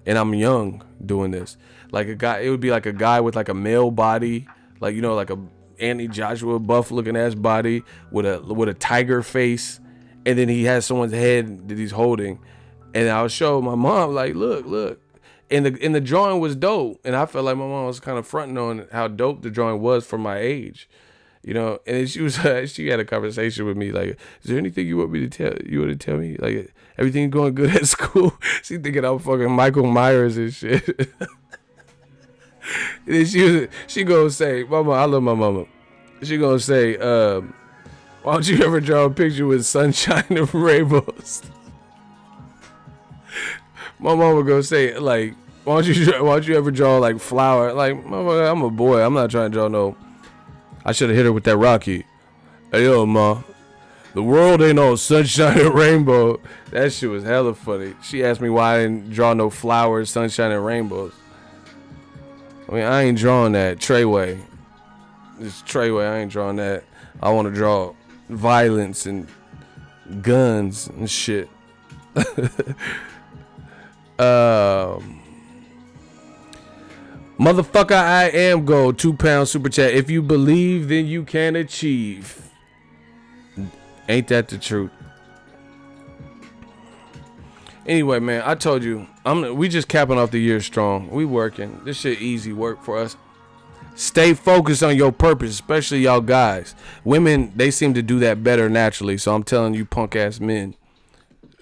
And I'm young doing this. It would be like a guy with a male body, like a Anthony Joshua buff looking ass body with a tiger face, and then he has someone's head that he's holding, and I'll show my mom look, and the drawing was dope, and I felt like my mom was kind of fronting on how dope the drawing was for my age, and then she had a conversation with me is there anything you want to tell me, everything going good at school? She thinking I'm fucking Michael Myers and shit. And then she gonna say, Mama, I love my mama. She gonna say, why don't you ever draw a picture with sunshine and rainbows? My mama gonna say, why don't you ever draw flower? Mama, I'm a boy. I'm not trying to draw no. I should have hit her with that Rocky. Hey, yo, ma, the world ain't all sunshine and rainbow. That shit was hella funny. She asked me why I didn't draw no flowers, sunshine and rainbows. I ain't drawing that. Treyway. It's Treyway. I ain't drawing that. I want to draw violence and guns and shit. Motherfucker, I am gold. £2 super chat. If you believe, then you can achieve. Ain't that the truth? Anyway, man, I told you, we just capping off the year strong. We working. This shit easy work for us. Stay focused on your purpose, especially y'all guys. Women, they seem to do that better naturally. So I'm telling you, punk ass men,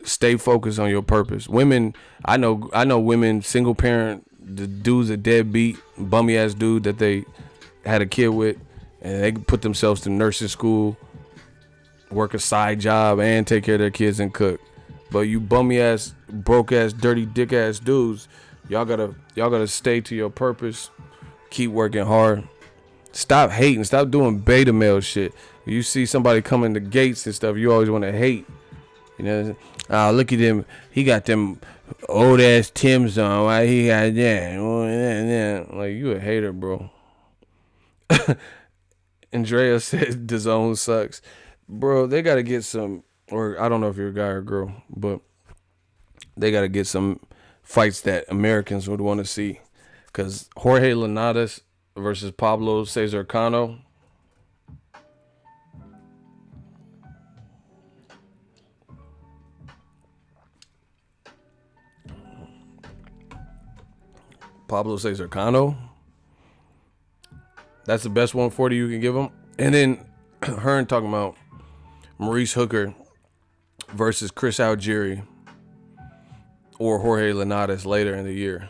stay focused on your purpose. Women, I know women, single parent, the dude's a deadbeat, bummy ass dude that they had a kid with, and they put themselves to nursing school, work a side job, and take care of their kids and cook. But you bummy ass, broke ass, dirty dick ass dudes, y'all gotta stay to your purpose. Keep working hard. Stop hating. Stop doing beta male shit. When you see somebody coming to gates and stuff, you always want to hate. Look at him. He got them old ass Timbs on. Why he got that? Like, you a hater, bro. Andrea said Dazn sucks. Bro, they got to get some, or I don't know if you're a guy or a girl, but they got to get some fights that Americans would want to see. Because Jorge Linares versus Pablo Cesar Cano. Pablo Cesar Cano. That's the best 140 you can give him. And then Hearn talking about Maurice Hooker versus Chris Algieri or Jorge Linares later in the year.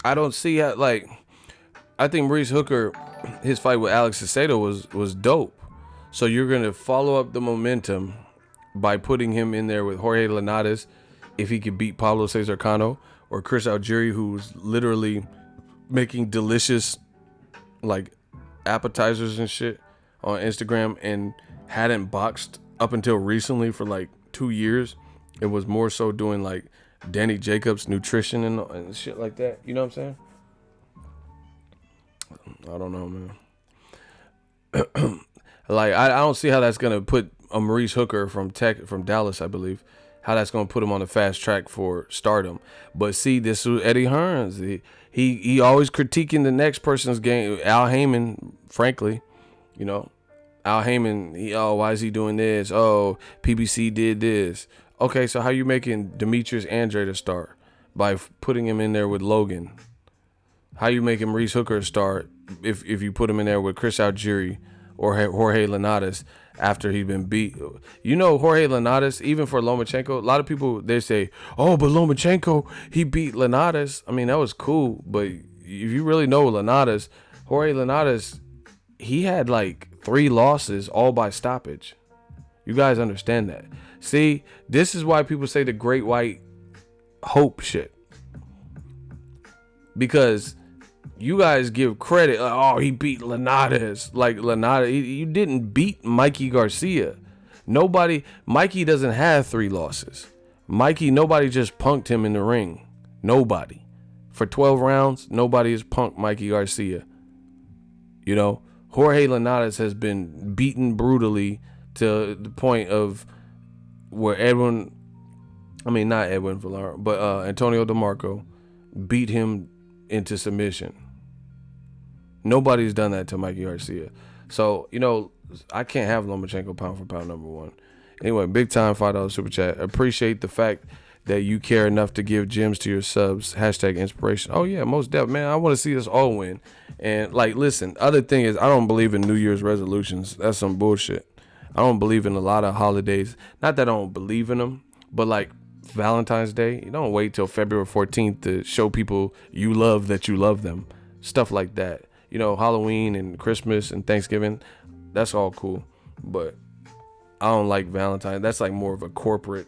I don't see how, like, I think Maurice Hooker, his fight with Alex Cicero was dope. So you're gonna follow up the momentum by putting him in there with Jorge Linares, if he could beat Pablo Cesar Cano, or Chris Algieri, who's literally making delicious like appetizers and shit on Instagram and hadn't boxed up until recently for like 2 years. It was more so doing like Danny Jacobs nutrition and shit like that. You know what I'm saying? I don't know, man. Like I don't see how that's gonna put a Maurice Hooker from Dallas, I believe, how that's gonna put him on the fast track for stardom. But see, this was Eddie Hearns. He always critiquing the next person's game. Al Heyman, frankly, you know, Al Heyman. Why is he doing this? Oh, PBC did this. Okay, so how you making Demetrius Andrade a star by putting him in there with Logan? How you making Maurice Hooker a star if you put him in there with Chris Algieri or Jorge Linares after he's been beat? You know, Jorge Linares, even for Lomachenko, a lot of people, they say, oh, but Lomachenko, he beat Linares. I mean, that was cool, but if you really know Linares, Jorge Linares, he had like 3 losses all by stoppage. You guys understand that. See, this is why people say the great white hope shit. Because you guys give credit, oh, he beat Linares. Like Linares, you didn't beat Mikey Garcia. Mikey doesn't have 3 losses. Nobody just punked him in the ring. Nobody. For 12 rounds, nobody has punked Mikey Garcia. You know, Jorge Linares has been beaten brutally to the point of where Antonio DeMarco beat him into submission. Nobody's done that to Mikey Garcia. So, you know, I can't have Lomachenko pound for pound number 1. Anyway, big time $5 super chat. Appreciate the fact that you care enough to give gems to your subs. Hashtag inspiration. Oh yeah, most definitely, man. I want to see us all win. And like, listen, other thing is, I don't believe in New Year's resolutions. That's some bullshit. I don't believe in a lot of holidays. Not that I don't believe in them, but like Valentine's Day, you don't wait till February 14th to show people you love that you love them. Stuff like that. You know, Halloween and Christmas and Thanksgiving, that's all cool. But I don't like Valentine's. That's like more of a corporate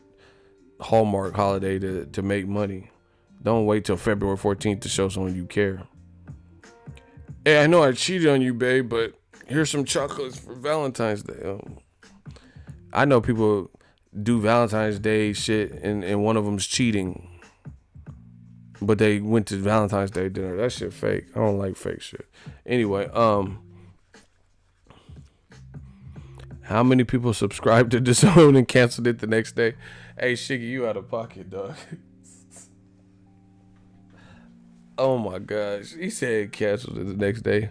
Hallmark holiday to make money. Don't wait till February 14th to show someone you care. Hey, I know I cheated on you, babe, but here's some chocolates for Valentine's Day. I know people do Valentine's Day shit and one of them's cheating, but they went to Valentine's Day dinner. That shit fake. I don't like fake shit. Anyway, how many people subscribed to Dazn and canceled it the next day? Hey, Shiggy, you out of pocket, dog. Oh my gosh. He said canceled it the next day.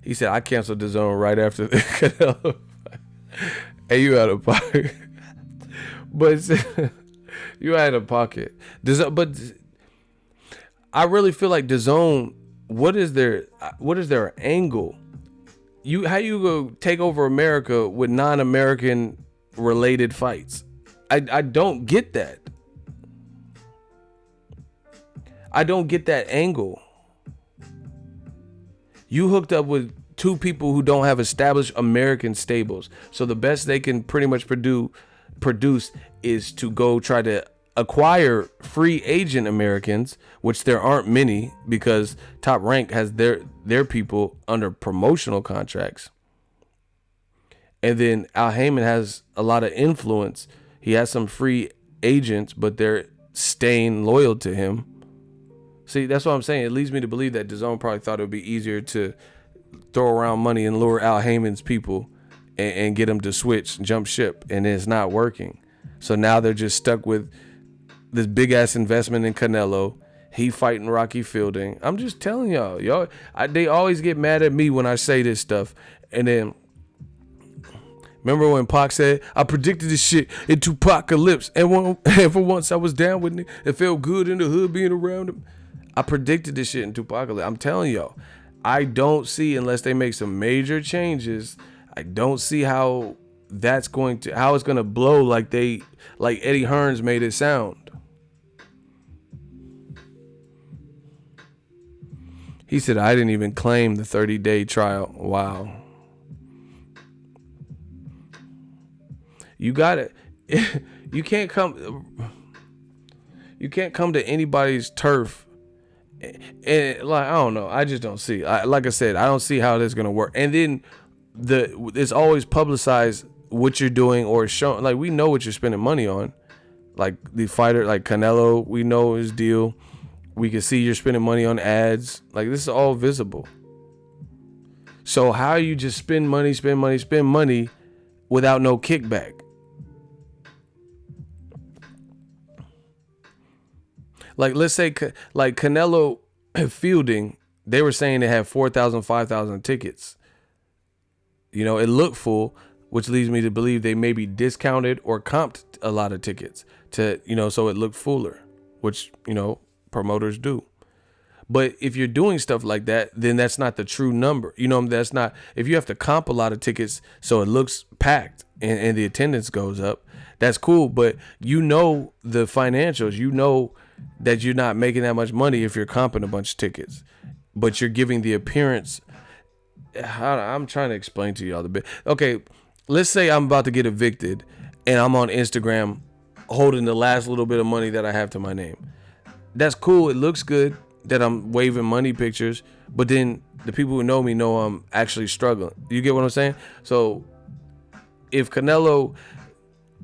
He said I canceled Dazn right after the Hey, you out of pocket. But you out of pocket. But I really feel like Dazn, what is their angle? How you go take over America with non-American related fights? I don't get that. I don't get that angle. You hooked up with 2 people who don't have established American stables. So the best they can pretty much produce is to go try to acquire free agent Americans, which there aren't many because Top Rank has their people under promotional contracts. And then Al Heyman has a lot of influence. He has some free agents, but they're staying loyal to him. See, that's what I'm saying. It leads me to believe that Dazn probably thought it would be easier to throw around money and lure Al Heyman's people and get them to jump ship, and it's not working. So now they're just stuck with this big ass investment in Canelo. He fighting Rocky Fielding. I'm just telling y'all, they always get mad at me when I say this stuff. And then remember when Pac said, I predicted this shit in Tupacalypse, and for once I was down with it. It felt good in the hood being around him. I predicted this shit in Tupacalypse. I'm telling y'all, I don't see, unless they make some major changes, I don't see how it's going to blow like Eddie Hearns made it sound. He said, I didn't even claim the 30-day trial. Wow. You got it. You can't come to anybody's turf. And like, I don't know. I just don't see. Like I said, I don't see how this is going to work. And then it's always publicized what you're doing or showing. Like, we know what you're spending money on. Like the fighter, like Canelo, we know his deal. We can see you're spending money on ads. Like, this is all visible. So how you just spend money without no kickback? Like, let's say, like Canelo fielding, they were saying they had 4,000, 5,000 tickets. You know, it looked full, which leads me to believe they maybe discounted or comped a lot of tickets to, you know, so it looked fuller, which, you know, promoters do. But if you're doing stuff like that, then that's not the true number. You know, that's not, if you have to comp a lot of tickets so it looks packed and the attendance goes up, that's cool. But you know the financials, you know that you're not making that much money if you're comping a bunch of tickets, but you're giving the appearance. I'm trying to explain to y'all the bit. Okay, let's say I'm about to get evicted and I'm on Instagram holding the last little bit of money that I have to my name. That's cool. It looks good that I'm waving money pictures, but then the people who know me know I'm actually struggling. You get what I'm saying? So if Canelo,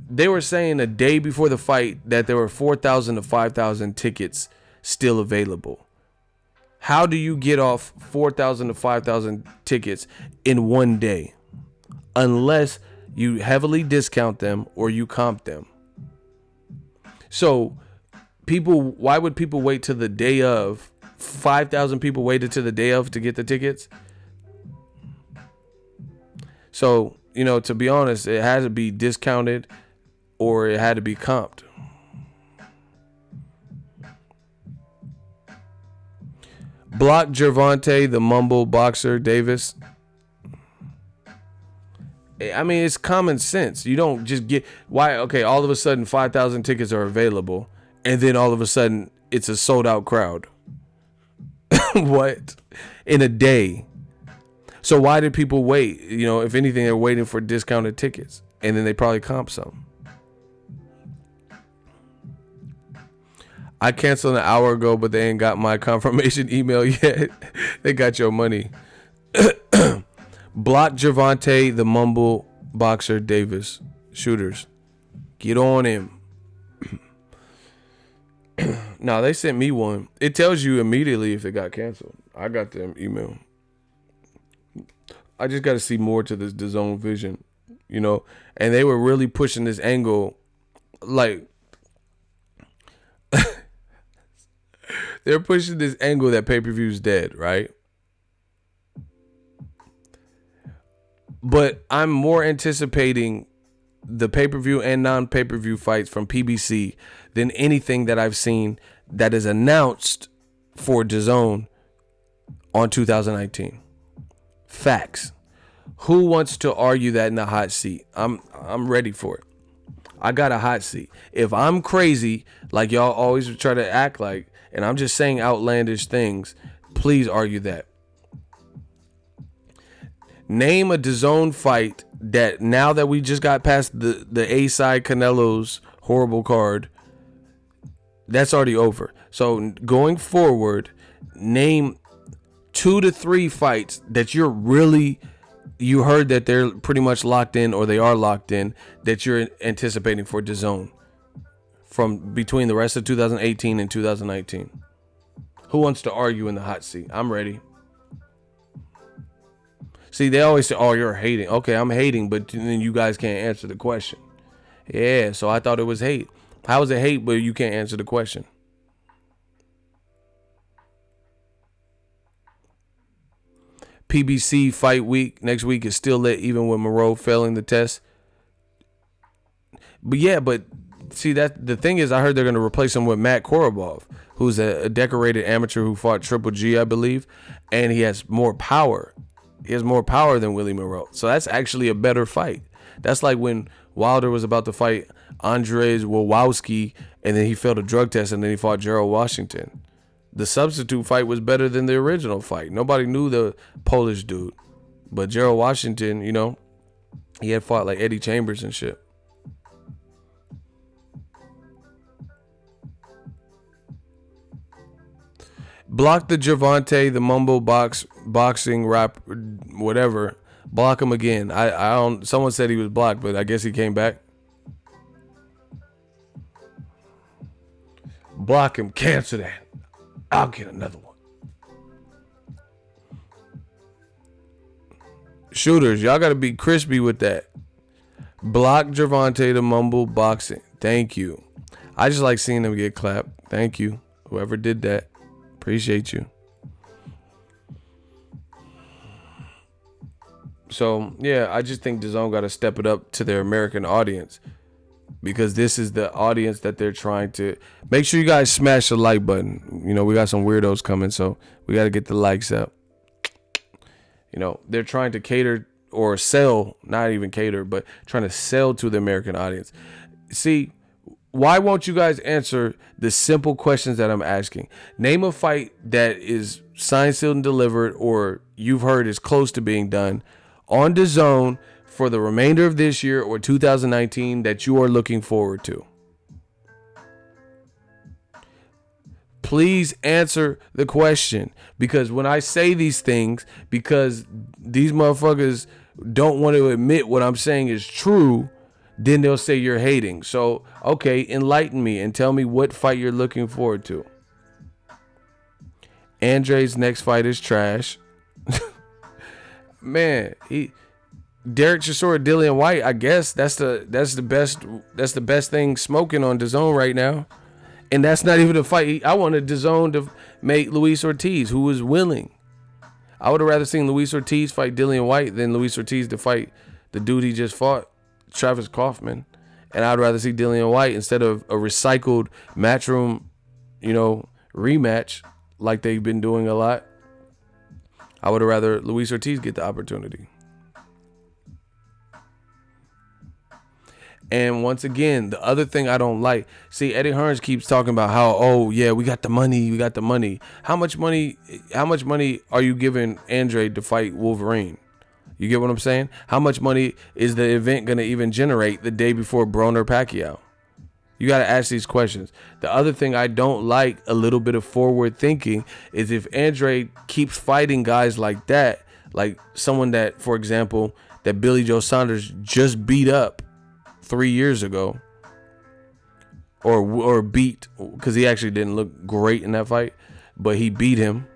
they were saying a day before the fight that there were 4,000 to 5,000 tickets still available. How do you get off 4,000 to 5,000 tickets in one day? Unless you heavily discount them or you comp them. So why would people wait till the day of? 5,000 people waited to the day of to get the tickets. So, you know, to be honest, it had to be discounted or it had to be comped. Block Gervonta, the mumble boxer Davis. I mean, it's common sense. You don't just get why. Okay, all of a sudden 5,000 tickets are available, and then all of a sudden it's a sold out crowd. What? In a day. So why did people wait? You know, if anything, they're waiting for discounted tickets, and then they probably comp some. I canceled an hour ago, but they ain't got my confirmation email yet. They got your money. Block Gervonta, the mumble boxer Davis. Shooters. Get on him. No, they sent me one. It tells you immediately if it got canceled. I got them email. I just got to see more to this Dazn vision, you know. And they were really pushing this angle, like they're pushing this angle that pay-per-view's dead, right? But I'm more anticipating the pay-per-view and non-pay-per-view fights from PBC than anything that I've seen that is announced for Dazn on 2019. Facts. Who wants to argue that in the hot seat? I'm ready for it. I got a hot seat. If I'm crazy, like y'all always try to act like, and I'm just saying outlandish things, please argue that. Name a Dazn fight that now that we just got past the A-side Canelo's horrible card, that's already over. So going forward, name 2 to 3 fights that you heard that they're pretty much locked in or they are locked in that you're anticipating for Dazn from between the rest of 2018 and 2019. Who wants to argue in the hot seat? I'm ready. See, they always say, oh, you're hating. Okay, I'm hating, but then you guys can't answer the question. Yeah, so I thought it was hate. How is it hate, but you can't answer the question? PBC fight week next week is still lit, even with Moreau failing the test. But yeah, but see, that the thing is, I heard they're going to replace him with Matt Korobov, who's a decorated amateur who fought Triple G, I believe, and he has more power. He has more power than Willie Moreau. So that's actually a better fight. That's like when Wilder was about to fight Andrzej Wojnarowski, and then he failed a drug test, and then he fought Gerald Washington. the substitute fight was better than the original fight. Nobody knew the Polish dude. But Gerald Washington, you know, he had fought like Eddie Chambers and shit. Block the Gervonta, the mumble boxing rap, whatever. Block him again. I don't. Someone said he was blocked, but I guess he came back. Block him. Cancel that. I'll get another one. Shooters, y'all got to be crispy with that. Block Gervonta, the mumble boxing. Thank you. I just like seeing them get clapped. Thank you. Whoever did that. Appreciate you. So, yeah, I just think DAZN got to step it up to their American audience, because this is the audience that they're trying to. Make sure you guys smash the like button. You know, we got some weirdos coming, so we got to get the likes up. You know, they're trying to cater or sell, not even cater, but trying to sell to the American audience. See, why won't you guys answer the simple questions that I'm asking? Name a fight that is signed, sealed, and delivered, or you've heard is close to being done on DAZN for the remainder of this year or 2019 that you are looking forward to. Please answer the question, because when I say these things, because these motherfuckers don't want to admit what I'm saying is true, then they'll say you're hating. So, okay, enlighten me and tell me what fight you're looking forward to. Andre's next fight is trash. Man, Derek Chisora, Dillian White, I guess that's the best thing smoking on DAZN right now. And that's not even a fight. I wanted DAZN to make Luis Ortiz, who was willing. I would have rather seen Luis Ortiz fight Dillian White than Luis Ortiz to fight the dude he just fought, Travis Kaufman. And I'd rather see Dillian White instead of a recycled Matchroom, you know, rematch like they've been doing a lot. I would have rather Luis Ortiz get the opportunity. And once again, the other thing I don't like, see, Eddie Hearns keeps talking about how, oh yeah, we got the money. How much money are you giving Andre to fight Wolverine? You get what I'm saying? How much money is the event going to even generate the day before Broner Pacquiao? You got to ask these questions. The other thing I don't like, a little bit of forward thinking, is if Andre keeps fighting guys like that, like someone that, for example, that Billy Joe Saunders just beat up 3 years ago, or beat, because he actually didn't look great in that fight, but he beat him.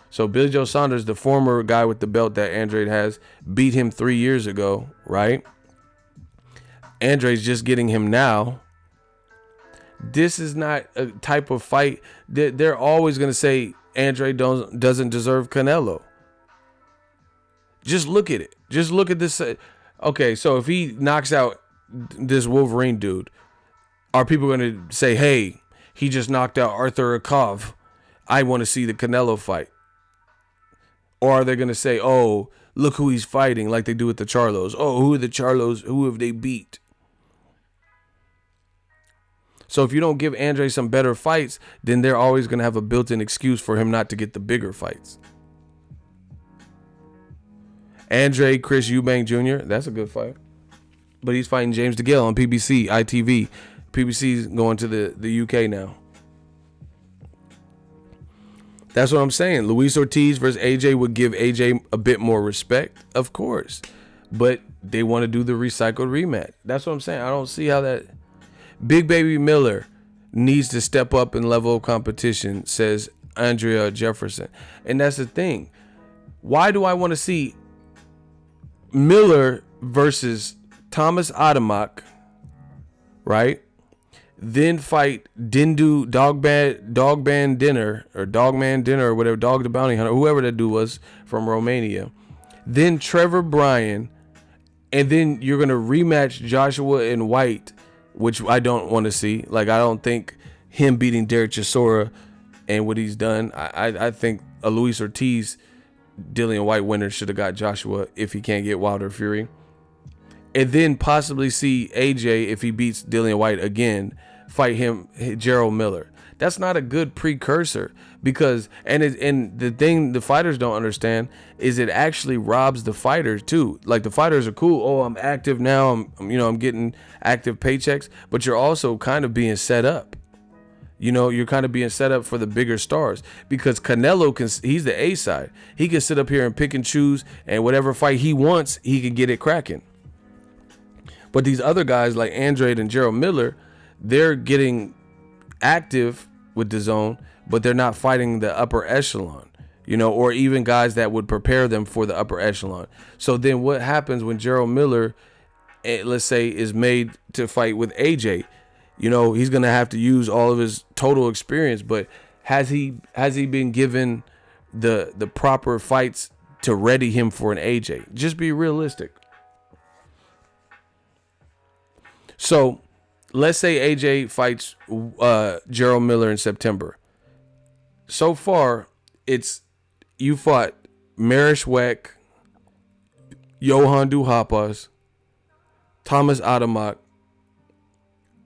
So Billy Joe Saunders, the former guy with the belt that Andre has, beat him 3 years ago, right? Andre's just getting him now. This is not a type of fight that they're always going to say Andre doesn't deserve Canelo. Just look at it. Just look at this. Okay, so if he knocks out this Wolverine dude, are people going to say, hey, he just knocked out Arthur Akov, I want to see the Canelo fight? Or are they going to say, oh, look who he's fighting, like they do with the Charlos? Oh, who are the Charlos? Who have they beat? So if you don't give Andre some better fights, then they're always going to have a built-in excuse for him not to get the bigger fights. Andre Chris Eubank Jr., that's a good fight. But he's fighting James DeGale on PBC, ITV. PBC's going to the UK now. That's what I'm saying. Luis Ortiz versus AJ would give AJ a bit more respect, of course. But they want to do the recycled rematch. That's what I'm saying. I don't see how that... Big Baby Miller needs to step up in level of competition, says Andrea Jefferson. And that's the thing. Why do I want to see Miller versus Thomas Adamak, right? Then fight Dindu Dogman Dinner or whatever, Dog the Bounty Hunter, whoever that dude was from Romania. Then Trevor Bryan, and then you're gonna rematch Joshua and White, which I don't want to see. Like, I don't think him beating Derek Chisora and what he's done. I think a Luis Ortiz, Dillian White winner should have got Joshua if he can't get Wilder Fury. And then possibly see AJ, if he beats Dillian White again, fight Gerald Miller. That's not a good precursor because and the thing the fighters don't understand is it actually robs the fighters too. Like the fighters are cool. Oh, I'm active now. I'm getting active paychecks, but you're also kind of being set up. You're kind of being set up for the bigger stars because Canelo he's the A side. He can sit up here and pick and choose, and whatever fight he wants, he can get it cracking. But these other guys like Andrade and Gerald Miller, they're getting active with Dazn, but they're not fighting the upper echelon, or even guys that would prepare them for the upper echelon. So then what happens when Gerald Miller, let's say, is made to fight with AJ? He's going to have to use all of his total experience, but has he been given the proper fights to ready him for an AJ? Just be realistic. So let's say AJ fights Gerald Miller in September. So far, you fought Marish Weck, Johan Duhaupas, Thomas Adamak,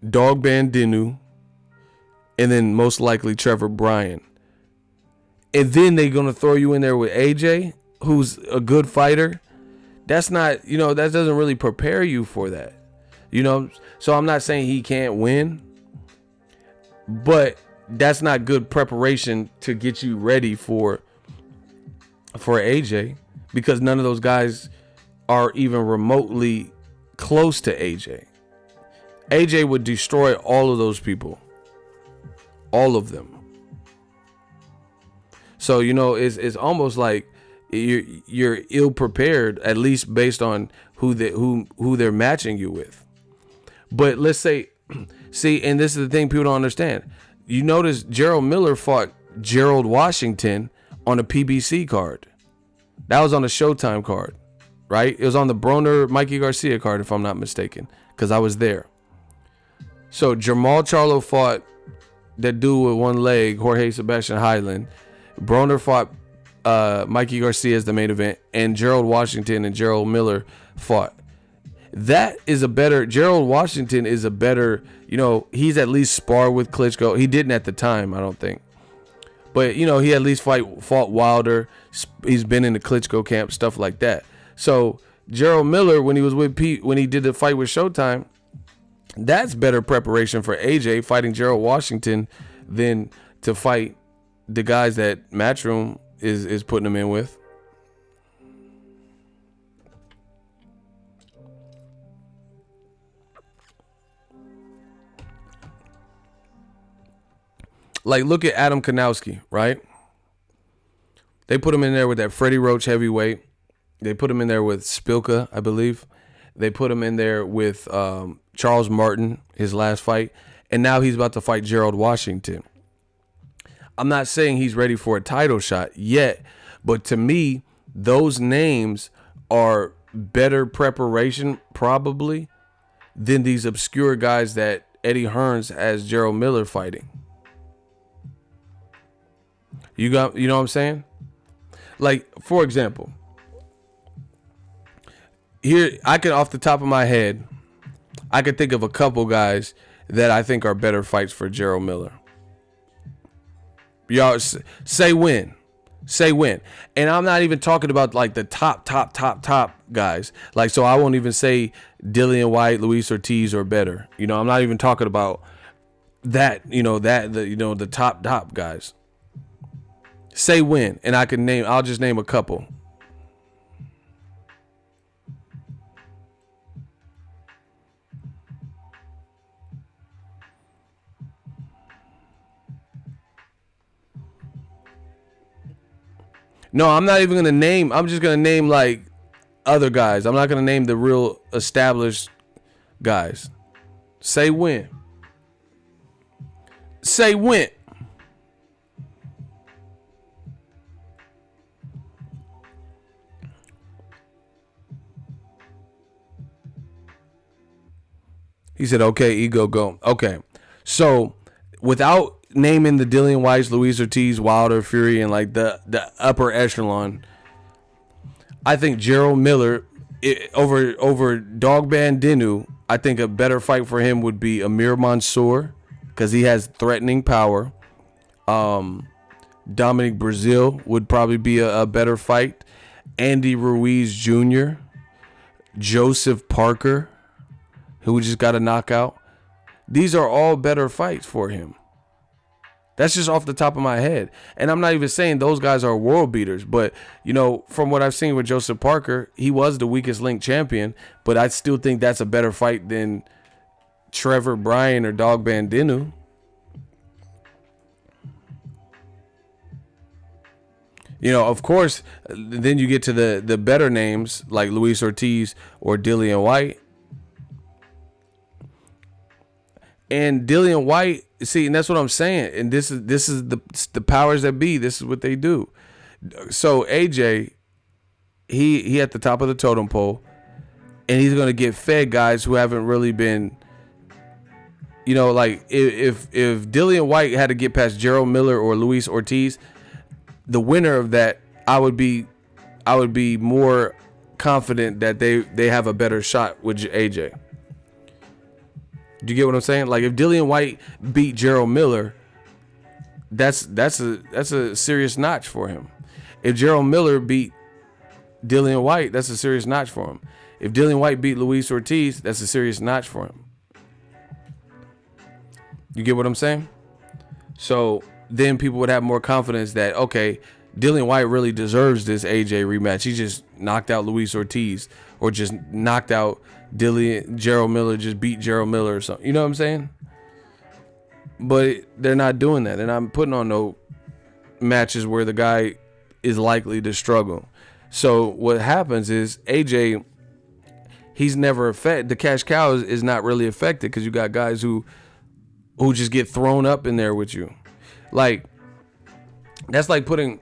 Dogban Dinu, and then most likely Trevor Bryan. And then they're going to throw you in there with AJ, who's a good fighter. That's not, that doesn't really prepare you for that. So I'm not saying he can't win, but that's not good preparation to get you ready for AJ because none of those guys are even remotely close to AJ. AJ would destroy all of those people. All of them. So, it's almost like you're ill prepared, at least based on who they're matching you with. But let's say, see, and this is the thing people don't understand. You notice Gerald Miller fought Gerald Washington on a PBC card. That was on a Showtime card, right? It was on the Broner Mikey Garcia card, if I'm not mistaken, because I was there. So Jamal Charlo fought that dude with one leg, Jorge Sebastian Highland. Broner fought Mikey Garcia as the main event, and Gerald Washington and Gerald Miller fought. That is a better, Gerald Washington is a better, he's at least sparred with Klitschko. He didn't at the time, I don't think. But, he at least fought Wilder. He's been in the Klitschko camp, stuff like that. So Gerald Miller, when he was with Pete, when he did the fight with Showtime, that's better preparation for AJ fighting Gerald Washington than to fight the guys that Matchroom is putting him in with. Like, look at Adam Kanowski, right? They put him in there with that Freddie Roach heavyweight. They put him in there with Spilka, I believe. They put him in there with Charles Martin, his last fight. And now he's about to fight Gerald Washington. I'm not saying he's ready for a title shot yet, but to me, those names are better preparation probably than these obscure guys that Eddie Hearns has Gerald Miller fighting. You know what I'm saying? Like, for example, here I can, off the top of my head, I could think of a couple guys that I think are better fights for Gerald Miller. Y'all say when. And I'm not even talking about like the top guys. Like, so I won't even say Dillian White, Luis Ortiz or better. I'm not even talking about that, the top guys. Say when, and I'll just name a couple. No, I'm not even going to name. I'm just going to name like other guys. I'm not going to name the real established guys. Say when. Say when. He said, okay, ego, go. Okay. So without naming the Dillian Whites, Luis Ortiz, Wilder, Fury, and like the upper echelon, I think Gerald Miller over Dogban Dinu, I think a better fight for him would be Amir Mansour because he has threatening power. Dominic Brazil would probably be a better fight. Andy Ruiz Jr., Joseph Parker, who just got a knockout. These are all better fights for him. That's just off the top of my head. And I'm not even saying those guys are world beaters. But, you know, from what I've seen with Joseph Parker, he was the weakest link champion. But I still think that's a better fight than Trevor Bryan or Dog Bandinu. You know, of course, then you get to the better names like Luis Ortiz or Dillian White. And Dillian White, see, and that's what I'm saying. And this is the powers that be. This is what they do. So AJ, he at the top of the totem pole, and he's gonna get fed guys who haven't really been. You know, like if Dillian White had to get past Gerald Miller or Luis Ortiz, the winner of that, I would be more confident that they have a better shot with AJ. Do you get what I'm saying? Like if Dillian White beat Gerald Miller, that's a serious notch for him. If Gerald Miller beat Dillian White, that's a serious notch for him. If Dillian White beat Luis Ortiz, that's a serious notch for him. You get what I'm saying? So then people would have more confidence that, okay, Dillian White really deserves this AJ rematch. He just knocked out Luis Ortiz, or just knocked out Gerald Miller, just beat Gerald Miller or something. You know what I'm saying? But they're not doing that. And I'm putting on no matches where the guy is likely to struggle. So what happens is AJ, he's never affected. The cash cow is not really affected because you got guys who just get thrown up in there with you. Like, that's like putting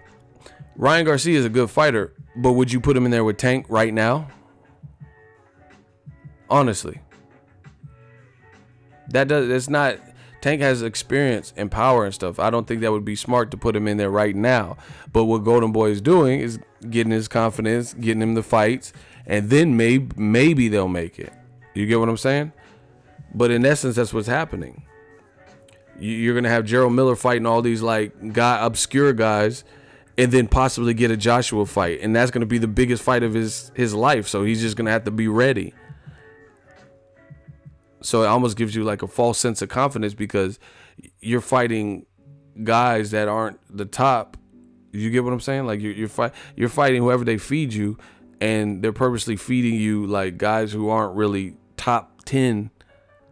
Ryan Garcia is a good fighter, but would you put him in there with Tank right now? Honestly, that's not. Tank has experience and power and stuff. I don't think that would be smart to put him in there right now. But what Golden Boy is doing is getting his confidence, getting him the fights, and then maybe they'll make it. You get what I'm saying? But in essence, that's what's happening. You're gonna have Gerald Miller fighting all these like obscure guys, and then possibly get a Joshua fight, and that's gonna be the biggest fight of his life. So he's just gonna have to be ready. So it almost gives you like a false sense of confidence because you're fighting guys that aren't the top. You get what I'm saying? Like you're fighting whoever they feed you, and they're purposely feeding you like guys who aren't really top 10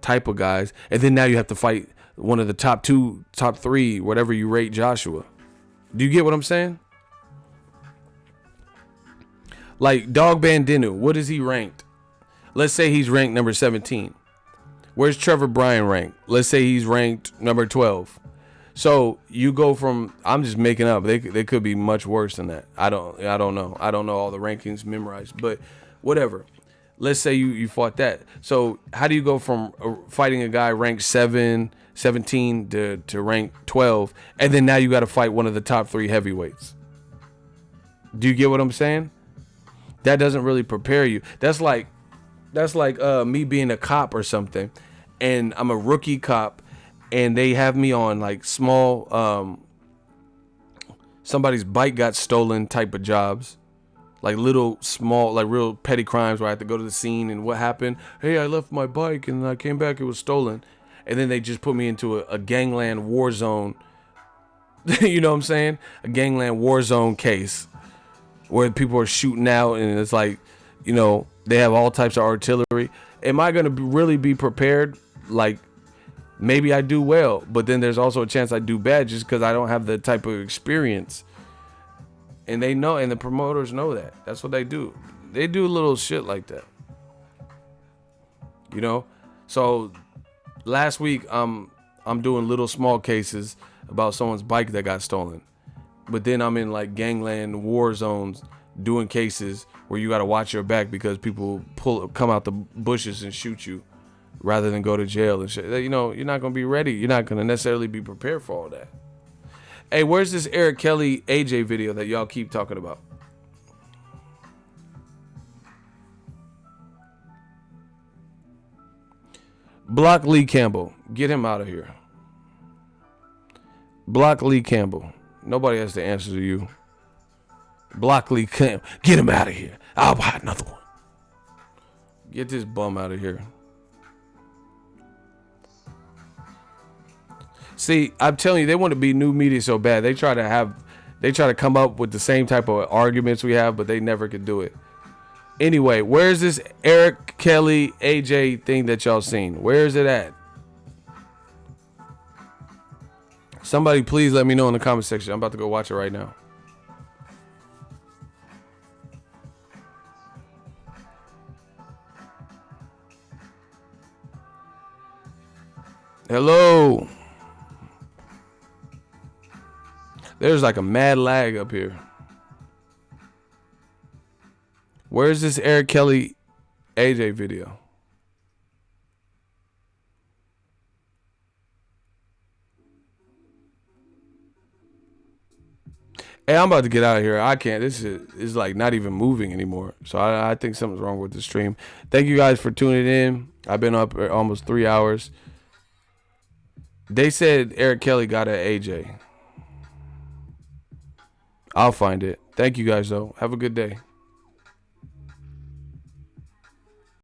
type of guys, and then now you have to fight one of the top 2, top 3, whatever you rate Joshua. Do you get what I'm saying? Like Dog Bandinu, what is he ranked? Let's say he's ranked number 17. Where's Trevor Bryan ranked? Let's say he's ranked number 12. So you go from, I'm just making up. They could be much worse than that. I don't know. I don't know all the rankings memorized, but whatever. Let's say you fought that. So how do you go from fighting a guy ranked 17 to rank 12, and then now you got to fight one of the top 3 heavyweights? Do you get what I'm saying? That doesn't really prepare you. That's like me being a cop or something, and I'm a rookie cop, and they have me on like small somebody's bike got stolen type of jobs, like little small, like real petty crimes where I have to go to the scene and what happened. Hey, I left my bike and I came back, it was stolen. And then they just put me into a gangland war zone. You know what I'm saying? A gangland war zone case where people are shooting out, and it's like, you know, they have all types of artillery. Am I going to really be prepared? Like, maybe I do well, but then there's also a chance I do bad just because I don't have the type of experience. And they know, and the promoters know that. That's what they do. They do little shit like that. You know? So last week, I'm doing little small cases about someone's bike that got stolen. But then I'm in like gangland war zones doing cases where you got to watch your back because people come out the bushes and shoot you rather than go to jail and shit. You know, you're not going to be ready. You're not going to necessarily be prepared for all that. Hey, where's this Eric Kelly AJ video that y'all keep talking about? Block Lee Campbell. Get him out of here. Block Lee Campbell. Nobody has to answer to you. Block Lee Campbell. Get him out of here. I'll buy another one. Get this bum out of here. See, I'm telling you, they want to be new media so bad. They try to come up with the same type of arguments we have, but they never could do it. Anyway, where's this Eric Kelly AJ thing that y'all seen? Where is it at? Somebody please let me know in the comment section. I'm about to go watch it right now. Hello. There's like a mad lag up here. Where's this Eric Kelly AJ video? Hey, I'm about to get out of here. I can't. This is like not even moving anymore. So I think something's wrong with the stream. Thank you guys for tuning in. I've been up almost 3 hours. They said Eric Kelly got an AJ. I'll find it. Thank you guys, though. Have a good day.